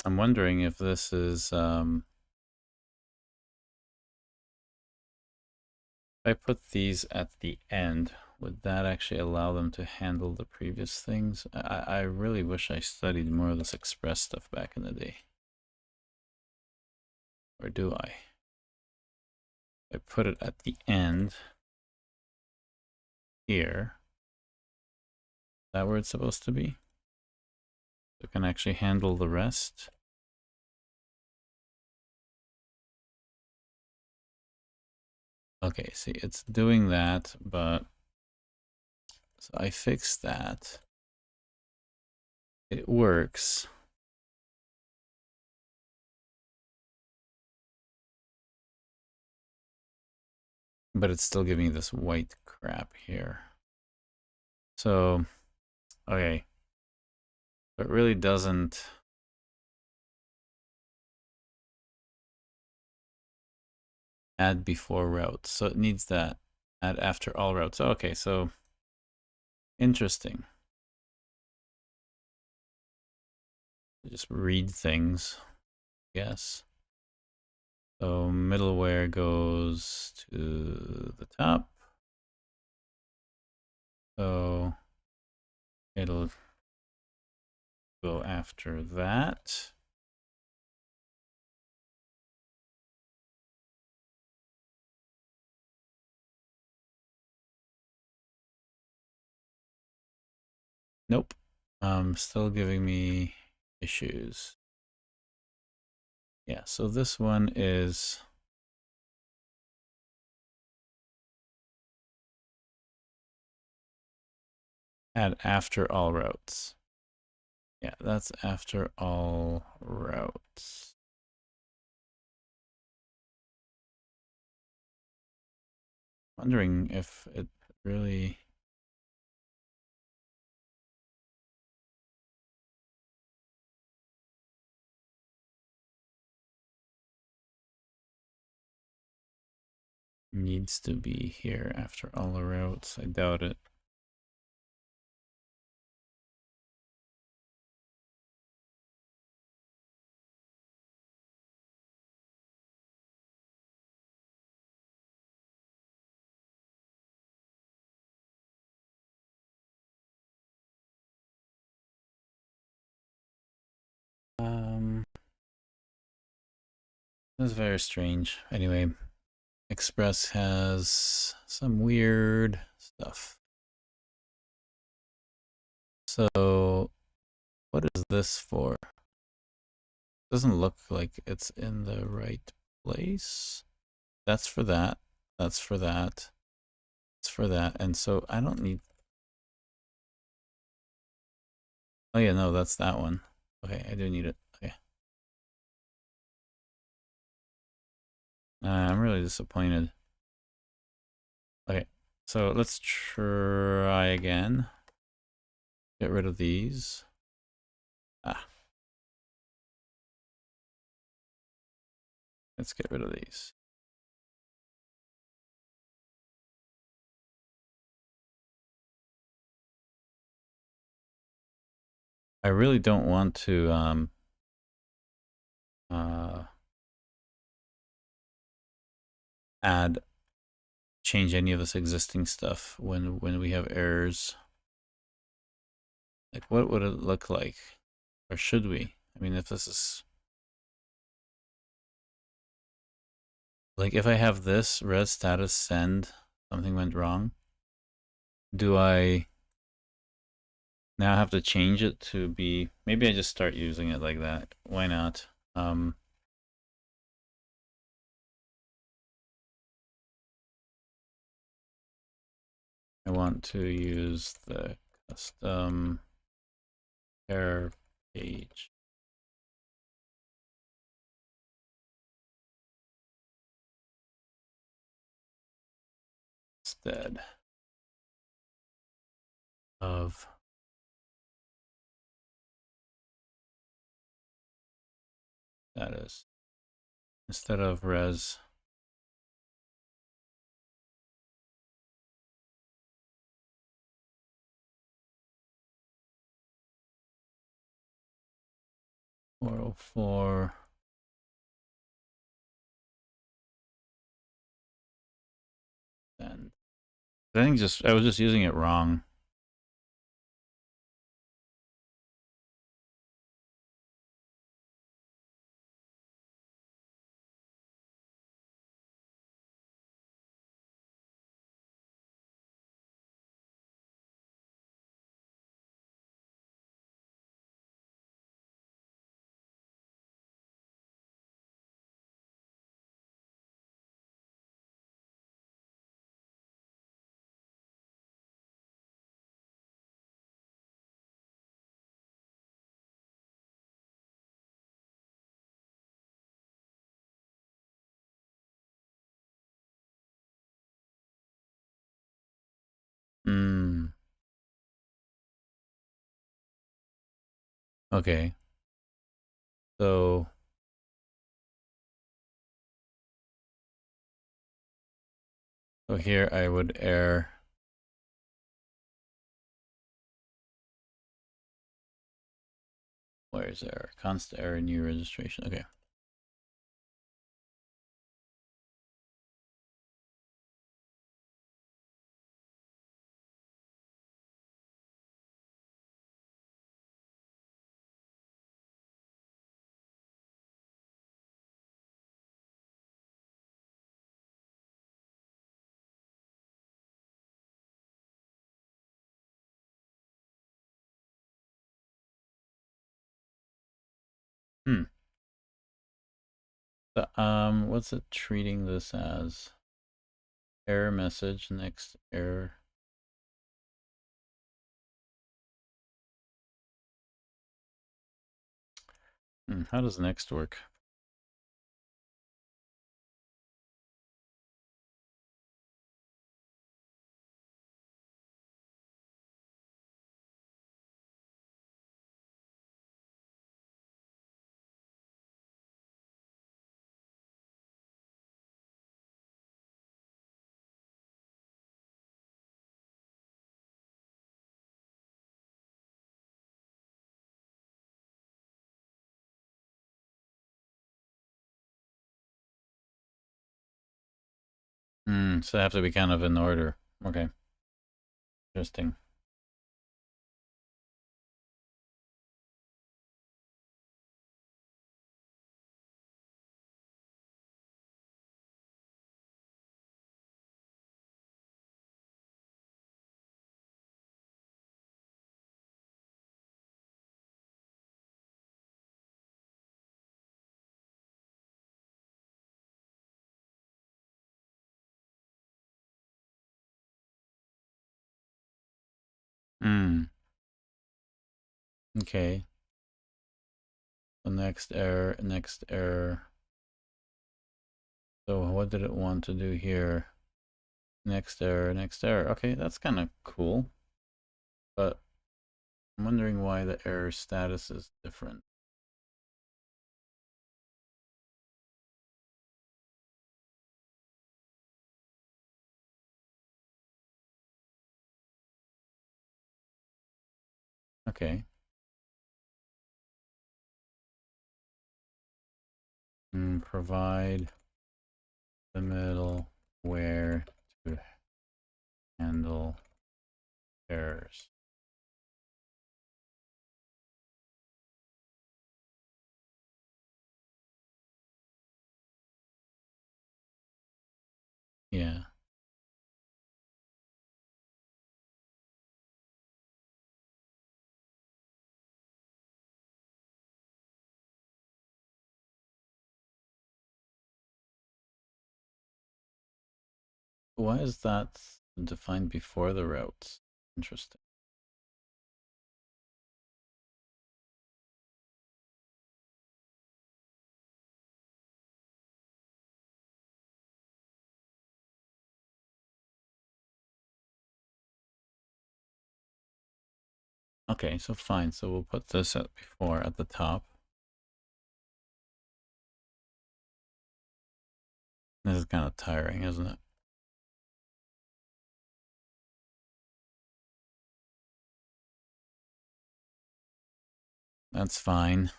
I'm wondering if this is... if I put these at the end, would that actually allow them to handle the previous things? I really wish I studied more of this Express stuff back in the day. Or do I? I put it at the end here. Is that where it's supposed to be? So it can actually handle the rest. Okay, see, it's doing that, but so I fixed that. It works. But it's still giving me this white crap here. So, okay. It really doesn't... add before routes. So it needs that add after all routes. Okay, so interesting. just read things, yes. So middleware goes to the top. So it'll go after that. Nope. Still giving me issues. Yeah, so this one is add after all routes. Yeah, that's after all routes. Wondering if it really needs to be here after all the routes. I doubt it. This is very strange. Anyway, Express has some weird stuff. So, what is this for? Doesn't look like it's in the right place. That's for that. That's for that. It's for that. And so I don't need. Oh, yeah, no, that's that one. Okay, I do need it. Okay. I'm really disappointed. Okay, so let's try again. Get rid of these. Let's get rid of these. I really don't want to change any of this existing stuff when we have errors. Like, what would it look like? Or should we? I mean, if this is... Like, if I have this, res status send, something went wrong, do I now have to change it to be... Maybe I just start using it like that. Why not? I want to use the custom error page. Instead of status. Instead of res. .404. And I think I was just using it wrong. Okay. So here I would err. Where is error? Const error, new registration. Okay. So, what's it treating this as? Error message, next error. How does next work? So they have to be kind of in order. Okay. Interesting. Okay. The next error, next error. So what did it want to do here? Next error, next error. Okay, that's kind of cool. But I'm wondering why the error status is different. Okay. Provide the middleware to handle errors. Yeah. Why is that defined before the routes? Interesting. Okay, so fine. So we'll put this at before at the top. This is kind of tiring, isn't it? That's fine.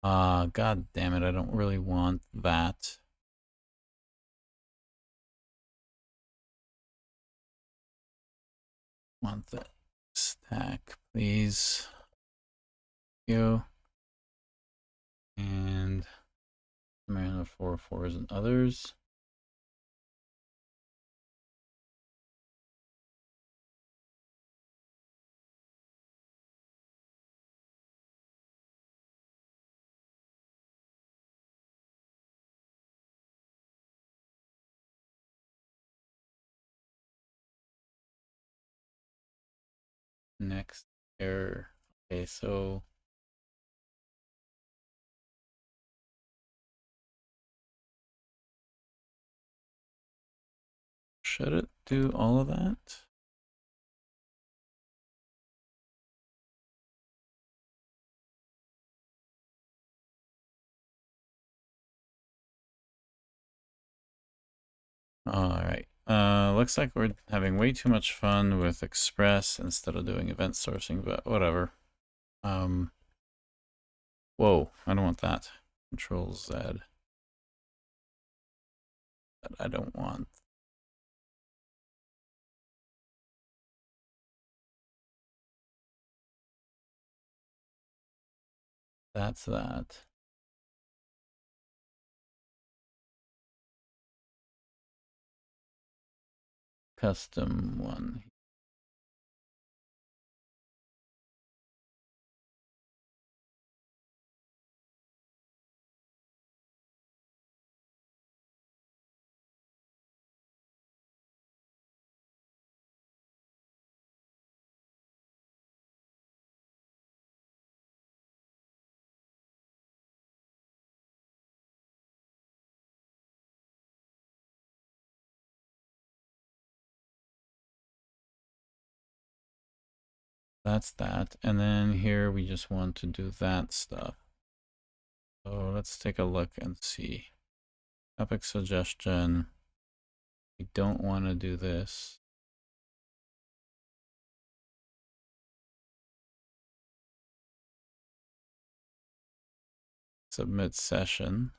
God damn it, I don't really want that. Want the stack, please. You. And Marina 4 and others. Next error. Okay, so should it do all of that? All right. Looks like we're having way too much fun with Express instead of doing event sourcing, but whatever. Whoa, I don't want that. Control Z. That I don't want. That's that. Custom one. That's that. And then here we just want to do that stuff. So let's take a look and see. Topic suggestion. We don't want to do this. Submit session.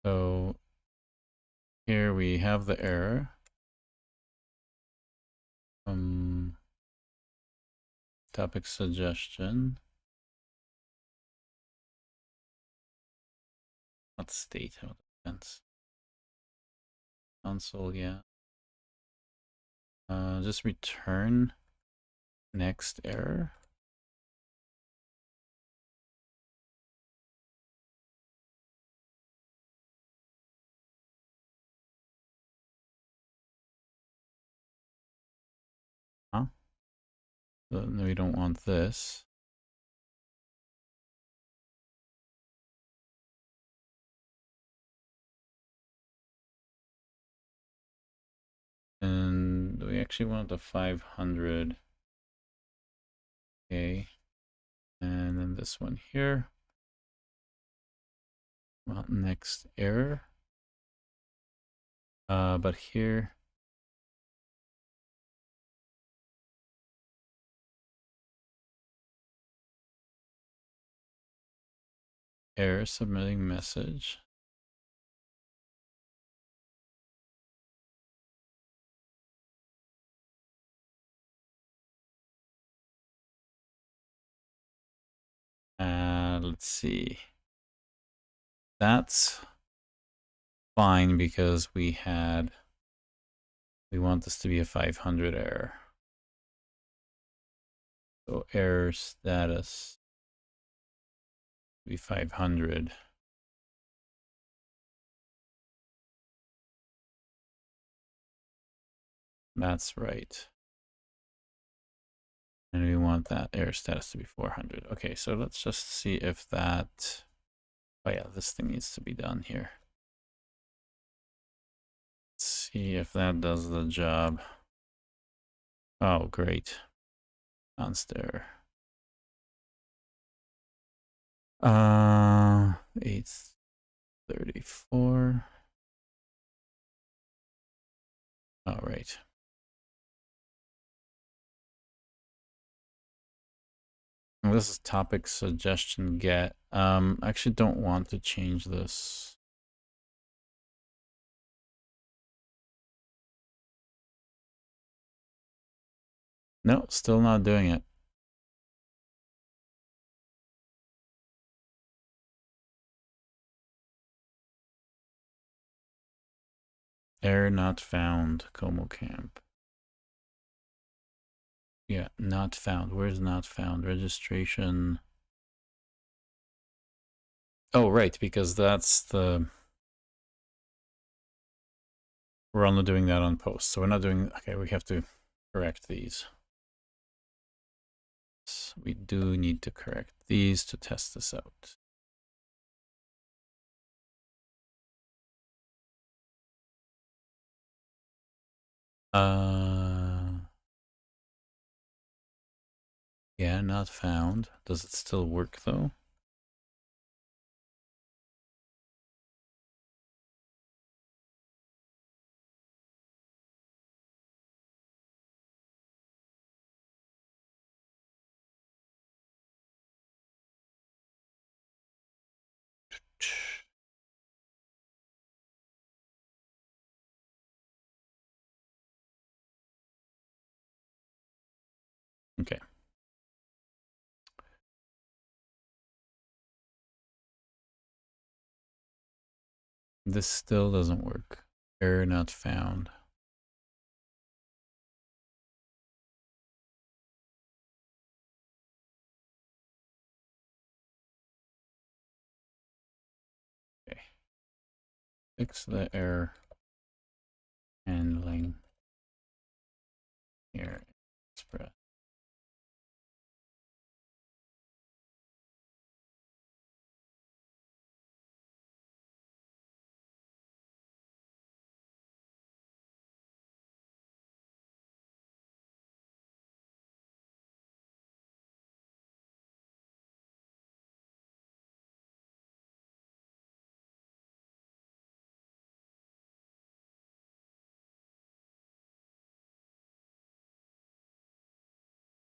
So here we have the error. Topic suggestion. Not state, how depends. Console, yeah. Just return next error. Huh? No, we don't want this. And we actually want the 500. Okay. And then this one here. Well, next error. But here. Error submitting message. Let's see. That's fine because we want this to be a 500 error. So error status be 500. That's right. And we want that error status to be 400. Okay, so let's just see if that, oh yeah, this thing needs to be done here. Let's see if that does the job. Oh, great. Const error. 834. All right. This is topic suggestion get. I actually don't want to change this. No, still not doing it. Error not found, Como Camp. Yeah, not found. Where's not found? Registration. Oh, right, because that's the... We're only doing that on post, so we're not doing... Okay, we have to correct these. So we do need to correct these to test this out. Yeah, not found. Does it still work though? Okay. This still doesn't work. Error not found. Okay. Fix the error handling here. Express.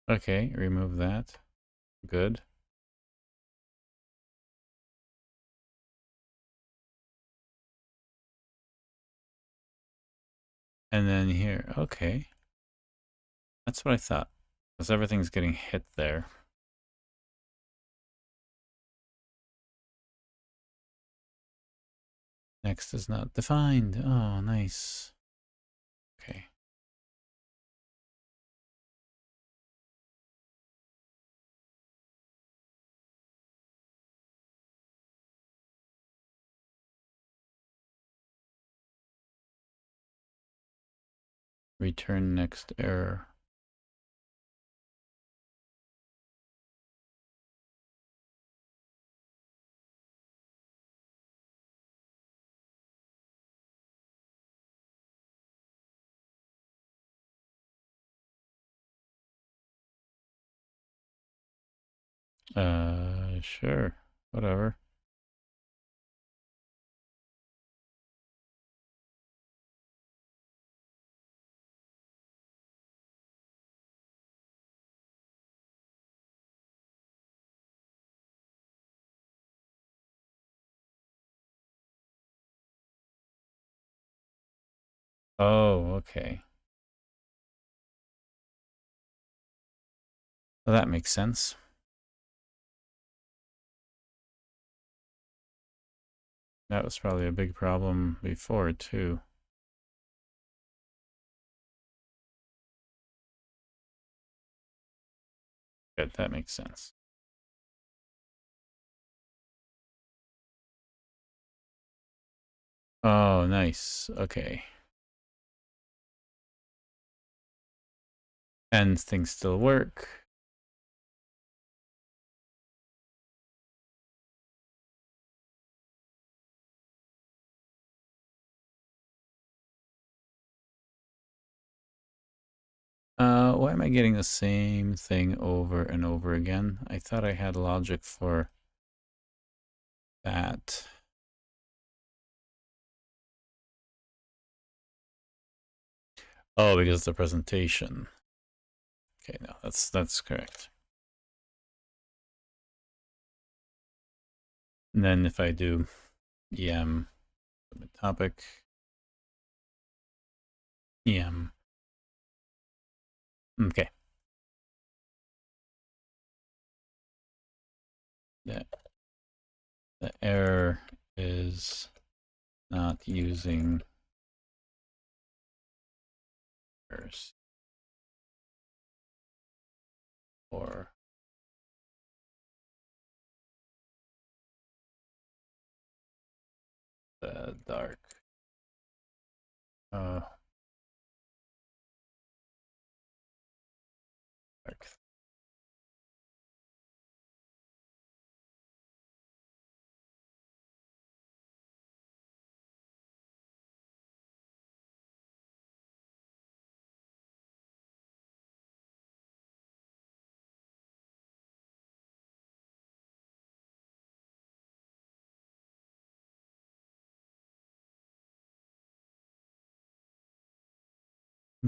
Okay, remove that. Good. And then here, okay. That's what I thought. Because everything's getting hit there. Next is not defined. Oh, nice. Okay. Return next error. Sure. Whatever. Oh, okay. Well, that makes sense. That was probably a big problem before, too. Good, that makes sense. Oh, nice. Okay. And things still work. Why am I getting the same thing over and over again? I thought I had logic for that. Oh, because the presentation. Okay, no, that's correct. And then if I do em topic, em. Okay. The error is not using errors or the dark. Dark.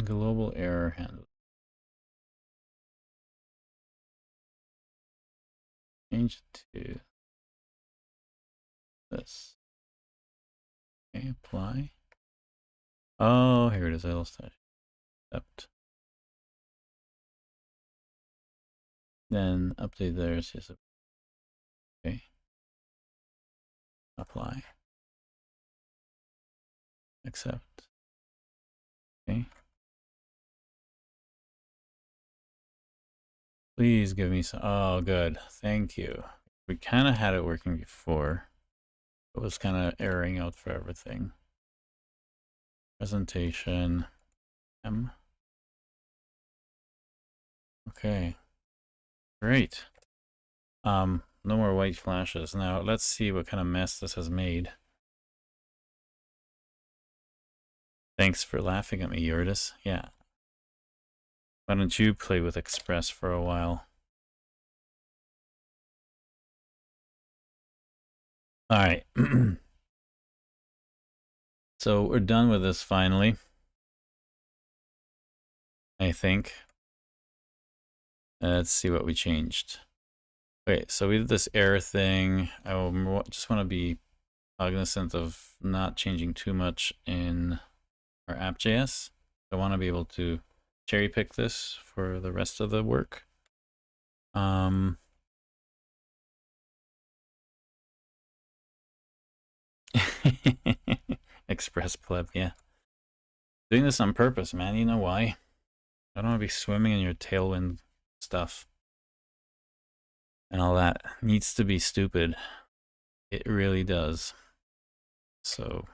Global error handle. Change it to this. Okay, apply. Oh, here it is. I lost that. Accept. Then update theirs. Yes. Okay. Apply. Accept. Okay. Please give me some. Oh, good. Thank you. We kind of had it working before. It was kind of erroring out for everything. Presentation. M. Okay. Great. No more white flashes. Now let's see what kind of mess this has made. Thanks for laughing at me, Yurtis. Yeah. Why don't you play with Express for a while? All right. So we're done with this finally. I think. Let's see what we changed. Okay, so we did this error thing. I just want to be cognizant of not changing too much in our app.js. I want to be able to cherry pick this for the rest of the work. Express pleb, yeah. Doing this on purpose, man. You know why? I don't want to be swimming in your Tailwind stuff. And all that needs to be stupid. It really does. So,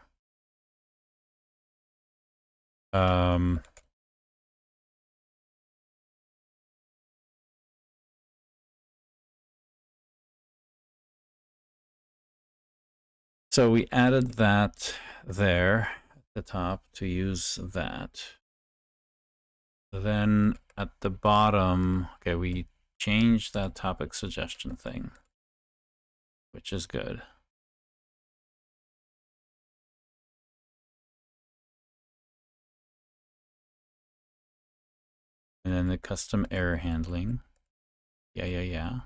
so we added that there at the top to use that. Then at the bottom, okay, we changed that topic suggestion thing, which is good. And then the custom error handling. Yeah.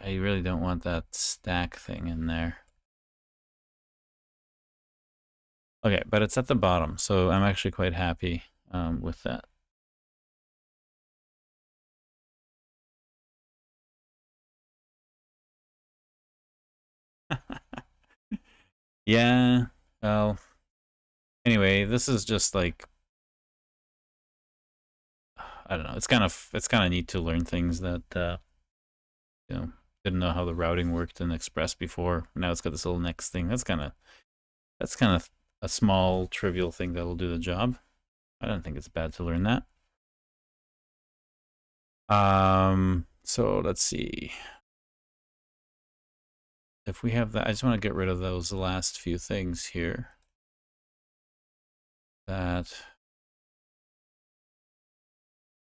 I really don't want that stack thing in there. Okay, but it's at the bottom, so I'm actually quite happy with that. Yeah, well, anyway, this is just like, I don't know, it's kind of neat to learn things that, you know, didn't know how the routing worked in Express before. Now it's got this little next thing. That's kind of a small, trivial thing that'll do the job. I don't think it's bad to learn that. So let's see. If we have that, I just want to get rid of those last few things here. That,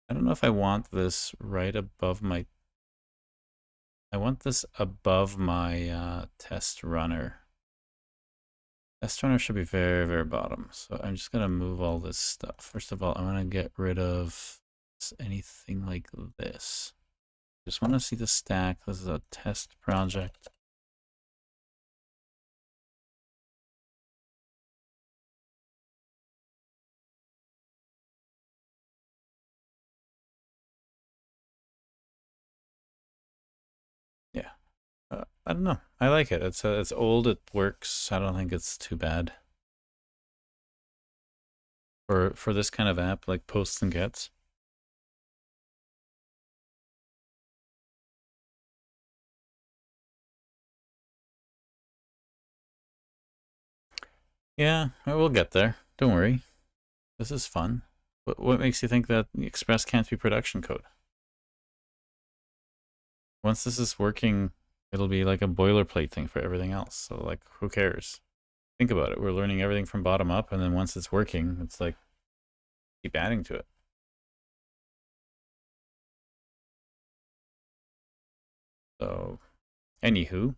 I don't know if I want this right above my, I want this above my test runner. Test runner should be very, very bottom. So I'm just going to move all this stuff. First of all, I want to get rid of anything like this. Just want to see the stack. This is a test project. Yeah. I don't know. I like it. It's old. It works. I don't think it's too bad. For this kind of app, like posts and gets. Yeah, we'll get there. Don't worry. This is fun. What makes you think that Express can't be production code? Once this is working, it'll be like a boilerplate thing for everything else. So like, who cares? Think about it. We're learning everything from bottom up, and then once it's working, it's like, keep adding to it. So, anywho,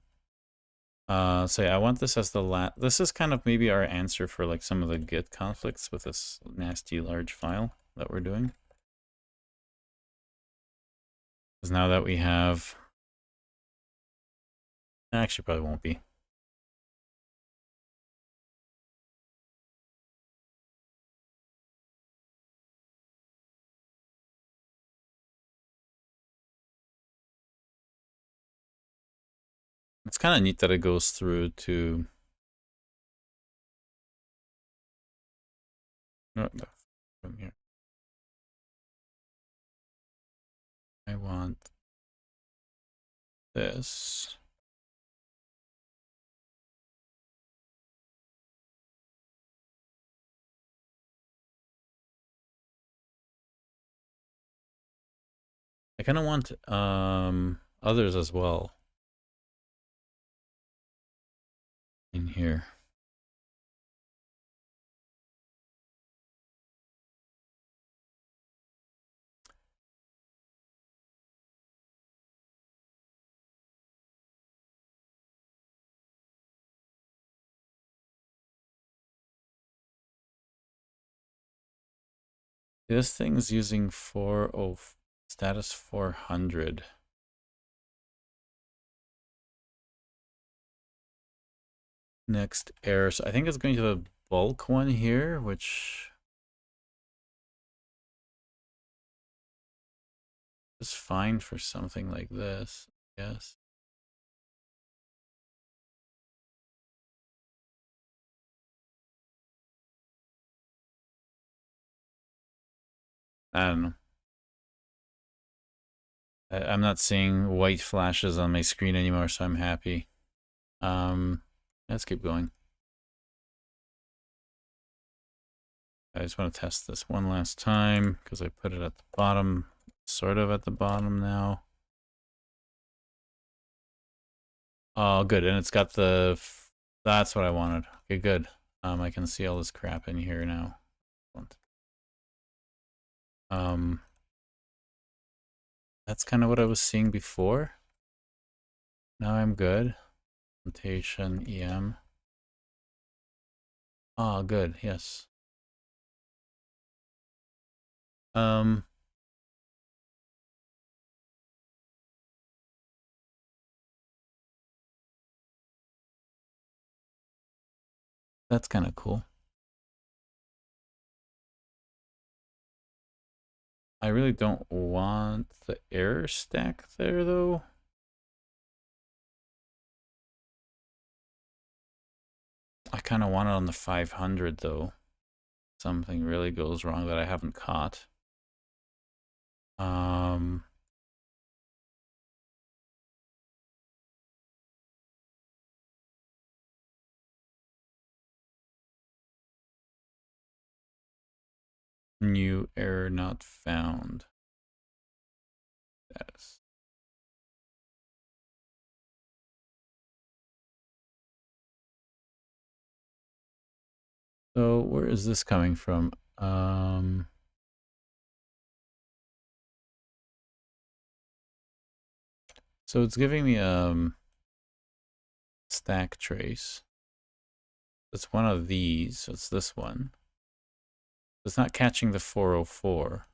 so yeah, I want this as the this is kind of maybe our answer for like some of the Git conflicts with this nasty large file that we're doing. Because now that we have, actually probably won't be. It's kind of neat that it goes through to... No, from here. I want this. I kind of want others as well in here. This thing's using status 400. Next error. So I think it's going to the bulk one here, which is fine for something like this, yes. I don't know. I'm not seeing white flashes on my screen anymore, so I'm happy. Let's keep going. I just want to test this one last time because I put it at the bottom, sort of at the bottom now. Oh, good. And it's got the, that's what I wanted. Okay, good. I can see all this crap in here now. That's kind of what I was seeing before. Now I'm good. Implementation, EM. Oh, good. Yes. That's kind of cool. I really don't want the error stack there, though. I kind of want it on the 500, though. Something really goes wrong that I haven't caught. New error not found. Yes. So where is this coming from? So it's giving me stack trace. It's one of these, so it's this one. It's not catching the 404.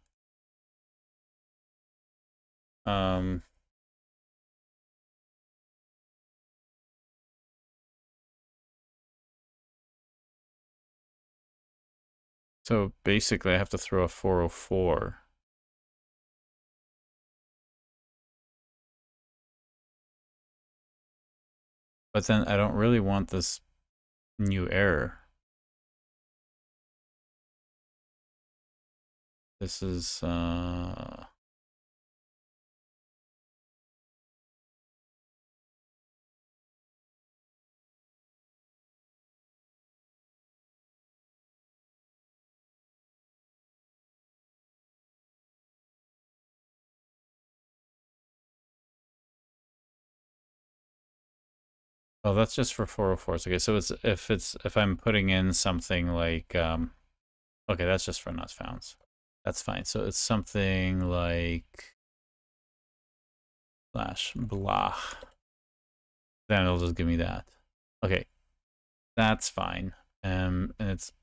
So basically I have to throw a 404. But then I don't really want this new error. This is oh, that's just for 404s. Okay, so it's if I'm putting in something like okay, that's just for not founds. That's fine. So it's something like slash blah. Then it'll just give me that. Okay. That's fine. And it's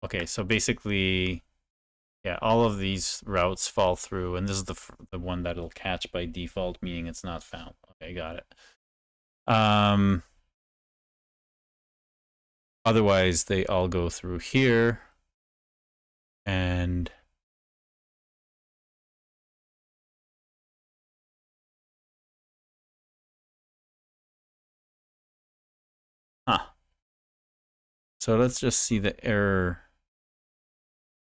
okay, so basically yeah, all of these routes fall through, and this is the one that it'll catch by default, meaning it's not found. Okay, got it. Otherwise, they all go through here, and So let's just see the error.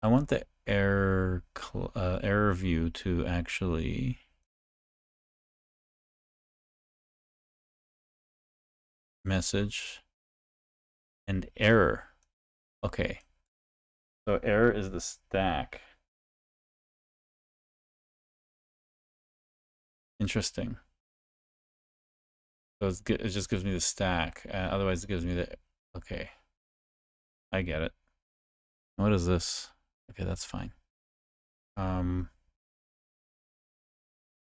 I want the error view to actually message and error. Okay. So error is the stack. Interesting. So it just gives me the stack. Otherwise, it gives me the... Okay. I get it. What is this? Okay, that's fine.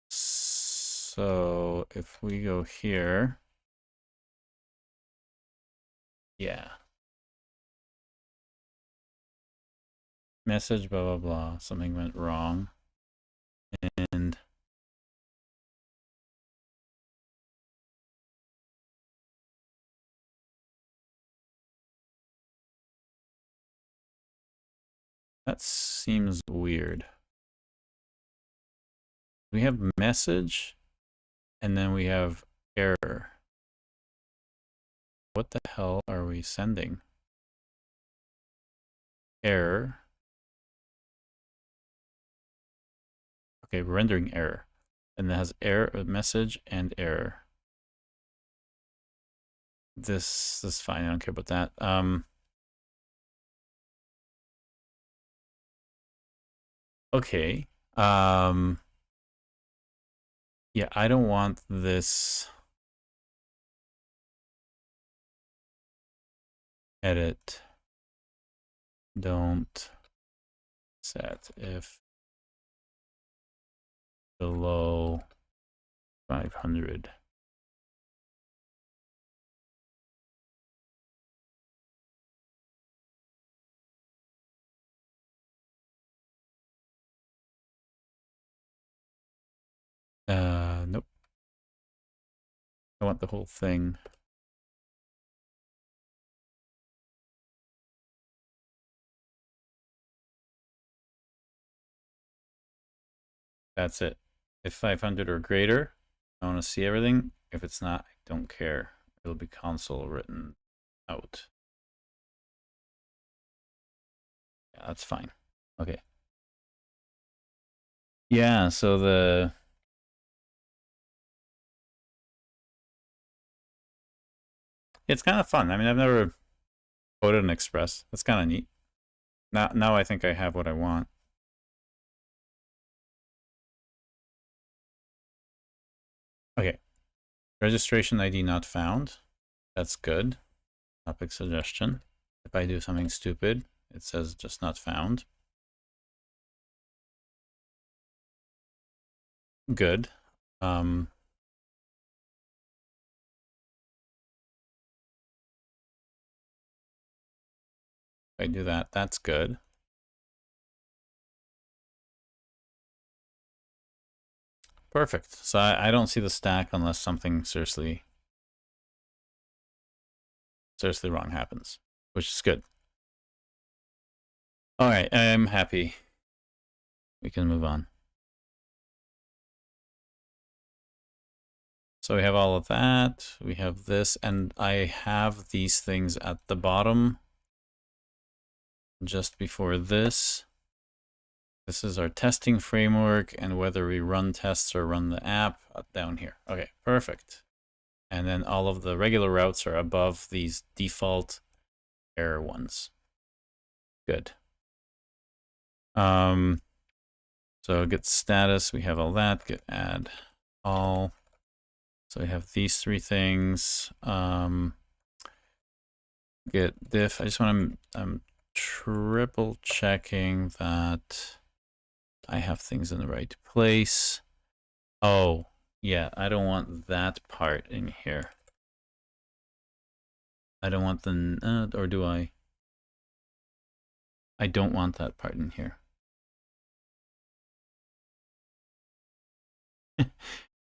So if we go here... Yeah. Message, blah, blah, blah. Something went wrong. And... That seems weird. We have message, and then we have error. What the hell are we sending? Error. Okay, rendering error. And it has error, message, and error. This is fine. I don't care about that. Okay. Yeah, I don't want this edit. Don't set if below 500. Nope. I want the whole thing. That's it. If 500 or greater, I want to see everything. If it's not, I don't care. It'll be console written out. Yeah, that's fine. Okay. Yeah, so it's kind of fun. I mean, I've never coded in Express. That's kind of neat. Now I think I have what I want. Okay. Registration ID not found. That's good. Topic suggestion. If I do something stupid, it says just not found. Good. If I do that, that's good. Perfect. So I don't see the stack unless something seriously wrong happens, which is good. All right, I'm happy. We can move on. So we have all of that. We have this, and I have these things at the bottom just before this. This is our testing framework and whether we run tests or run the app down here. Okay, perfect. And then all of the regular routes are above these default error ones. Good. So get status, we have all that. Get add all. So we have these three things. Get diff. I just want to, I'm triple checking that I have things in the right place. Oh, yeah, I don't want that part in here. I don't want the, or do I? I don't want that part in here.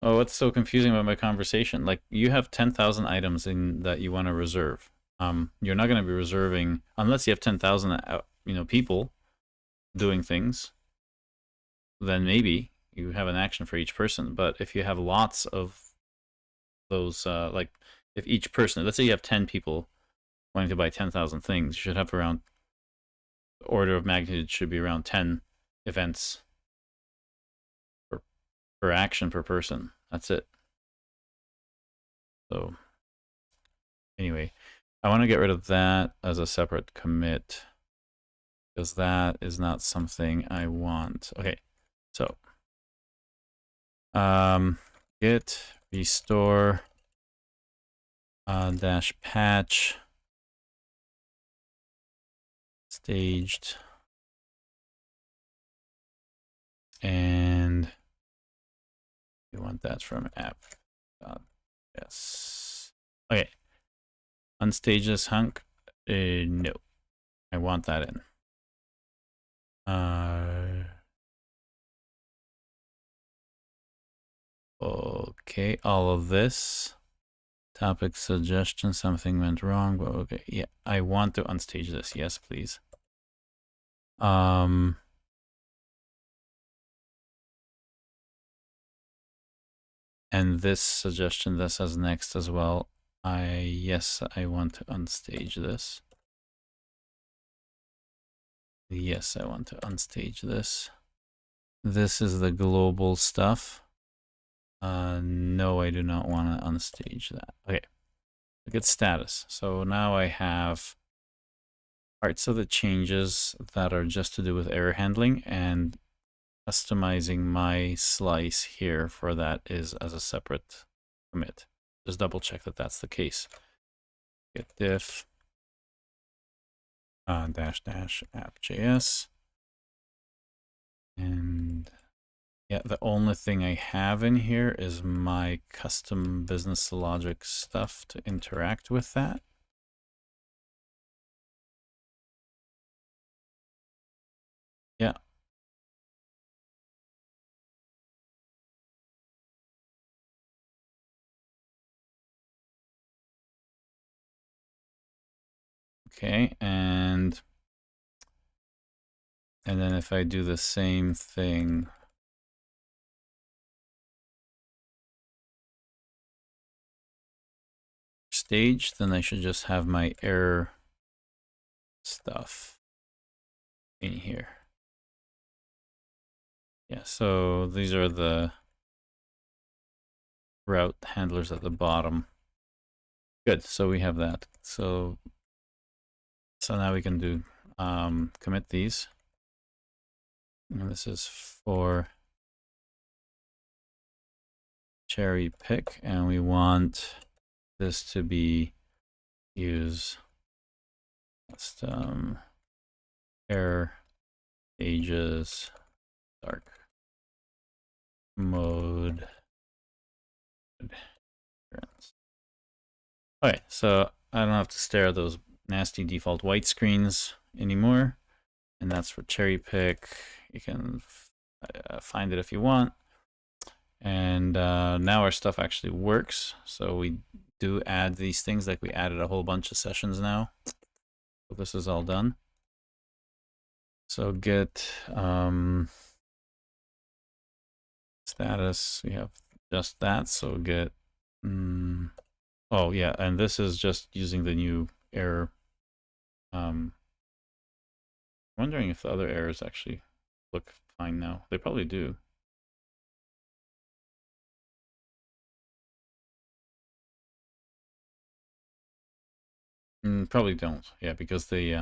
Oh, what's so confusing about my conversation? Like, you have 10,000 items in that you want to reserve. You're not going to be reserving unless you have 10,000, people doing things. Then maybe you have an action for each person. But if you have lots of those, like if each person, let's say you have 10 people wanting to buy 10,000 things. You should have around, order of magnitude should be around 10 events per action per person. That's it. So anyway, I want to get rid of that as a separate commit because that is not something I want. Okay, so git restore dash patch staged, and we want that from app. Yes. Okay. Unstage this hunk. No, I want that in. Okay, all of this. Topic suggestion, something went wrong, but okay. Yeah, I want to unstage this. Yes, please. And this suggestion, this as next as well. Yes, I want to unstage this. Yes, I want to unstage this. This is the global stuff. No, I do not want to unstage that. Okay, look at status. So now I have parts of the changes that are just to do with error handling, and customizing my slice here for that is as a separate commit. Just double check that that's the case. Git diff dash dash app.js. And yeah, the only thing I have in here is my custom business logic stuff to interact with that. Yeah. Okay, and then if I do the same thing, stage, then I should just have my error stuff in here. Yeah, so these are the route handlers at the bottom. Good, so we have that. So now we can do commit these. And this is for cherry pick, and we want this to be use custom error ages dark mode. Okay, so I don't have to stare at those nasty default white screens anymore, and that's for cherry pick. You can find it if you want. And now our stuff actually works. So we do add these things, like we added a whole bunch of sessions now. So this is all done. So git status, we have just that. So git, oh yeah, and this is just using the new error. I'm wondering if the other errors actually look fine now. They probably do. Probably don't. Yeah, because they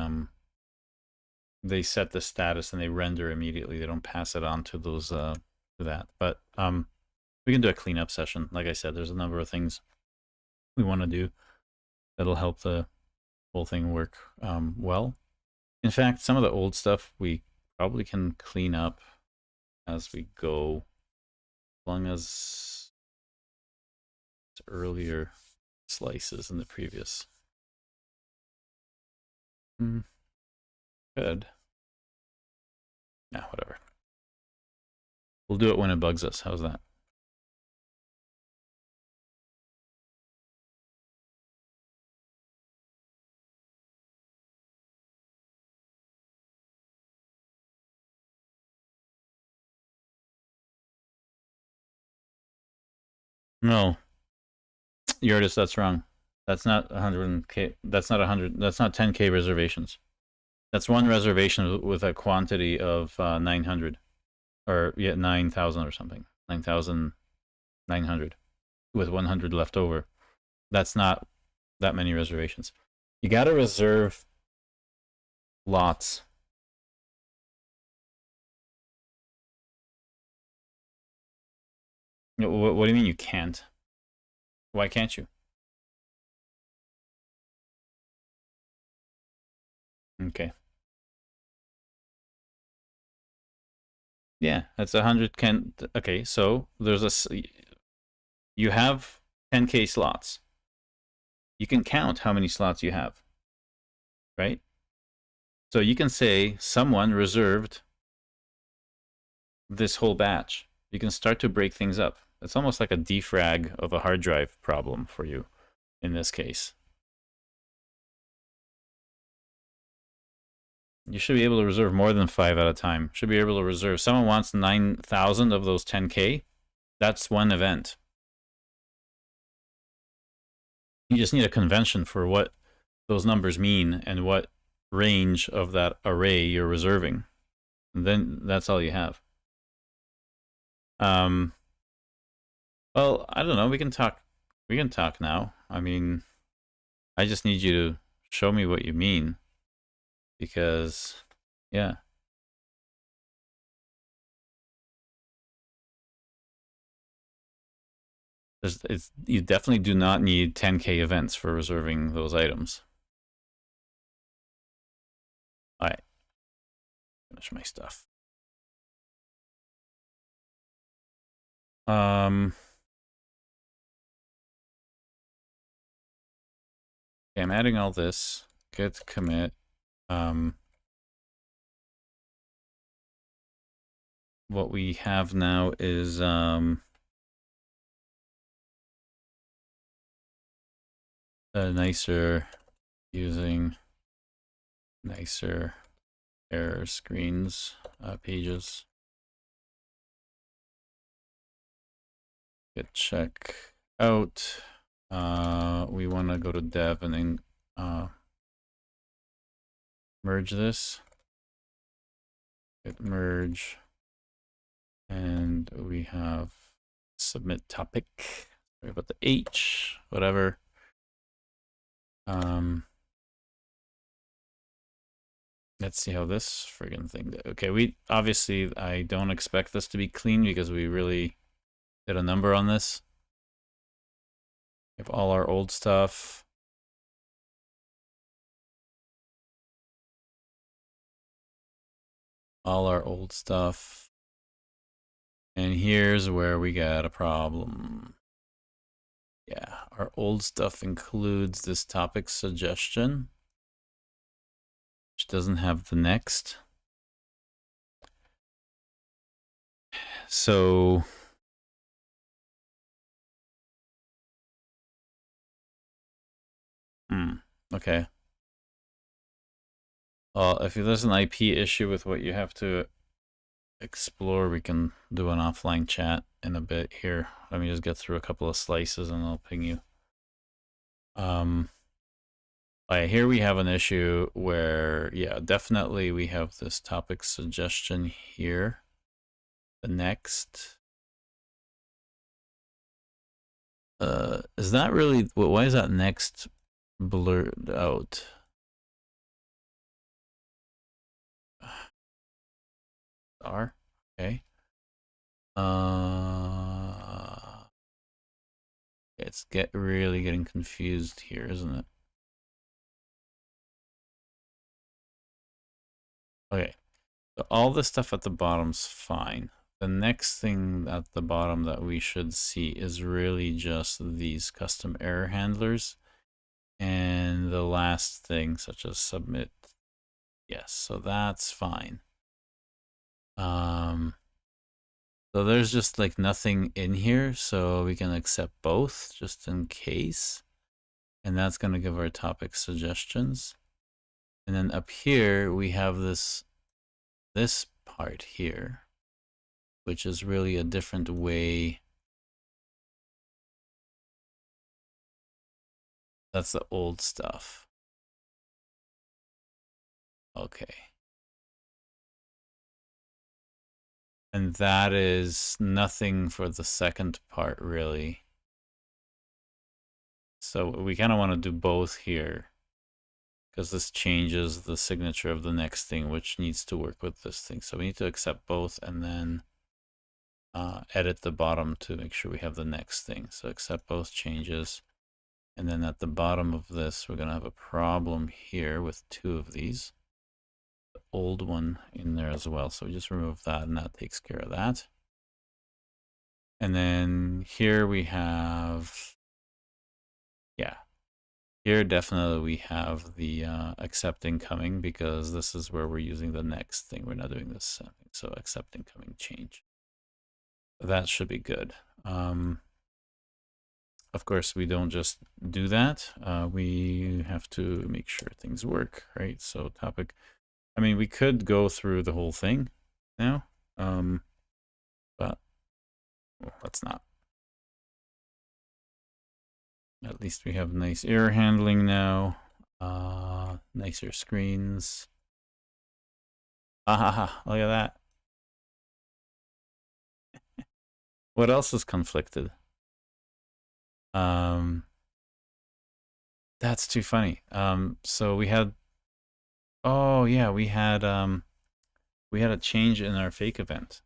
set the status and they render immediately. They don't pass it on to those to that. But we can do a cleanup session. Like I said, there's a number of things we want to do that'll help the whole thing work well. In fact, some of the old stuff we probably can clean up as we go, as long as it's earlier slices in the previous. Good. Nah, whatever. We'll do it when it bugs us. How's that? No. Yurtis, that's wrong. That's not 100K. That's not 100. That's not 10K reservations. That's one reservation with a quantity of 900, or yeah, 9,000 or something. 9,900 with 100 left over. That's not that many reservations. You got to reserve lots. What do you mean you can't? Why can't you? Okay. Yeah, that's 100. Okay, so there's you have 10K slots. You can count how many slots you have, right? So you can say someone reserved this whole batch. You can start to break things up. It's almost like a defrag of a hard drive problem for you in this case. You should be able to reserve more than 5 at a time. Should be able to reserve. Someone wants 9,000 of those 10K. That's one event. You just need a convention for what those numbers mean and what range of that array you're reserving. And then that's all you have. Well, I don't know. We can talk now. I mean, I just need you to show me what you mean, because yeah. You definitely do not need 10K events for reserving those items. All right. Finish my stuff. Okay, I'm adding all this. Git commit. What we have now is using nicer error screens pages. Git check out. We want to go to dev and then merge this. Git merge. And we have submit topic. Sorry about the H, whatever. Let's see how this friggin' thing did. Okay, obviously I don't expect this to be clean because we really did a number on this. We have all our old stuff. All our old stuff. And here's where we got a problem. Yeah, our old stuff includes this topic suggestion, which doesn't have the next. So okay. Well, if there's an IP issue with what you have to explore, we can do an offline chat in a bit here. Let me just get through a couple of slices and I'll ping you. Here we have an issue where, yeah, definitely we have this topic suggestion here. The next. Is that really, why is that next blurred out? R, okay. It's really getting confused here, isn't it? Okay, so all the stuff at the bottom's fine. The next thing at the bottom that we should see is really just these custom error handlers. And the last thing, such as submit. Yes, so that's fine. So there's just like nothing in here, so we can accept both just in case. And that's going to give our topic suggestions. And then up here, we have this part here, which is really a different way That's the old stuff. Okay. And that is nothing for the second part, really. So we kind of want to do both here, because this changes the signature of the next thing, which needs to work with this thing. So we need to accept both and then edit the bottom to make sure we have the next thing. So accept both changes. And then at the bottom of this, we're going to have a problem here with two of these. The old one in there as well. So we just remove that and that takes care of that. And then here we have, yeah, here definitely we have the accept incoming, because this is where we're using the next thing. We're not doing this. So accept incoming change. That should be good. Of course, we don't just do that. We have to make sure things work, right? So topic, I mean, we could go through the whole thing now, but well, let's not. At least we have nice error handling now. Nicer screens. Ah, look at that. What else is conflicted? That's too funny. So we had, oh yeah, we had a change in our fake event.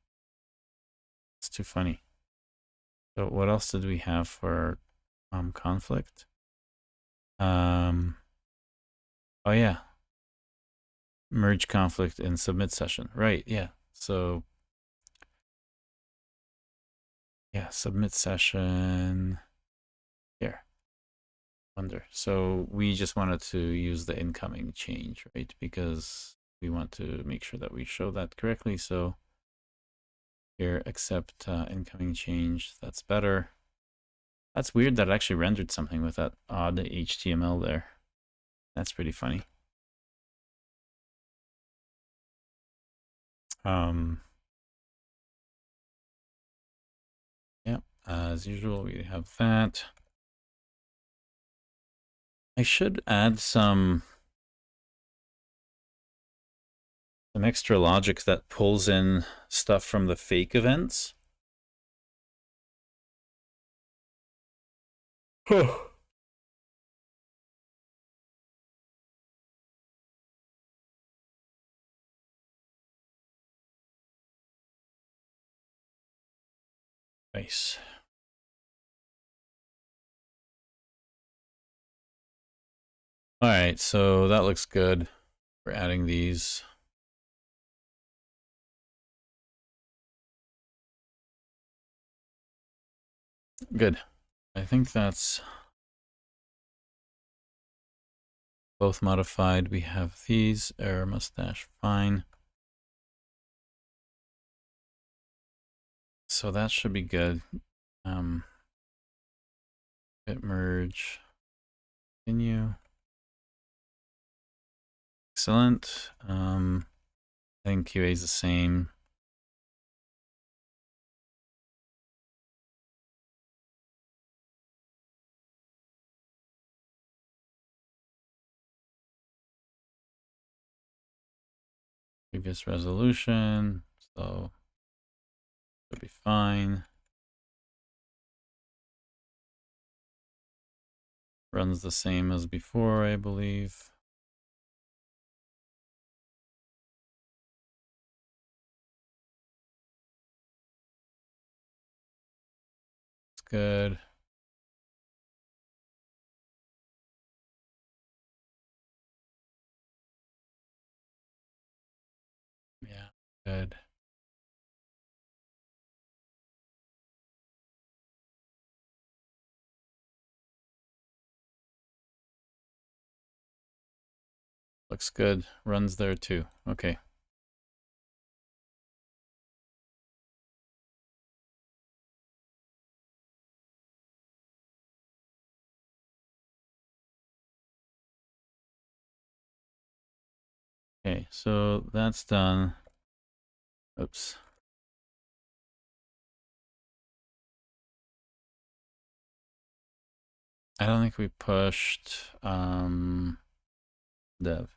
It's too funny. So what else did we have for conflict? Oh yeah, merge conflict in submit session. Right, yeah. So yeah, submit session here. Wonder. So we just wanted to use the incoming change, right? Because we want to make sure that we show that correctly. So here, accept incoming change. That's better. That's weird that it actually rendered something with that odd HTML there. That's pretty funny. Yep, as usual, we have that. I should add some extra logic that pulls in stuff from the fake events. Nice. All right, so that looks good. We're adding these. Good. I think that's both modified. We have these, error mustache, fine. So that should be good. Bit merge, continue. Excellent. I think QA is the same. Previous resolution, so it'll be fine. Runs the same as before, I believe. It's good. Yeah, good. Looks good. Runs there too. Okay. Okay, so that's done. Oops. I don't think we pushed dev.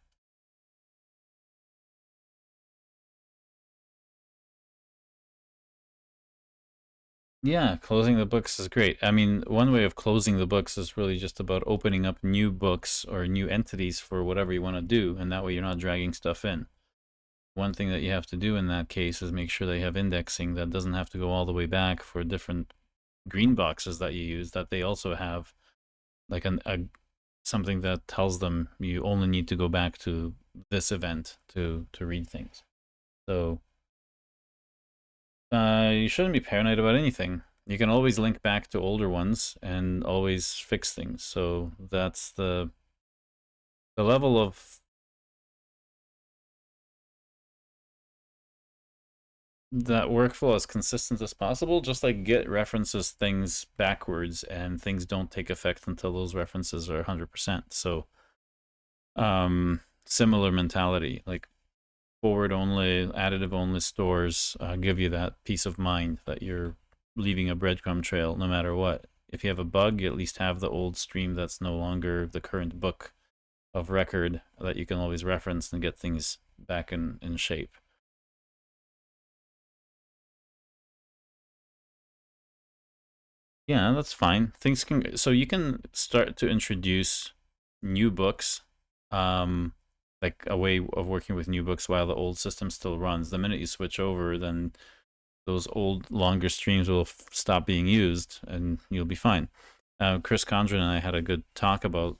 Yeah, closing the books is great. I mean, one way of closing the books is really just about opening up new books or new entities for whatever you want to do, and that way you're not dragging stuff in. One thing that you have to do in that case is make sure they have indexing that doesn't have to go all the way back for different green boxes that you use, that they also have like something that tells them you only need to go back to this event to read things. So you shouldn't be paranoid about anything. You can always link back to older ones and always fix things. So that's the level of that workflow as consistent as possible. Just like Git references things backwards and things don't take effect until those references are 100%. So similar mentality, like forward only, additive only stores give you that peace of mind that you're leaving a breadcrumb trail no matter what. If you have a bug, you at least have the old stream that's no longer the current book of record that you can always reference and get things back in shape. Yeah, that's fine. Things can, so you can start to introduce new books, like a way of working with new books while the old system still runs. The minute you switch over, then those old longer streams will stop being used and you'll be fine. Chris Condren and I had a good talk about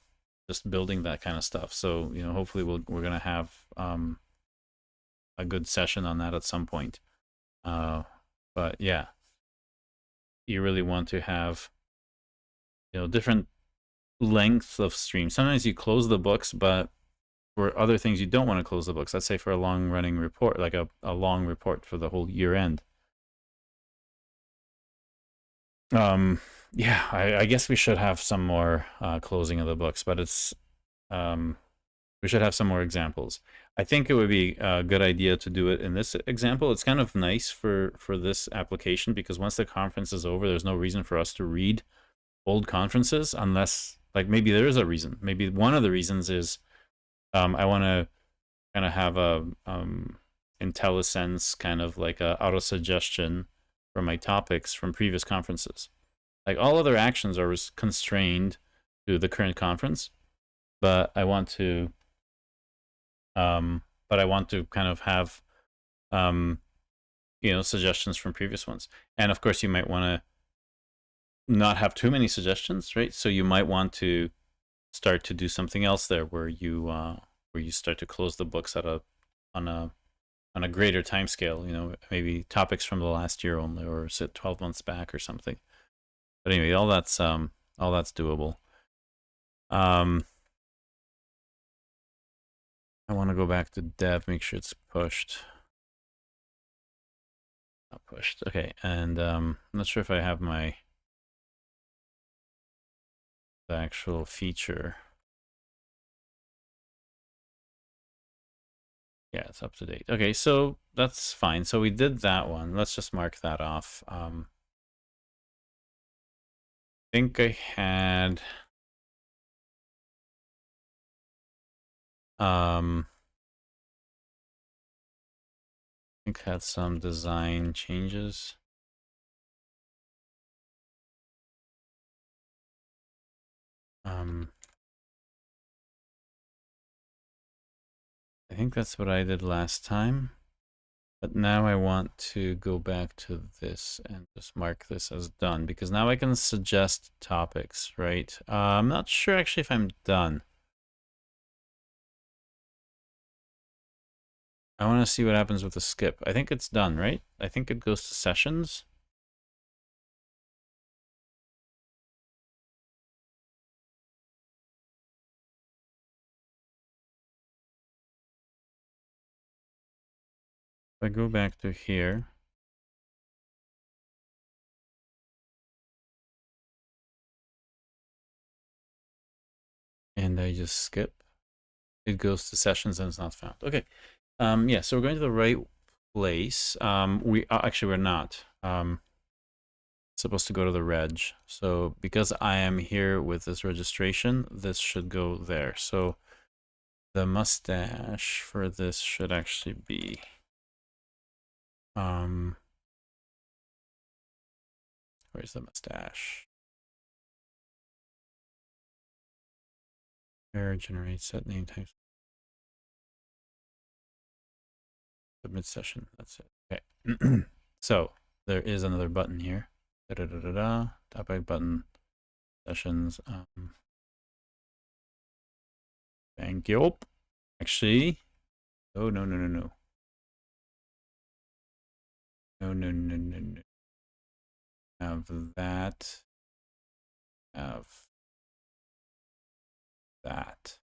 just building that kind of stuff. So, you know, hopefully we're going to have a good session on that at some point. But yeah, you really want to have, you know, different lengths of streams. Sometimes you close the books, but for other things you don't want to close the books. Let's say for a long running report, like a long report for the whole year end. Yeah, I guess we should have some more closing of the books, but it's we should have some more examples. I think it would be a good idea to do it in this example. It's kind of nice for this application because once the conference is over, there's no reason for us to read old conferences unless, like, maybe there is a reason. Maybe one of the reasons is I want to kind of have a IntelliSense kind of like a auto suggestion for my topics from previous conferences. Like all other actions are constrained to the current conference, but I want to kind of have you know, suggestions from previous ones. And of course you might want to not have too many suggestions, right? So you might want to start to do something else there where you start to close the books at on a greater time scale, you know, maybe topics from the last year only, or sit 12 months back or something. But anyway, all that's doable. I want to go back to dev, make sure it's pushed. Not pushed. Okay, and I'm not sure if I have the actual feature. Yeah, it's up to date. Okay, so that's fine. So we did that one. Let's just mark that off. I think I had I think I had some design changes. I think that's what I did last time. But now I want to go back to this and just mark this as done, because now I can suggest topics, right? I'm not sure actually if I'm done. I want to see what happens with the skip. I think it's done, right? I think it goes to sessions. If I go back to here, and I just skip, it goes to sessions and it's not found. Okay. Yeah, so we're going to the right place. We're not. supposed to go to the reg. So because I am here with this registration, this should go there. So the mustache for this should actually be where's the mustache? Error generate set name types. Submit session. That's it. Okay. So there is another button here. Topic button. Sessions. Thank you. Actually, oh no. No. Have that. Have that.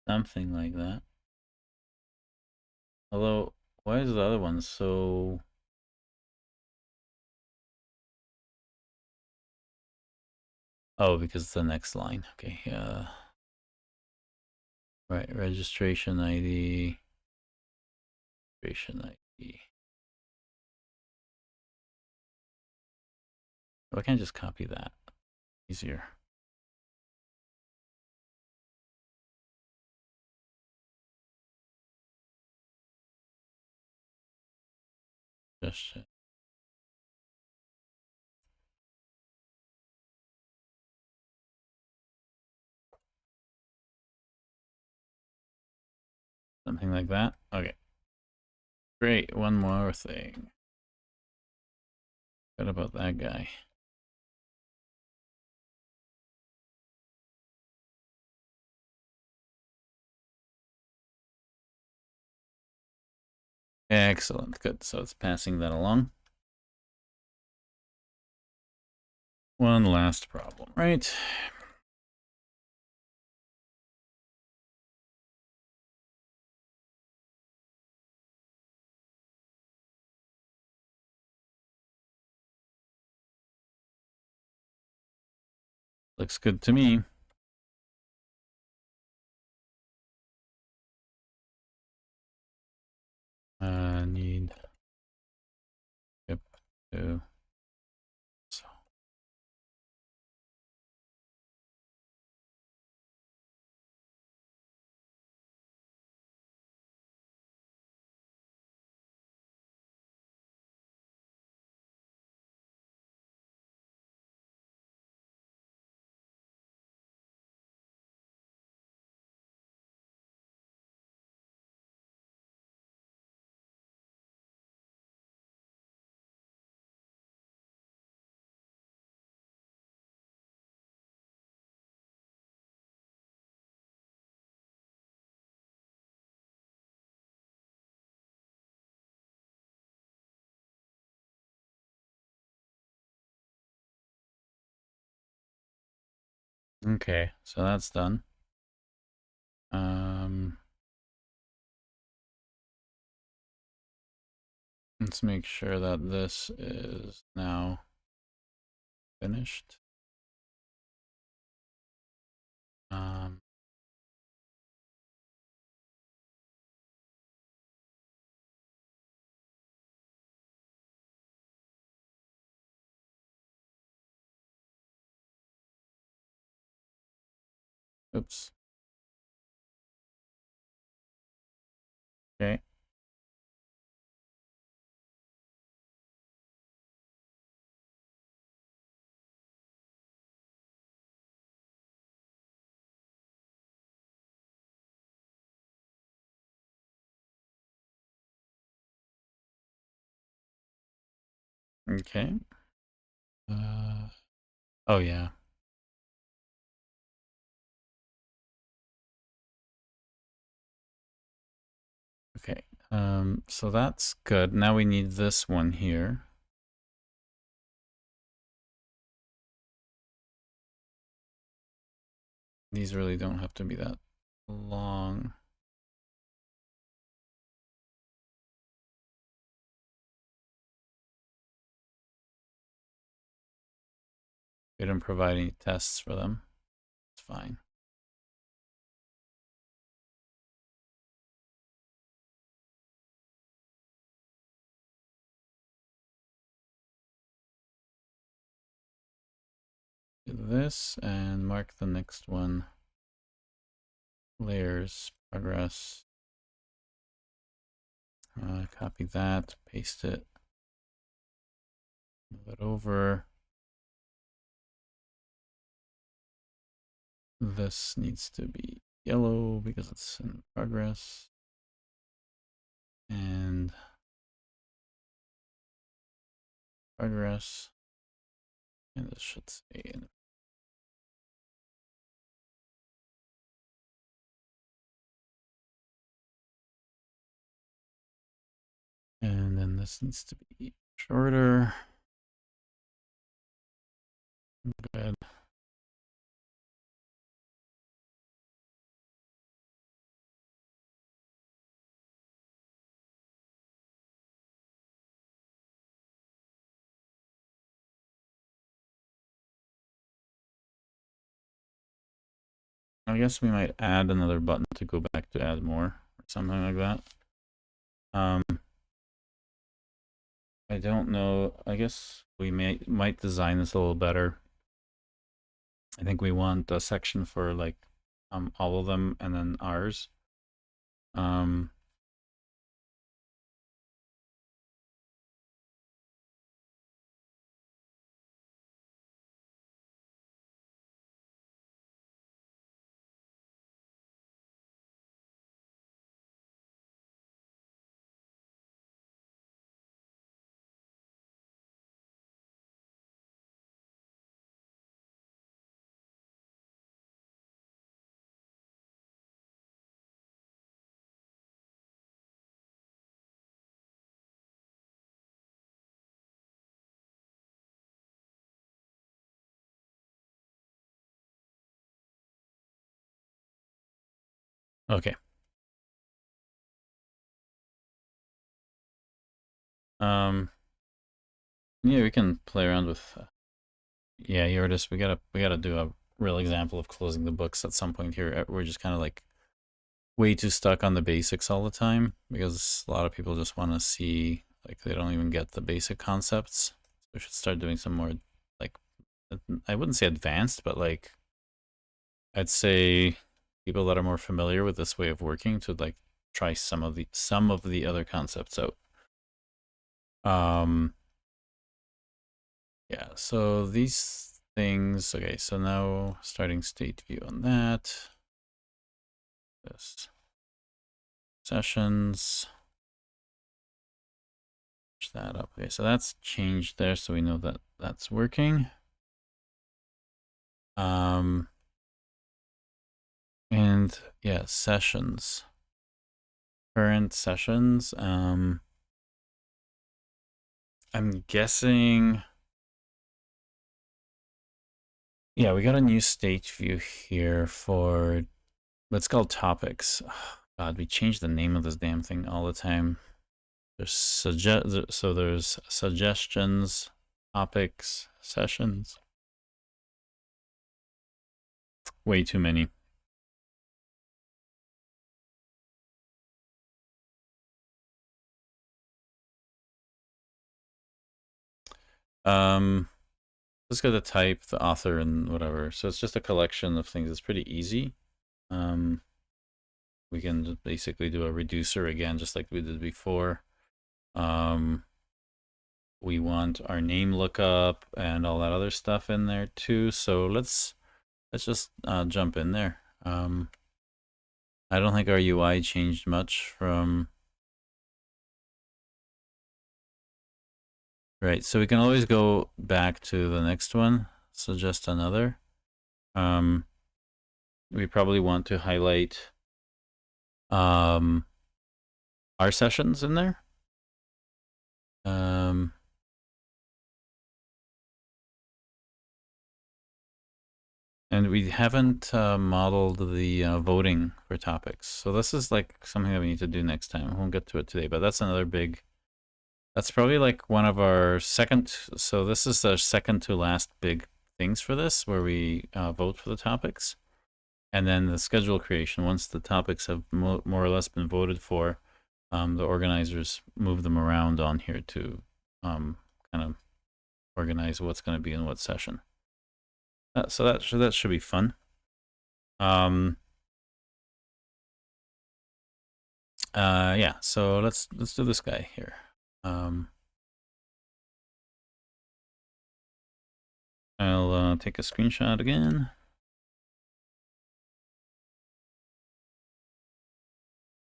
Something like that. Although, why is the other one so... Oh, because it's the next line. Okay, right, registration ID. Registration ID. Oh, I can't just copy that. Easier. Just something like that. Okay. Great. One more thing. What about that guy? Excellent. Good. So it's passing that along. One last problem, right? Looks good to me. Need skip to so. Okay, so that's done. Let's make sure that this is now finished. Oops. Okay. Okay. Oh yeah. Okay. So that's good. Now we need this one here. These really don't have to be that long. We didn't provide any tests for them. It's fine. Do this and mark the next one. Layers, progress. Copy that, paste it. Move it over. This needs to be yellow because it's in progress. And progress. And this should say in. And then this needs to be shorter. Good. I guess we might add another button to go back to add more or something like that. I don't know. I guess we might design this a little better. I think we want a section for like all of them and then ours. Okay. Yeah, we can play around with. Yeah, Eurydice, we gotta do a real example of closing the books at some point here. We're just kind of like way too stuck on the basics all the time because a lot of people just want to see, like, they don't even get the basic concepts. We should start doing some more, like, I wouldn't say advanced, but like, I'd say people that are more familiar with this way of working to like try some of the other concepts out. Yeah, so these things, okay, so now starting state view on that. This sessions. Push that up. Okay, so that's changed there, so we know that that's working. And yeah, sessions. Current sessions. I'm guessing. Yeah, we got a new state view here for what's called topics. Oh, God, we change the name of this damn thing all the time. There's there's suggestions, topics, sessions. Way too many. Let's go to type, the author, and whatever. So it's just a collection of things. It's pretty easy. We can basically do a reducer again, just like we did before. We want our name lookup and all that other stuff in there too. So let's just jump in there. I don't think our UI changed much from. Right, so we can always go back to the next one, suggest another. We probably want to highlight our sessions in there. And we haven't modeled the voting for topics. So this is like something that we need to do next time. I won't get to it today, but that's another big, that's probably like one of our second, so this is the second to last big things for this, where we vote for the topics. And then the schedule creation, once the topics have more or less been voted for, the organizers move them around on here to kind of organize what's going to be in what session. So that should be fun. Yeah, so let's do this guy here. I'll take a screenshot again.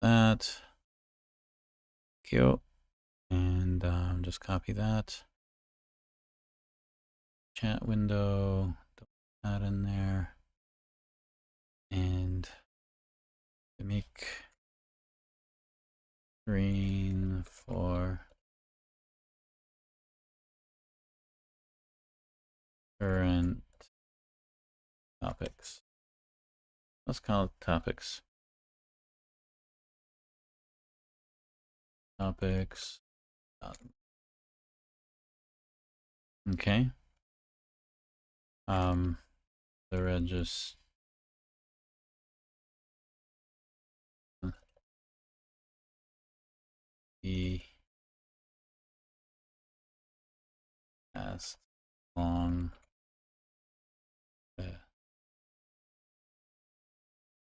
That. Cute. And just copy that. Chat window. Put that in there. And make screen for current topics. Let's call it topics. Topics. Okay. The register. As long the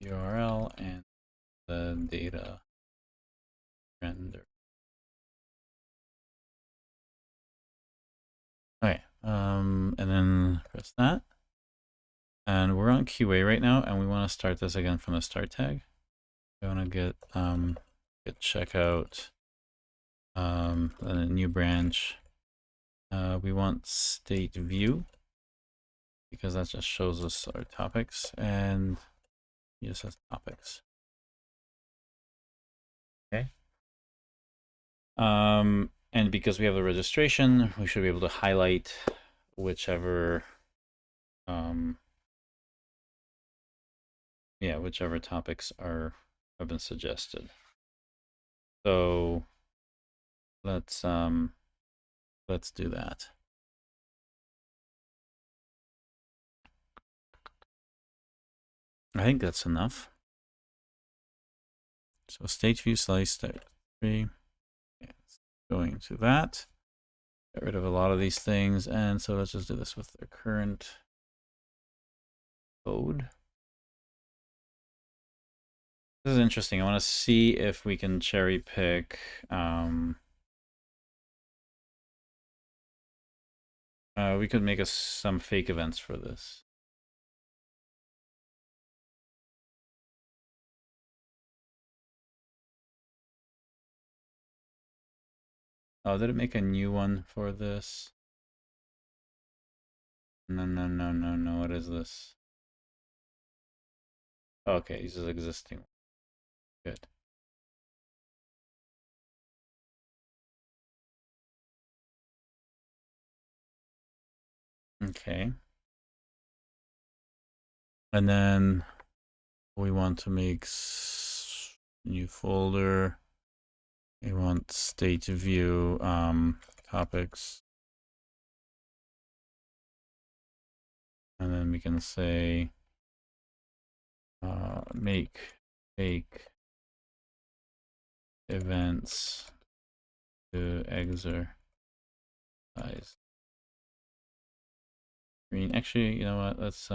URL and the data render. Okay, and then press that. And we're on QA right now, and we want to start this again from the start tag. We want to get checkout, and a new branch. We want state view, because that just shows us our topics, and just has topics. Okay. And because we have the registration, we should be able to highlight whichever whichever topics have been suggested. So let's do that. I think that's enough. So state view slice 3. Going to that. Get rid of a lot of these things, and so let's just do this with the current code. This is interesting. I want to see if we can cherry pick we could make some fake events for this. Oh, did it make a new one for this? No. What is this? Okay, this is existing. Good. Okay. And then we want to make new folder. We want state view topics. And then we can say make fake events to exercise. Actually, you know what? Let's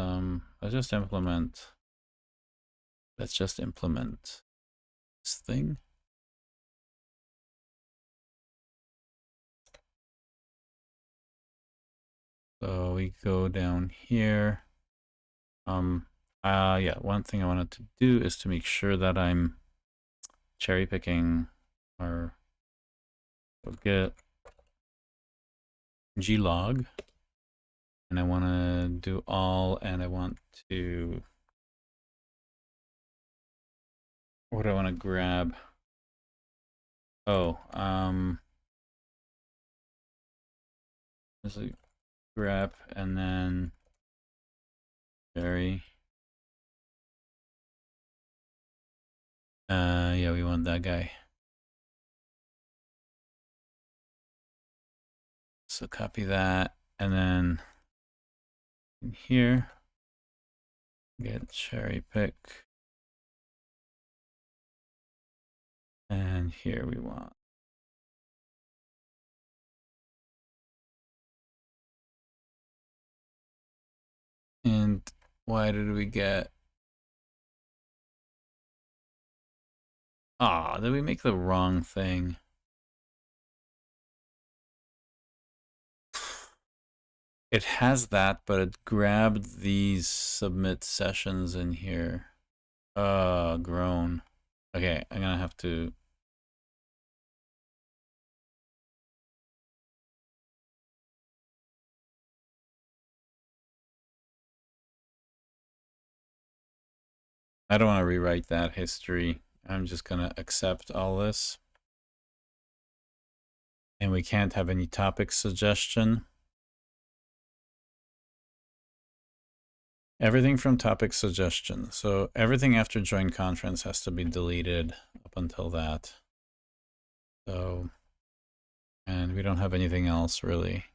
just implement. Let's just implement this thing. So we go down here. Yeah, one thing I wanted to do is to make sure that I'm cherry picking our get glog, and I want to do all, and I want to, what do I want to grab? Oh, there's a grep, and then cherry. Yeah, we want that guy. So copy that, and then in here, get cherry pick. And here we want. And why did we get? Ah, did we make the wrong thing? It has that, but it grabbed these submit sessions in here. Grown. Okay, I'm gonna have to. I don't want to rewrite that history. I'm just gonna accept all this. And we can't have any topic suggestion. Everything from topic suggestion. So everything after join conference has to be deleted up until that. So, and we don't have anything else really.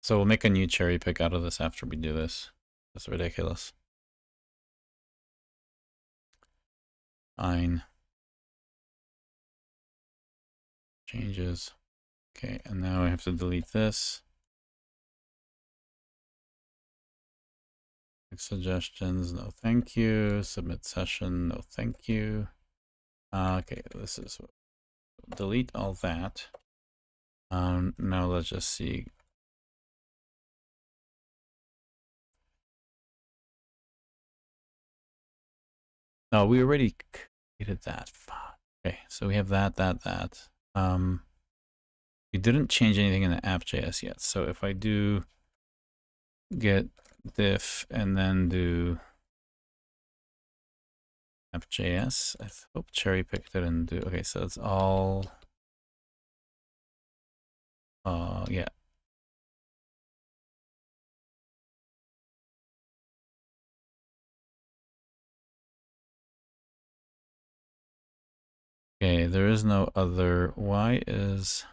So we'll make a new cherry pick out of this after we do this. That's ridiculous. Fine. Changes. Okay, and now I have to delete this. Suggestions, no thank you. Submit session, no thank you. Okay, this is delete all that. Now let's just see. No, we already created that. Okay, so we have that. We didn't change anything in the app.js yet. So if I do get diff and then do app.js, I hope cherry pick didn't do. Okay, so it's all. Yeah. Okay, there is no other. Why is.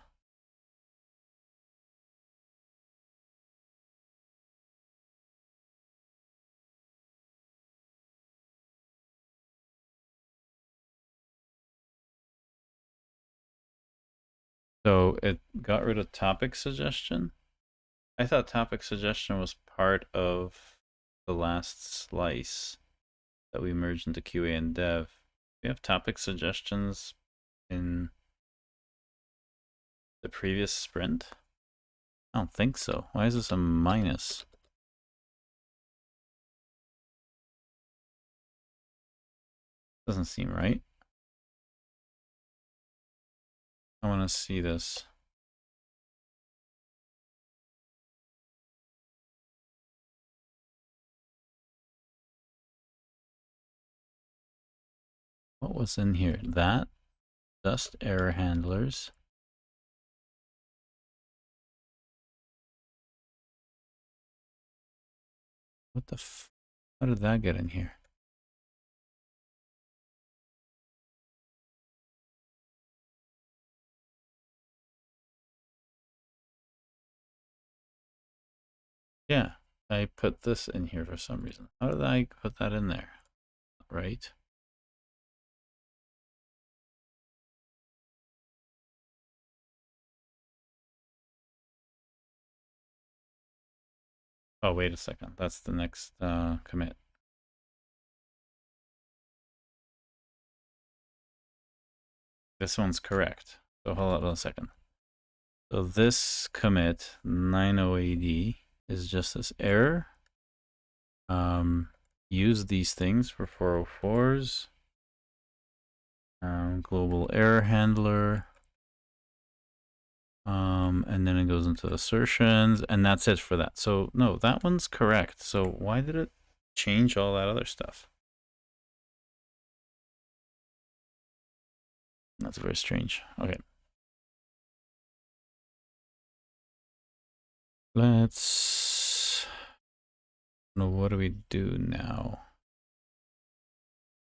So it got rid of topic suggestion? I thought topic suggestion was part of the last slice that we merged into QA and dev. We have topic suggestions in the previous sprint? I don't think so. Why is this a minus? Doesn't seem right. I want to see this. What was in here? That? Dust error handlers. What the f... How did that get in here? Yeah, I put this in here for some reason. How did I put that in there? Right? Oh, wait a second. That's the next commit. This one's correct. So hold on a second. So this commit 90AD is just this error. Use these things for 404s. Global error handler. And then it goes into assertions, and that's it for that. So no, that one's correct. So why did it change all that other stuff? That's very strange. Okay. Let's, what do we do now?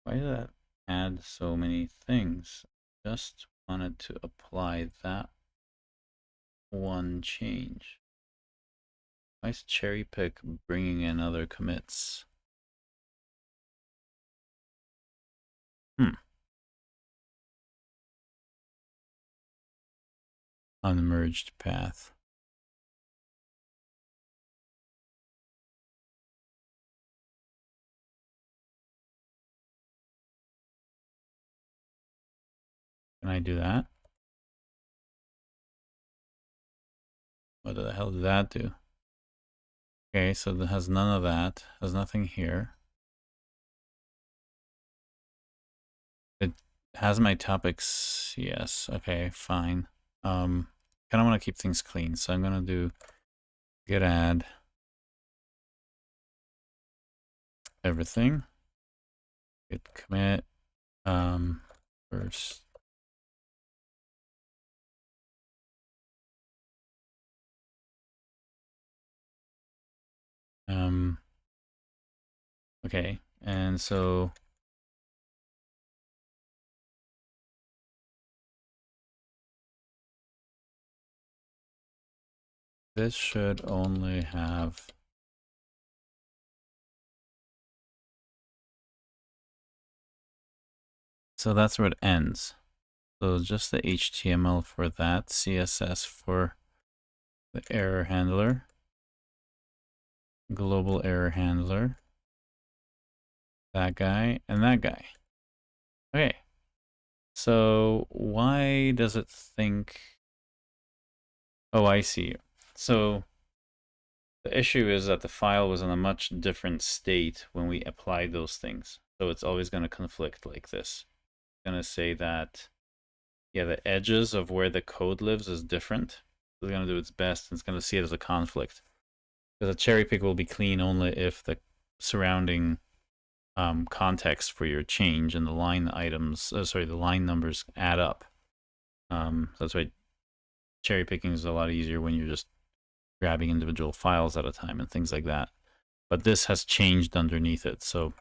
Why did that add so many things? Just wanted to apply that one change. Why is cherry pick bringing in other commits? Unmerged path. Can I do that? What the hell did that do? Okay, so it has none of that. Has nothing here. It has my topics. Yes. Okay, fine. Kind of want to keep things clean, so I'm gonna do git add everything. Git commit. First. Okay, and so this should only have so that's where it ends. So just the HTML for that, CSS for the error handler, global error handler, that guy, and that guy. Okay. So why does it think... Oh, I see. So the issue is that the file was in a much different state when we applied those things. So it's always going to conflict like this. It's going to say that, yeah, the edges of where the code lives is different. It's going to do its best, and it's going to see it as a conflict. Because a cherry pick will be clean only if the surrounding context for your change and the line items, the line numbers add up. That's why cherry picking is a lot easier when you're just grabbing individual files at a time and things like that. But this has changed underneath it, so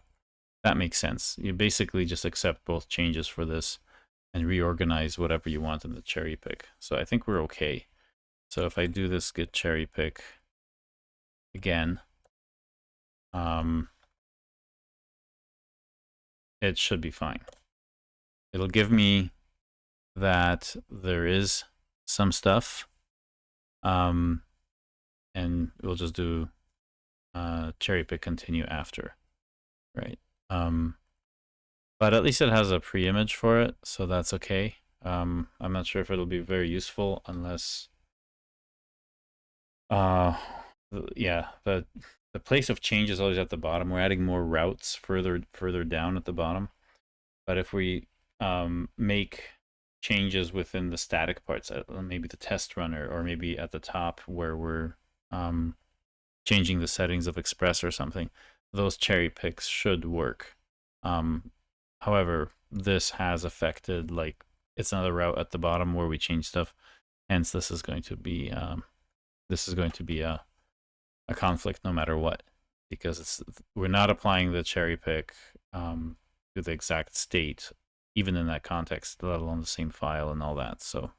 that makes sense. You basically just accept both changes for this and reorganize whatever you want in the cherry pick. So I think we're okay. So if I do this git cherry pick again, it should be fine. It'll give me that there is some stuff, and we'll just do cherry pick continue after, right? But at least it has a pre-image for it, so that's okay. I'm not sure if it'll be very useful unless, yeah, the place of change is always at the bottom. We're adding more routes further down at the bottom. But if we make changes within the static parts, maybe the test runner, or maybe at the top where we're changing the settings of Express or something, those cherry picks should work. However, this has affected, like, it's another route at the bottom where we change stuff. Hence, this is going to be a conflict no matter what, because we're not applying the cherry pick to the exact state, even in that context, let alone the same file and all that. So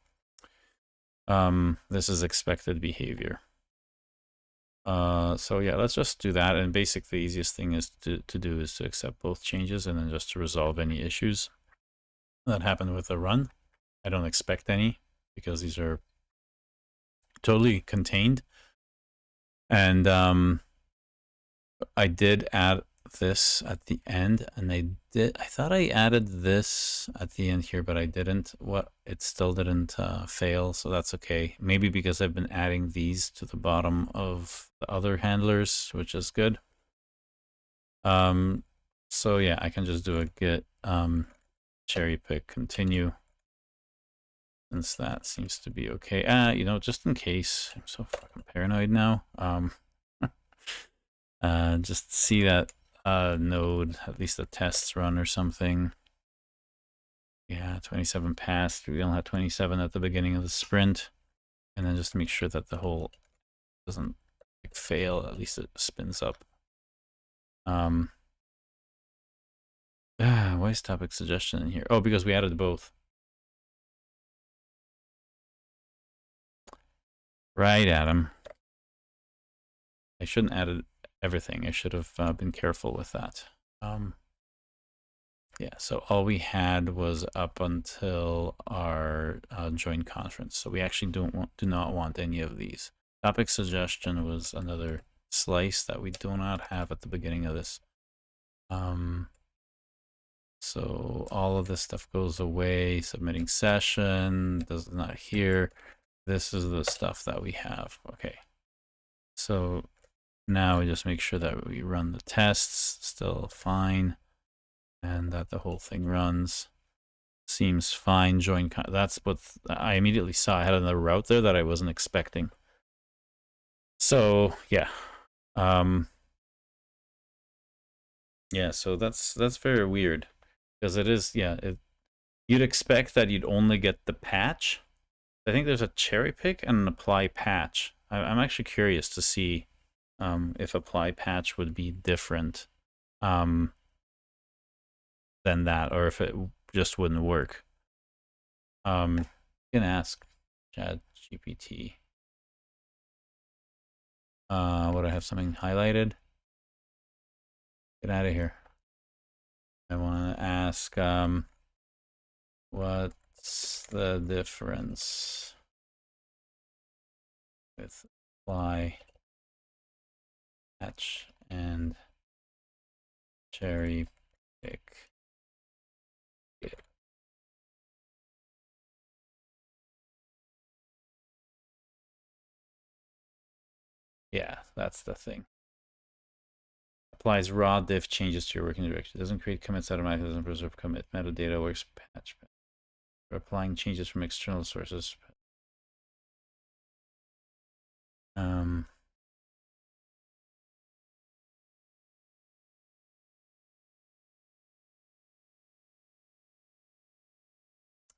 this is expected behavior. So yeah, let's just do that. And basically, the easiest thing is to do is to accept both changes and then just to resolve any issues that happen with the run. I don't expect any because these are totally contained. And I did add this at the end, and I thought I added this at the end here, but I didn't. It still didn't fail, so that's okay. Maybe because I've been adding these to the bottom of the other handlers, which is good. So yeah, I can just do a git cherry pick continue, since that seems to be okay. You know, just in case, I'm so fucking paranoid now. Just see that node, at least the tests run or something. Yeah, 27 passed. We only had 27 at the beginning of the sprint. And then just make sure that the whole doesn't like, fail, at least it spins up. Why is topic suggestion in here? Oh, because we added both. Right, Adam. I shouldn't add everything. I should have been careful with that. Yeah, so all we had was up until our joint conference. So we actually do not want any of these. Topic suggestion was another slice that we do not have at the beginning of this. So all of this stuff goes away. Submitting session does not here. This is the stuff that we have. Okay. So now we just make sure that we run the tests, still fine, and that the whole thing runs. Seems fine. Join. That's what I immediately saw. I had another route there that I wasn't expecting. So yeah, yeah. So that's very weird because it is. Yeah, you'd expect that you'd only get the patch. I think there's a cherry pick and an apply patch. I'm actually curious to see if apply patch would be different than that, or if it just wouldn't work. You can ask ChatGPT. Would I have something highlighted? Get out of here. I want to ask what's the difference with apply patch and cherry pick? Yeah, that's the thing. Applies raw diff changes to your working directory. Doesn't create commits automatically, doesn't preserve commit metadata, works patch. For applying changes from external sources.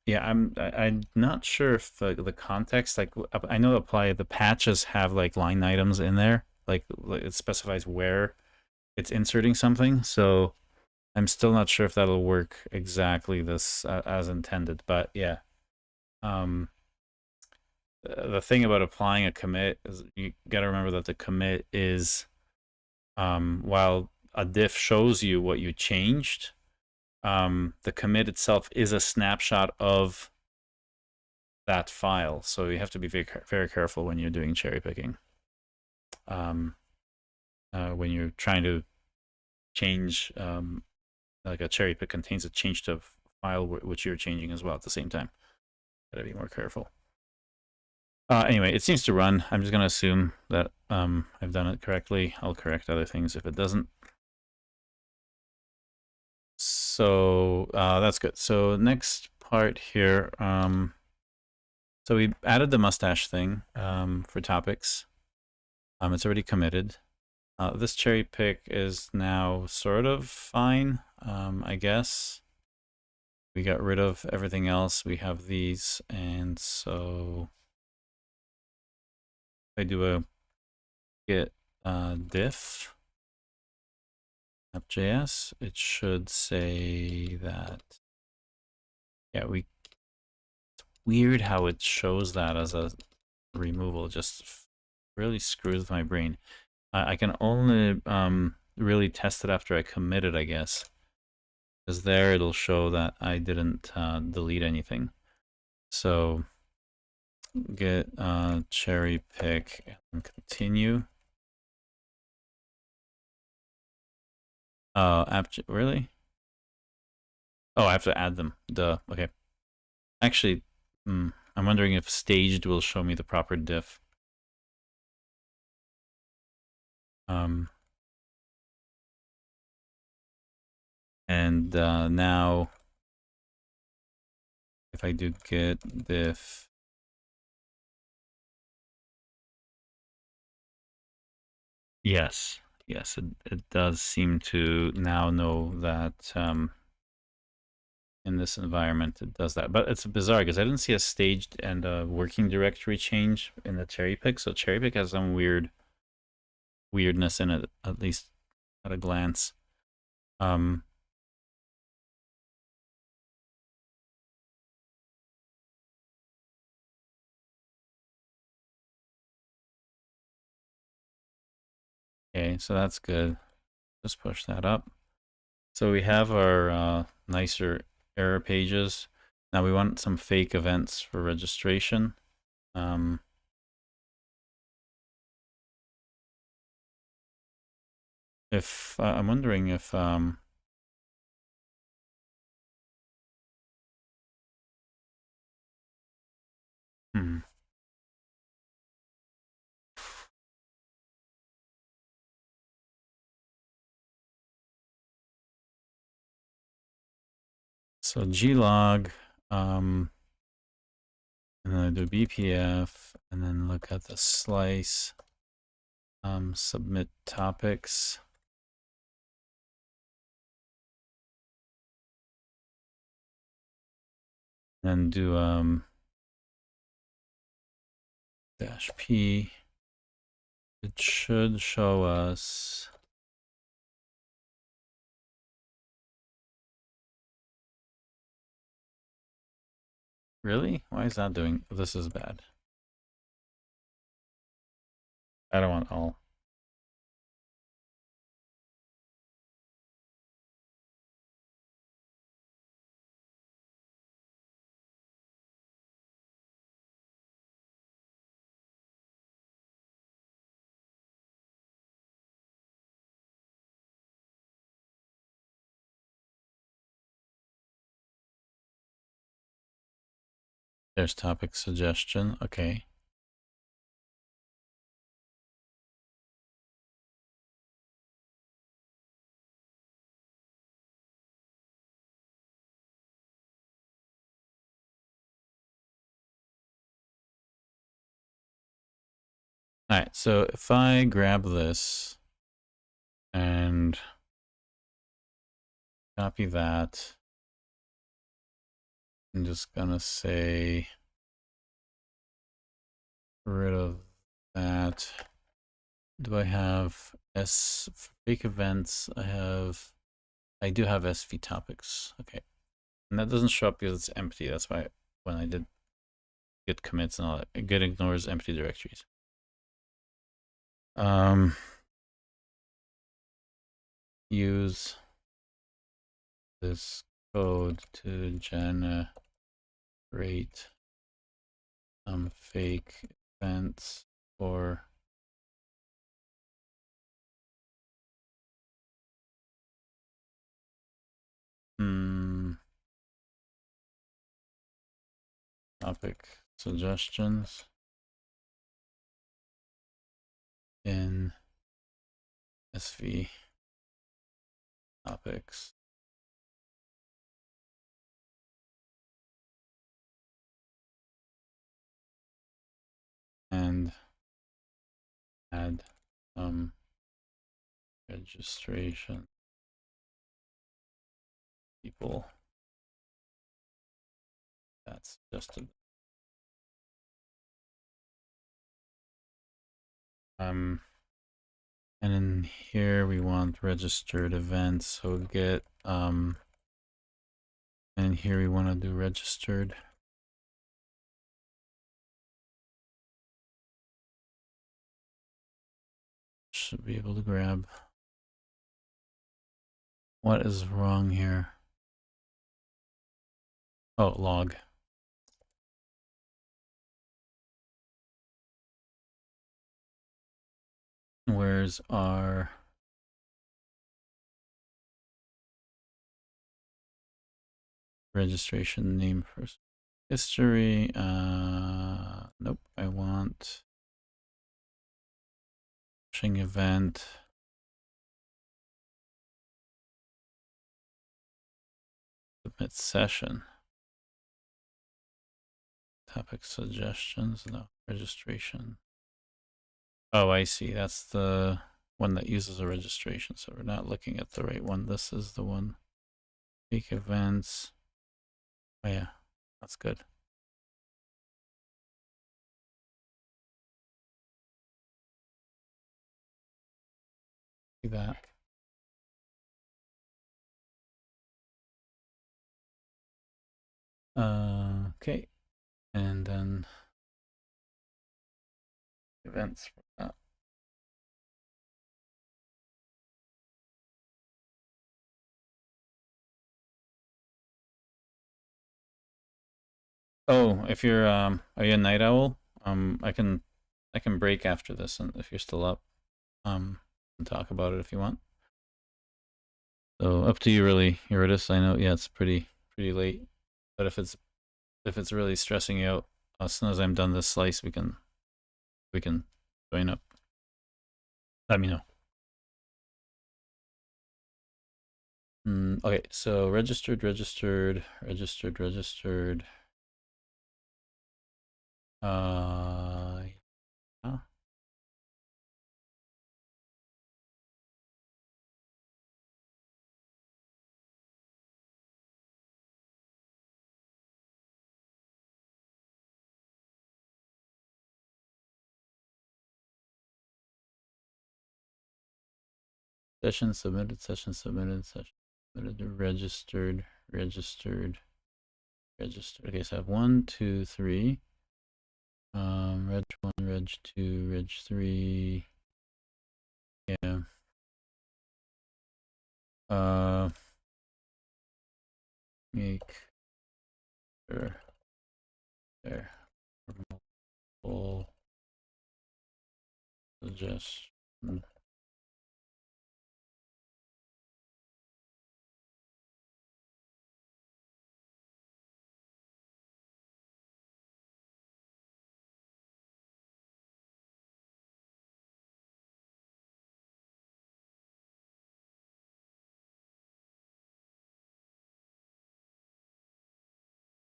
Yeah, I'm not sure if the context, like I know apply the patches have like line items in there, like it specifies where it's inserting something. So I'm still not sure if that'll work exactly this as intended. But yeah, the thing about applying a commit is you got to remember that the commit is while a diff shows you what you changed. The commit itself is a snapshot of that file, so you have to be very, very careful when you're doing cherry picking. When you're trying to change, like a cherry pick contains a change to file which you're changing as well at the same time. Gotta be more careful. Anyway, it seems to run. I'm just gonna assume that I've done it correctly. I'll correct other things if it doesn't. So that's good. So next part here. So we added the mustache thing for topics. It's already committed. This cherry pick is now sort of fine, I guess. We got rid of everything else. We have these, and so I do a git diff app.js. It should say that, yeah, it's weird how it shows that as a removal. It just really screws with my brain. I can only really test it after I commit it, I guess. Because there it'll show that I didn't delete anything. So get cherry pick and continue. Really? Oh, I have to add them. Duh. Okay. Actually, I'm wondering if staged will show me the proper diff. And now if I do git diff, yes, it does seem to now know that in this environment, it does that. But it's bizarre because I didn't see a staged and a working directory change in the cherry pick. So cherry pick has some weirdness in it, at least at a glance. Okay, so that's good. Just push that up. So we have our nicer error pages. Now we want some fake events for registration. If I'm wondering if so glog, and then I do BPF, and then look at the slice, submit topics. Then do -p. It should show us really? Why is that doing? This is bad. I don't want all. There's topic suggestion. Okay. All right, so if I grab this and copy that, I'm just gonna say rid of that. Do I have fake events? I do have SV topics. Okay. And that doesn't show up because it's empty. That's why when I did git commits and all that, git ignores empty directories. Use this code to generate some fake events for topic suggestions in SV topics. And add some registration people. That's just a and in here we want registered events, so get and here we want to do registered. Should be able to grab. What is wrong here? Oh, log. Where's our registration name first? History. Nope. I want pushing event. Submit session. Topic suggestions. No, registration. Oh, I see. That's the one that uses a registration. So we're not looking at the right one. This is the one. Fake events. Oh yeah, that's good. Do that. Okay, and then events for that. Oh, if you're are you a night owl? I can break after this, and if you're still up, and talk about it if you want. So up to you, really, Eurydice. I know, yeah, it's pretty late, but if it's really stressing you out, as soon as I'm done this slice, we can join up. Let me know. Okay, so registered. Yeah. Session submitted, registered, registered. Okay, so I have 1, 2, 3. Reg 1, Reg 2, Reg 3. Yeah. Make sure there multiple suggestion.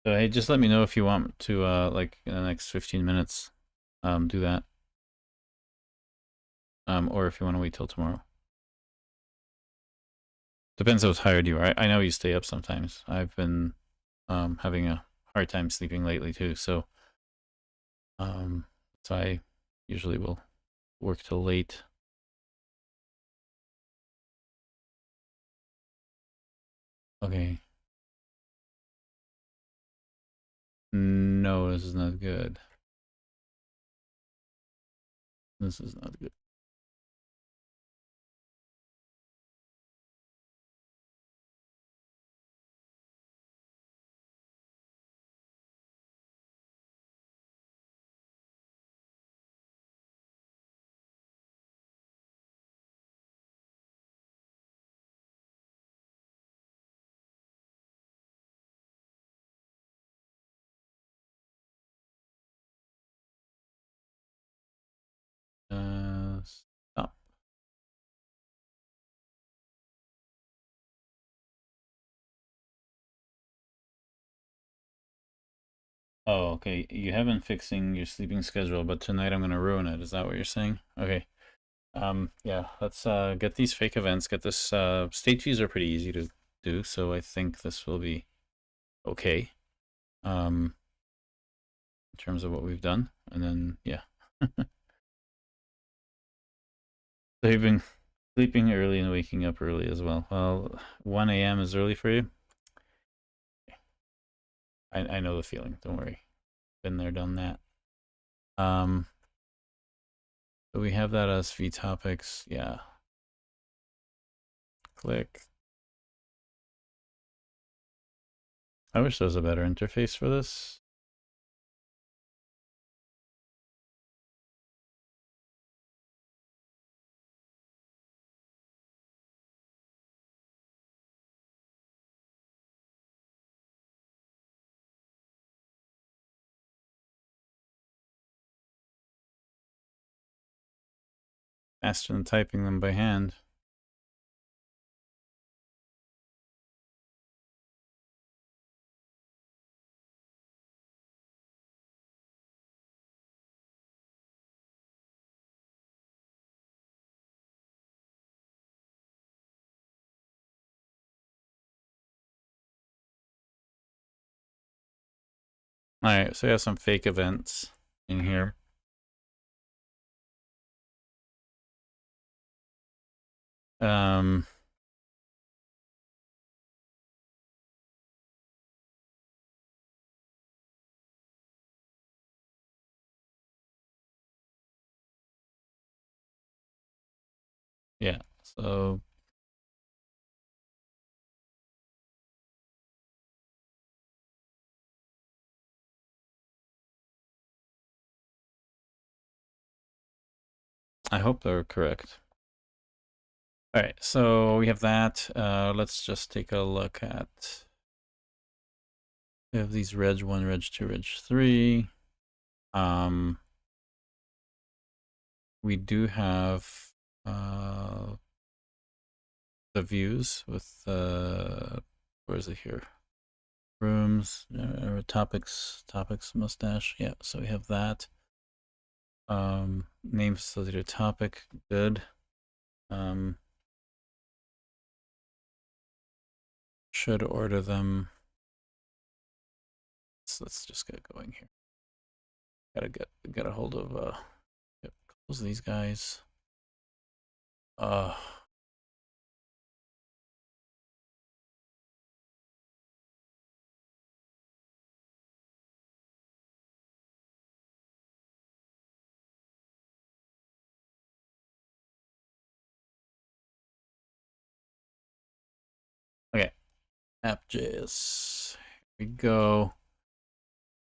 So hey, just let me know if you want to like in the next 15 minutes do that. Or if you want to wait till tomorrow. Depends how tired you are. I know you stay up sometimes. I've been having a hard time sleeping lately too, so so I usually will work till late. Okay. No, this is not good. This is not good. Stop. Oh, okay. You have been fixing your sleeping schedule, but tonight I'm gonna ruin it. Is that what you're saying? Okay. Yeah, let's get these fake events, get this state views are pretty easy to do, so I think this will be okay. In terms of what we've done. And then yeah. So you've been sleeping early and waking up early as well. Well, 1 a.m. is early for you. I know the feeling. Don't worry. Been there, done that. So we have that as v topics. Yeah. Click. I wish there was a better interface for this. Faster than typing them by hand. All right, so we have some fake events in here. Yeah, so I hope they're correct. All right, so we have that. Let's just take a look at, we have these reg 1, reg 2, reg 3. We do have the views with where is it here? Rooms, topics, mustache. Yeah, so we have that. Name facilitator topic, good. Should order them. So let's just get going here. Gotta get a hold of close these guys. Okay, app.js. Here we go.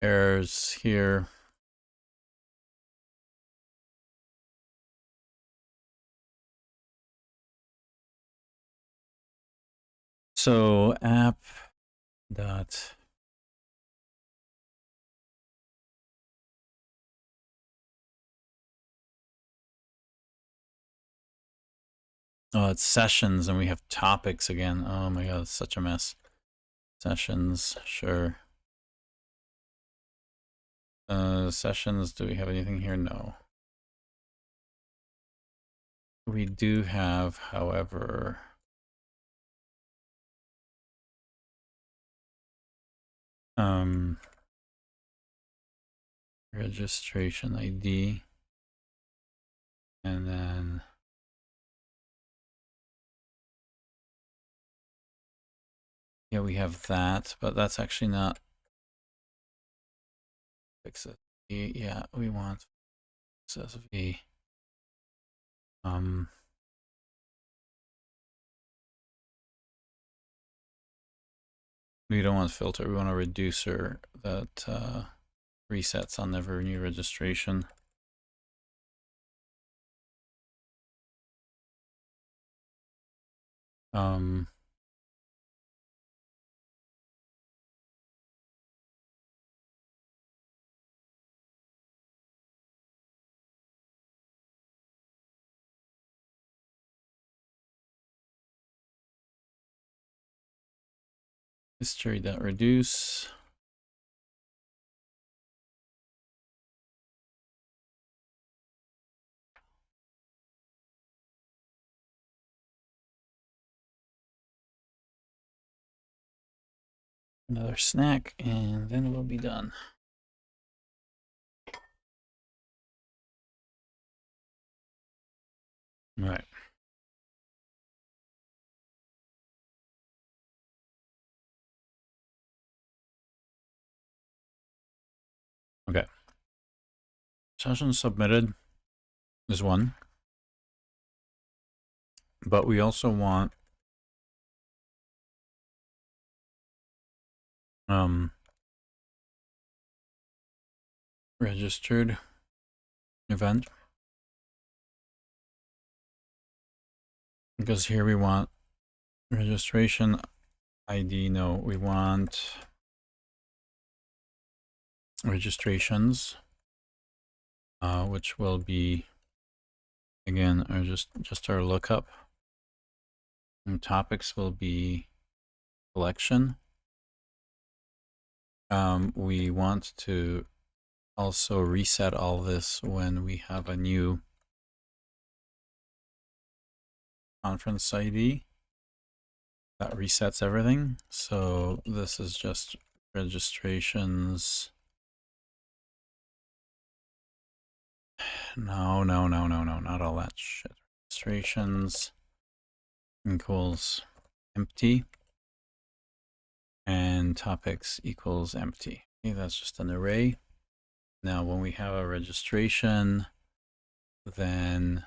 Errors here. So app dot it's sessions and we have topics again. Oh my god, it's such a mess. Sessions, sure. Sessions, do we have anything here? No. We do have, however, registration ID, and then yeah, we have that, but that's actually not XSV. Yeah, we want XSV. We don't want filter, we want a reducer that resets on every new registration. History.reduce. Another snack, and then we'll be done. All right. Okay. Session submitted is one, but we also want registered event, because here we want registration ID. No, we want registrations, which will be again just our lookup. And topics will be collection. We want to also reset all this when we have a new conference ID. That resets everything. So this is just registrations No, not all that shit. Registrations equals empty and topics equals empty. Okay, that's just an array. Now, when we have a registration, then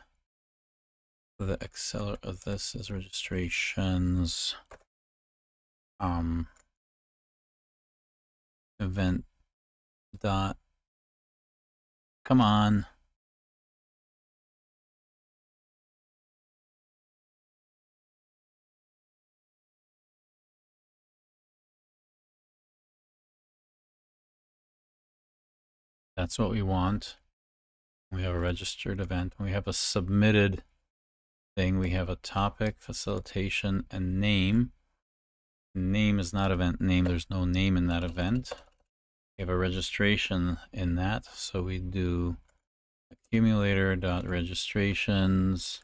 the accelerator of this is registrations event dot, come on. That's what we want. We have a registered event. We have a submitted thing. We have a topic, facilitation, and name. Name is not event name. There's no name in that event. We have a registration in that. So we do accumulator.registrations.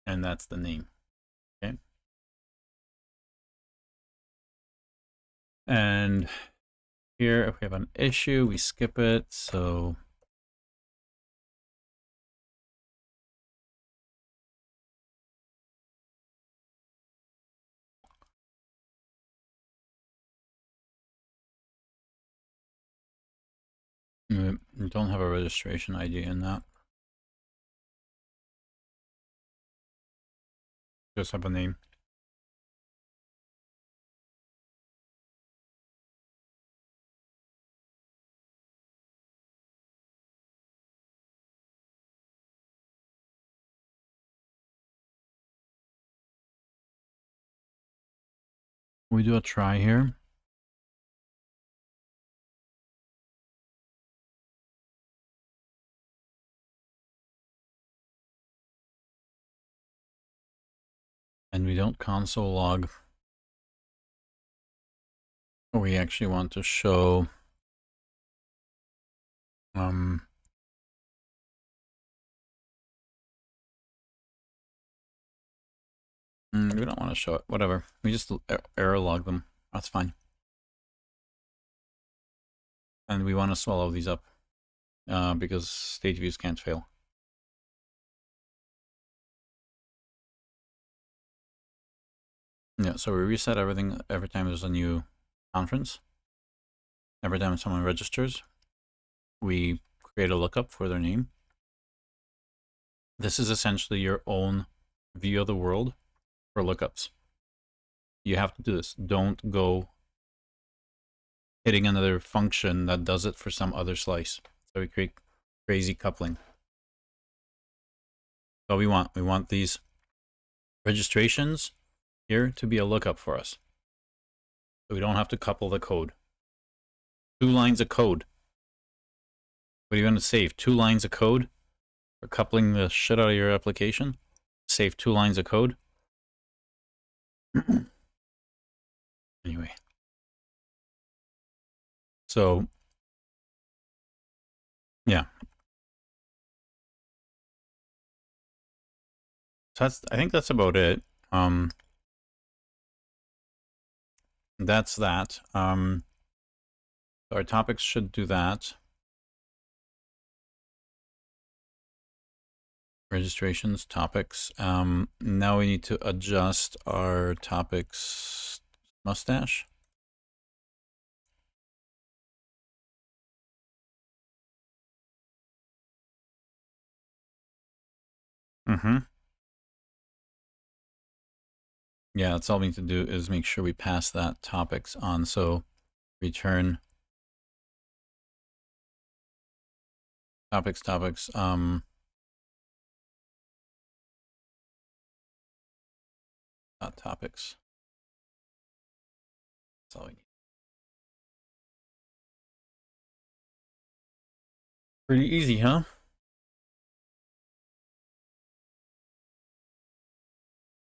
And that's the name. Okay. And here, if we have an issue, we skip it. So we don't have a registration ID in that. Just have a name. We do a try here. And we don't console log. We actually want to show we don't want to show it. Whatever. We just error log them. That's fine. And we want to swallow these up because state views can't fail. Yeah, so we reset everything every time there's a new conference. Every time someone registers, we create a lookup for their name. This is essentially your own view of the world for lookups. You have to do this. Don't go hitting another function that does it for some other slice. So we create crazy coupling. So we want these registrations here to be a lookup for us. So we don't have to couple the code. 2 lines of code. What are you going to save? 2 lines of code for coupling the shit out of your application? Save 2 lines of code? Anyway. So, yeah. So I think that's about it. That's that. Our topics should do that. Registrations, topics. Now we need to adjust our topics mustache. Yeah, that's all we need to do is make sure we pass that topics on. So return topics, not topics. That's all we need. Pretty easy, huh?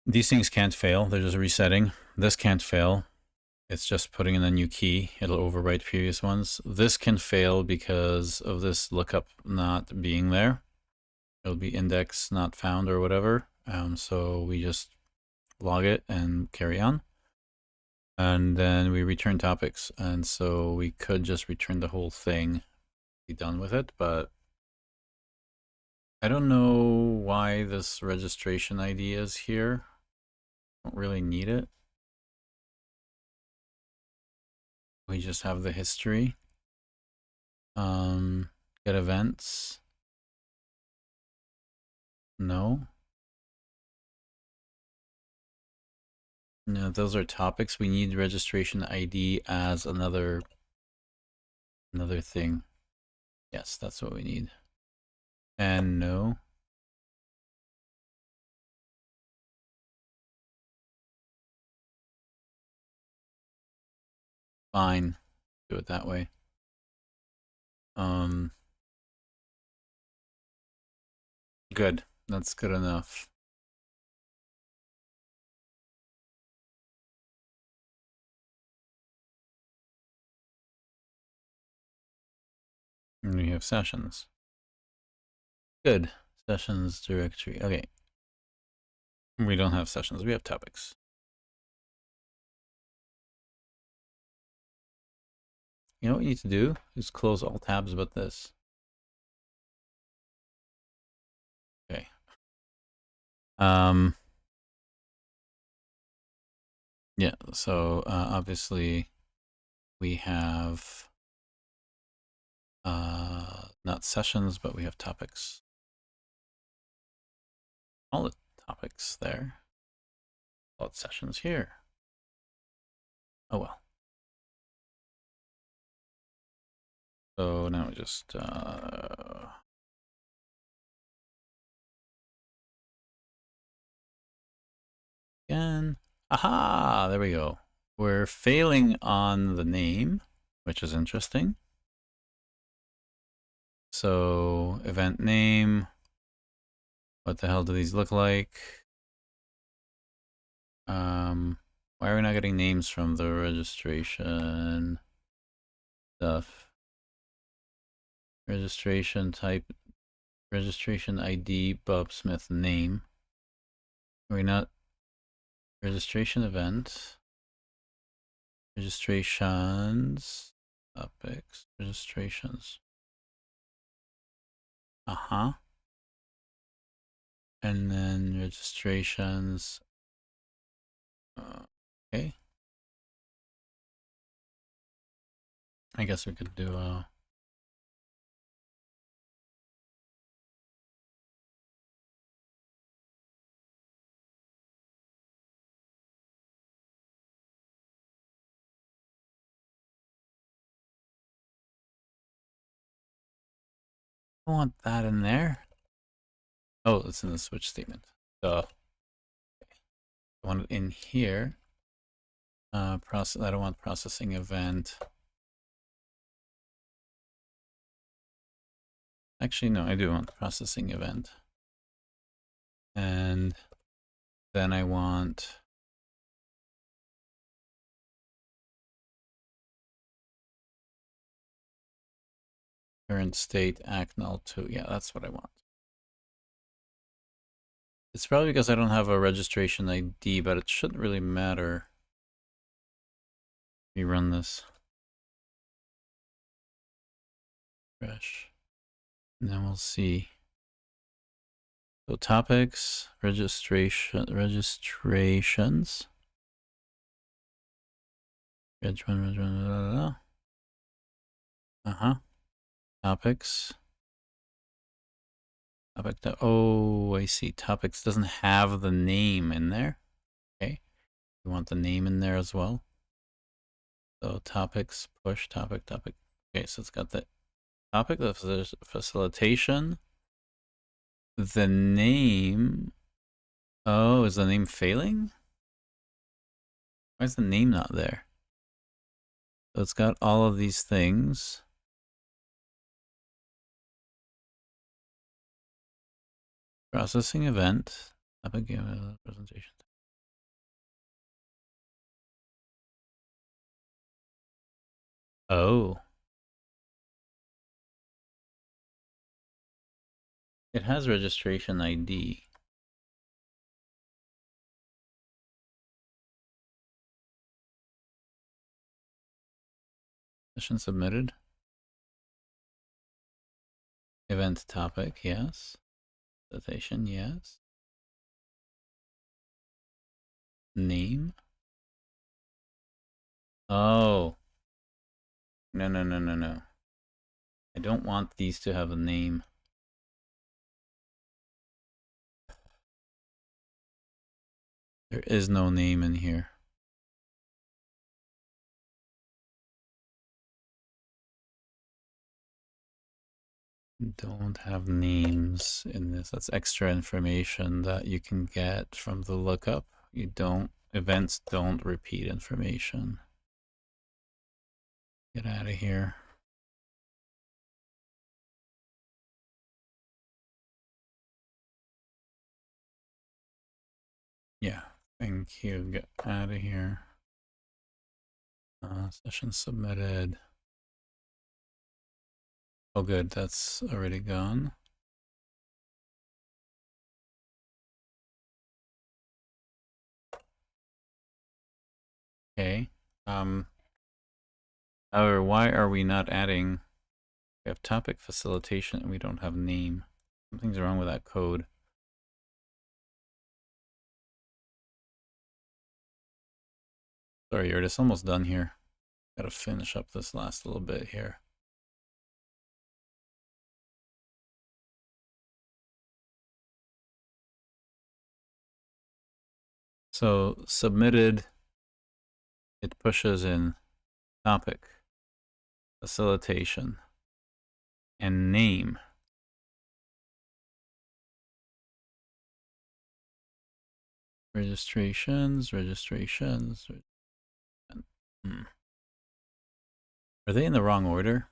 These things can't fail. They're just resetting. This can't fail. It's just putting in a new key. It'll overwrite previous ones. This can fail because of this lookup not being there. It'll be index not found or whatever. So we just log it and carry on. And then we return topics. And so we could just return the whole thing, be done with it, but I don't know why this registration ID is here. Don't really need it. We just have the history. Get events. No. No, those are topics. We need registration ID as another thing. Yes, that's what we need. And no. Fine. Do it that way. Good. That's good enough. And we have sessions. Good. Sessions directory. Okay. We don't have sessions. We have topics. You know what you need to do is close all tabs but this. Okay. Yeah, so obviously we have not sessions, but we have topics. All the topics there. All the sessions here. Oh well. So now we just again. Aha! There we go. We're failing on the name, which is interesting. So event name. What the hell do these look like? Why are we not getting names from the registration stuff? Registration type, registration ID, Bob Smith name. Are we not? Registration event. Registrations. Topics. Registrations. Uh-huh. And then registrations. Okay. I guess we could do I want that in there. Oh, it's in the switch statement. So I want it in here. I don't want processing event. Actually, no, I do want processing event. And then I want current state act null 2. Yeah, that's what I want. It's probably because I don't have a registration ID, but it shouldn't really matter. Let me run this. Fresh. And then we'll see. So topics, registrations. Uh-huh. Topics. Topic. Oh, I see. Topics doesn't have the name in there. Okay. We want the name in there as well. So topics, push, topic. Okay, so it's got the topic, the facilitation. The name. Oh, is the name failing? Why is the name not there? So it's got all of these things. Processing event. Topic presentation. Oh. It has registration ID. Session submitted. Event topic, yes. Citation, yes. Name. Oh. No, no, no, no, no. I don't want these to have a name. There is no name in here. Don't have names in this. That's extra information that you can get from the lookup. You don't, events don't repeat information. Get out of here. Yeah, thank you. Get out of here. Session submitted. Oh, good. That's already gone. Okay. However, why are we not adding? We have topic facilitation and we don't have name. Something's wrong with that code. Sorry, you're just almost done here. Gotta finish up this last little bit here. So submitted, it pushes in topic, facilitation, and name. Registrations. Are they in the wrong order?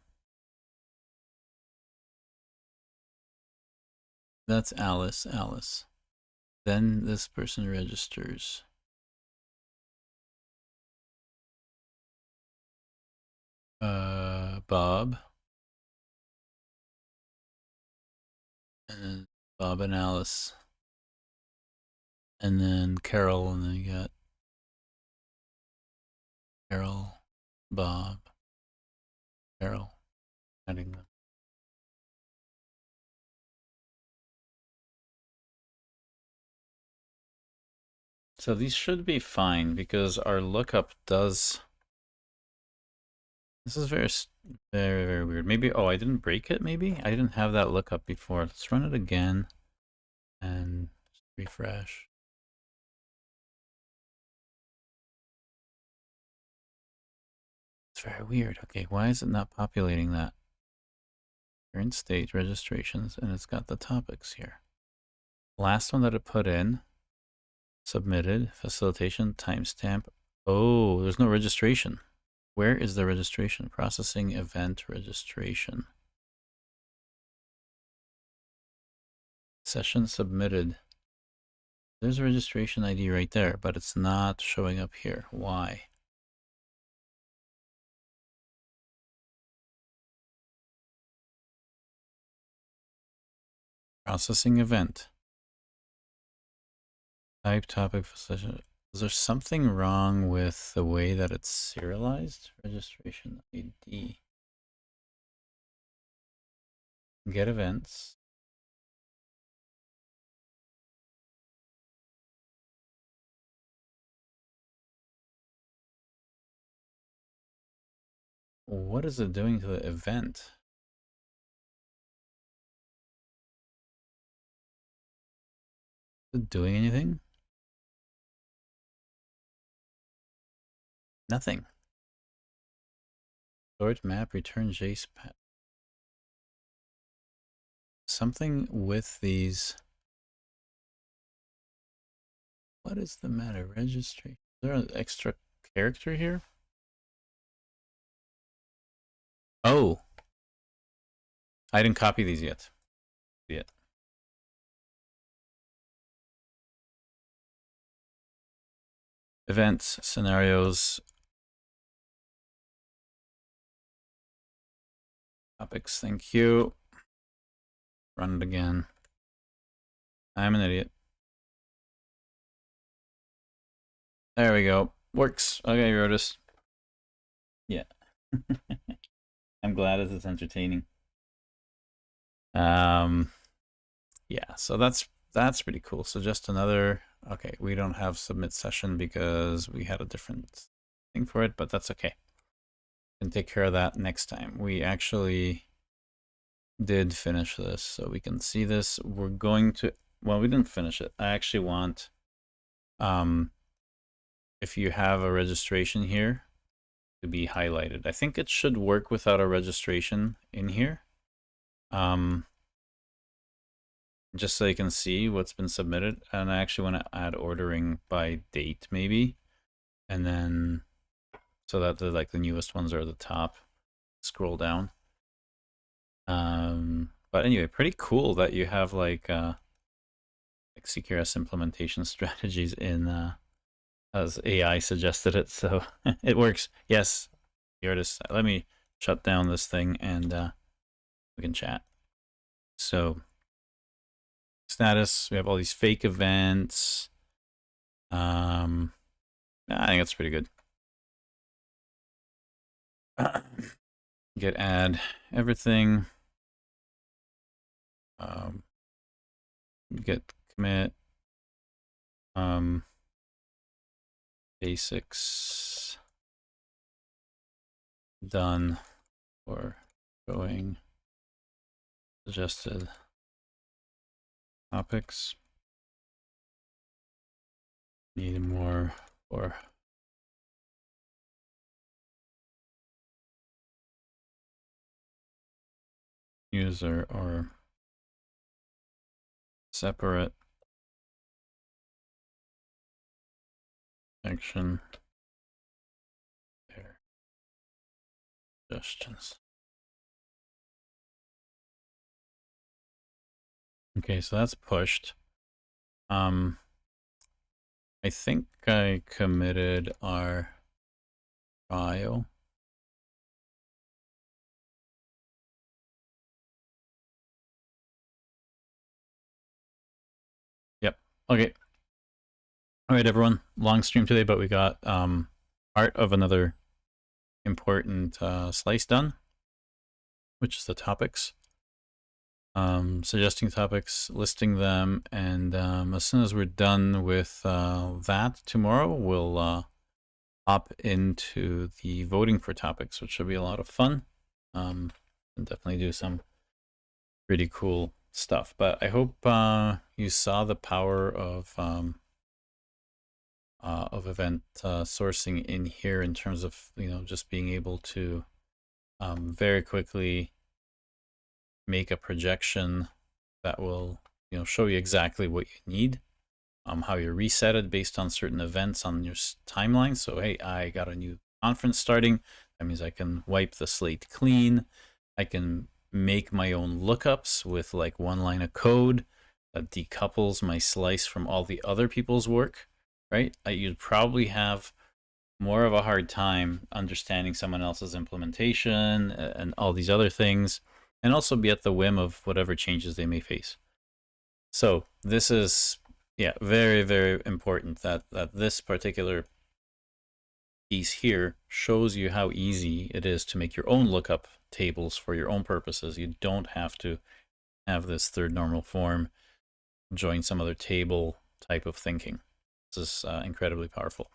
That's Alice. Then this person registers. Bob. And then Bob and Alice. And then Carol, and then you got Carol, Bob, Carol, adding them. So these should be fine because our lookup does. This is very, very weird. Maybe, oh, I didn't break it, maybe? I didn't have that lookup before. Let's run it again and refresh. It's very weird. Okay, why is it not populating that? Current state, registrations, and it's got the topics here. Last one that it put in, submitted, facilitation, timestamp. Oh, there's no registration. Where is the registration? Processing event registration. Session submitted. There's a registration ID right there, but it's not showing up here. Why? Processing event. Type, topic, session. Is there something wrong with the way that it's serialized? Registration ID. Get events. What is it doing to the event? Is it doing anything? Nothing. Sort map, return JSON. Something with these. What is the matter? Registry. Is there an extra character here? Oh. I didn't copy these yet. Events, scenarios, topics, thank you. Run it again. I'm an idiot. There we go. Works. Okay, Rotus. Yeah. I'm glad it's entertaining. Yeah, so that's pretty cool. So just another, okay, we don't have submit session because we had a different thing for it, but that's okay. Can take care of that next time. We actually did finish this, so we can see this. We're going to, well, we didn't finish it. I actually want, if you have a registration here, to be highlighted. I think it should work without a registration in here. Just so you can see what's been submitted. And I actually want to add ordering by date maybe. And then so that the newest ones are at the top. Scroll down. But anyway, pretty cool that you have like CQRS implementation strategies in as AI suggested it, so it works. Yes, here it is. Let me shut down this thing and we can chat. So status, we have all these fake events. I think that's pretty good. Get add everything. Get commit. Basics done for showing suggested topics. Need more for user or separate section there. Suggestions. Okay, so that's pushed. I think I committed our trial. Yep. Okay. All right, everyone. Long stream today, but we got part of another important slice done, which is the topics. Suggesting topics, listing them, and as soon as we're done with that tomorrow, we'll hop into the voting for topics, which should be a lot of fun. And definitely do some pretty cool stuff. But I hope you saw the power of event sourcing in here in terms of just being able to very quickly make a projection that will show you exactly what you need, how you reset it based on certain events on your timeline. So hey, I got a new conference starting. That means I can wipe the slate clean. I can make my own lookups with like one line of code that decouples my slice from all the other people's work, right? You'd probably have more of a hard time understanding someone else's implementation and all these other things, and also be at the whim of whatever changes they may face. So this is, yeah, very, very important that this particular piece here shows you how easy it is to make your own lookup tables for your own purposes. You don't have to have this third normal form join some other table type of thinking. This is incredibly powerful.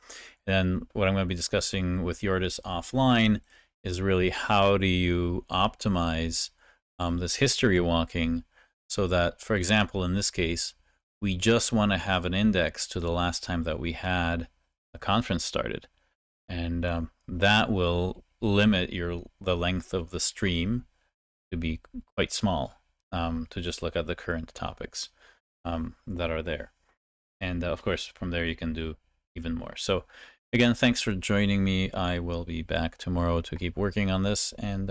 And what I'm going to be discussing with Yordis offline is really how do you optimize this history walking so that, for example, in this case, we just want to have an index to the last time that we had a conference started. And that will limit the length of the stream to be quite small, to just look at the current topics that are there. And of course, from there, you can do even more. So again, thanks for joining me. I will be back tomorrow to keep working on this. And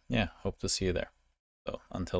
yeah, hope to see you there. So until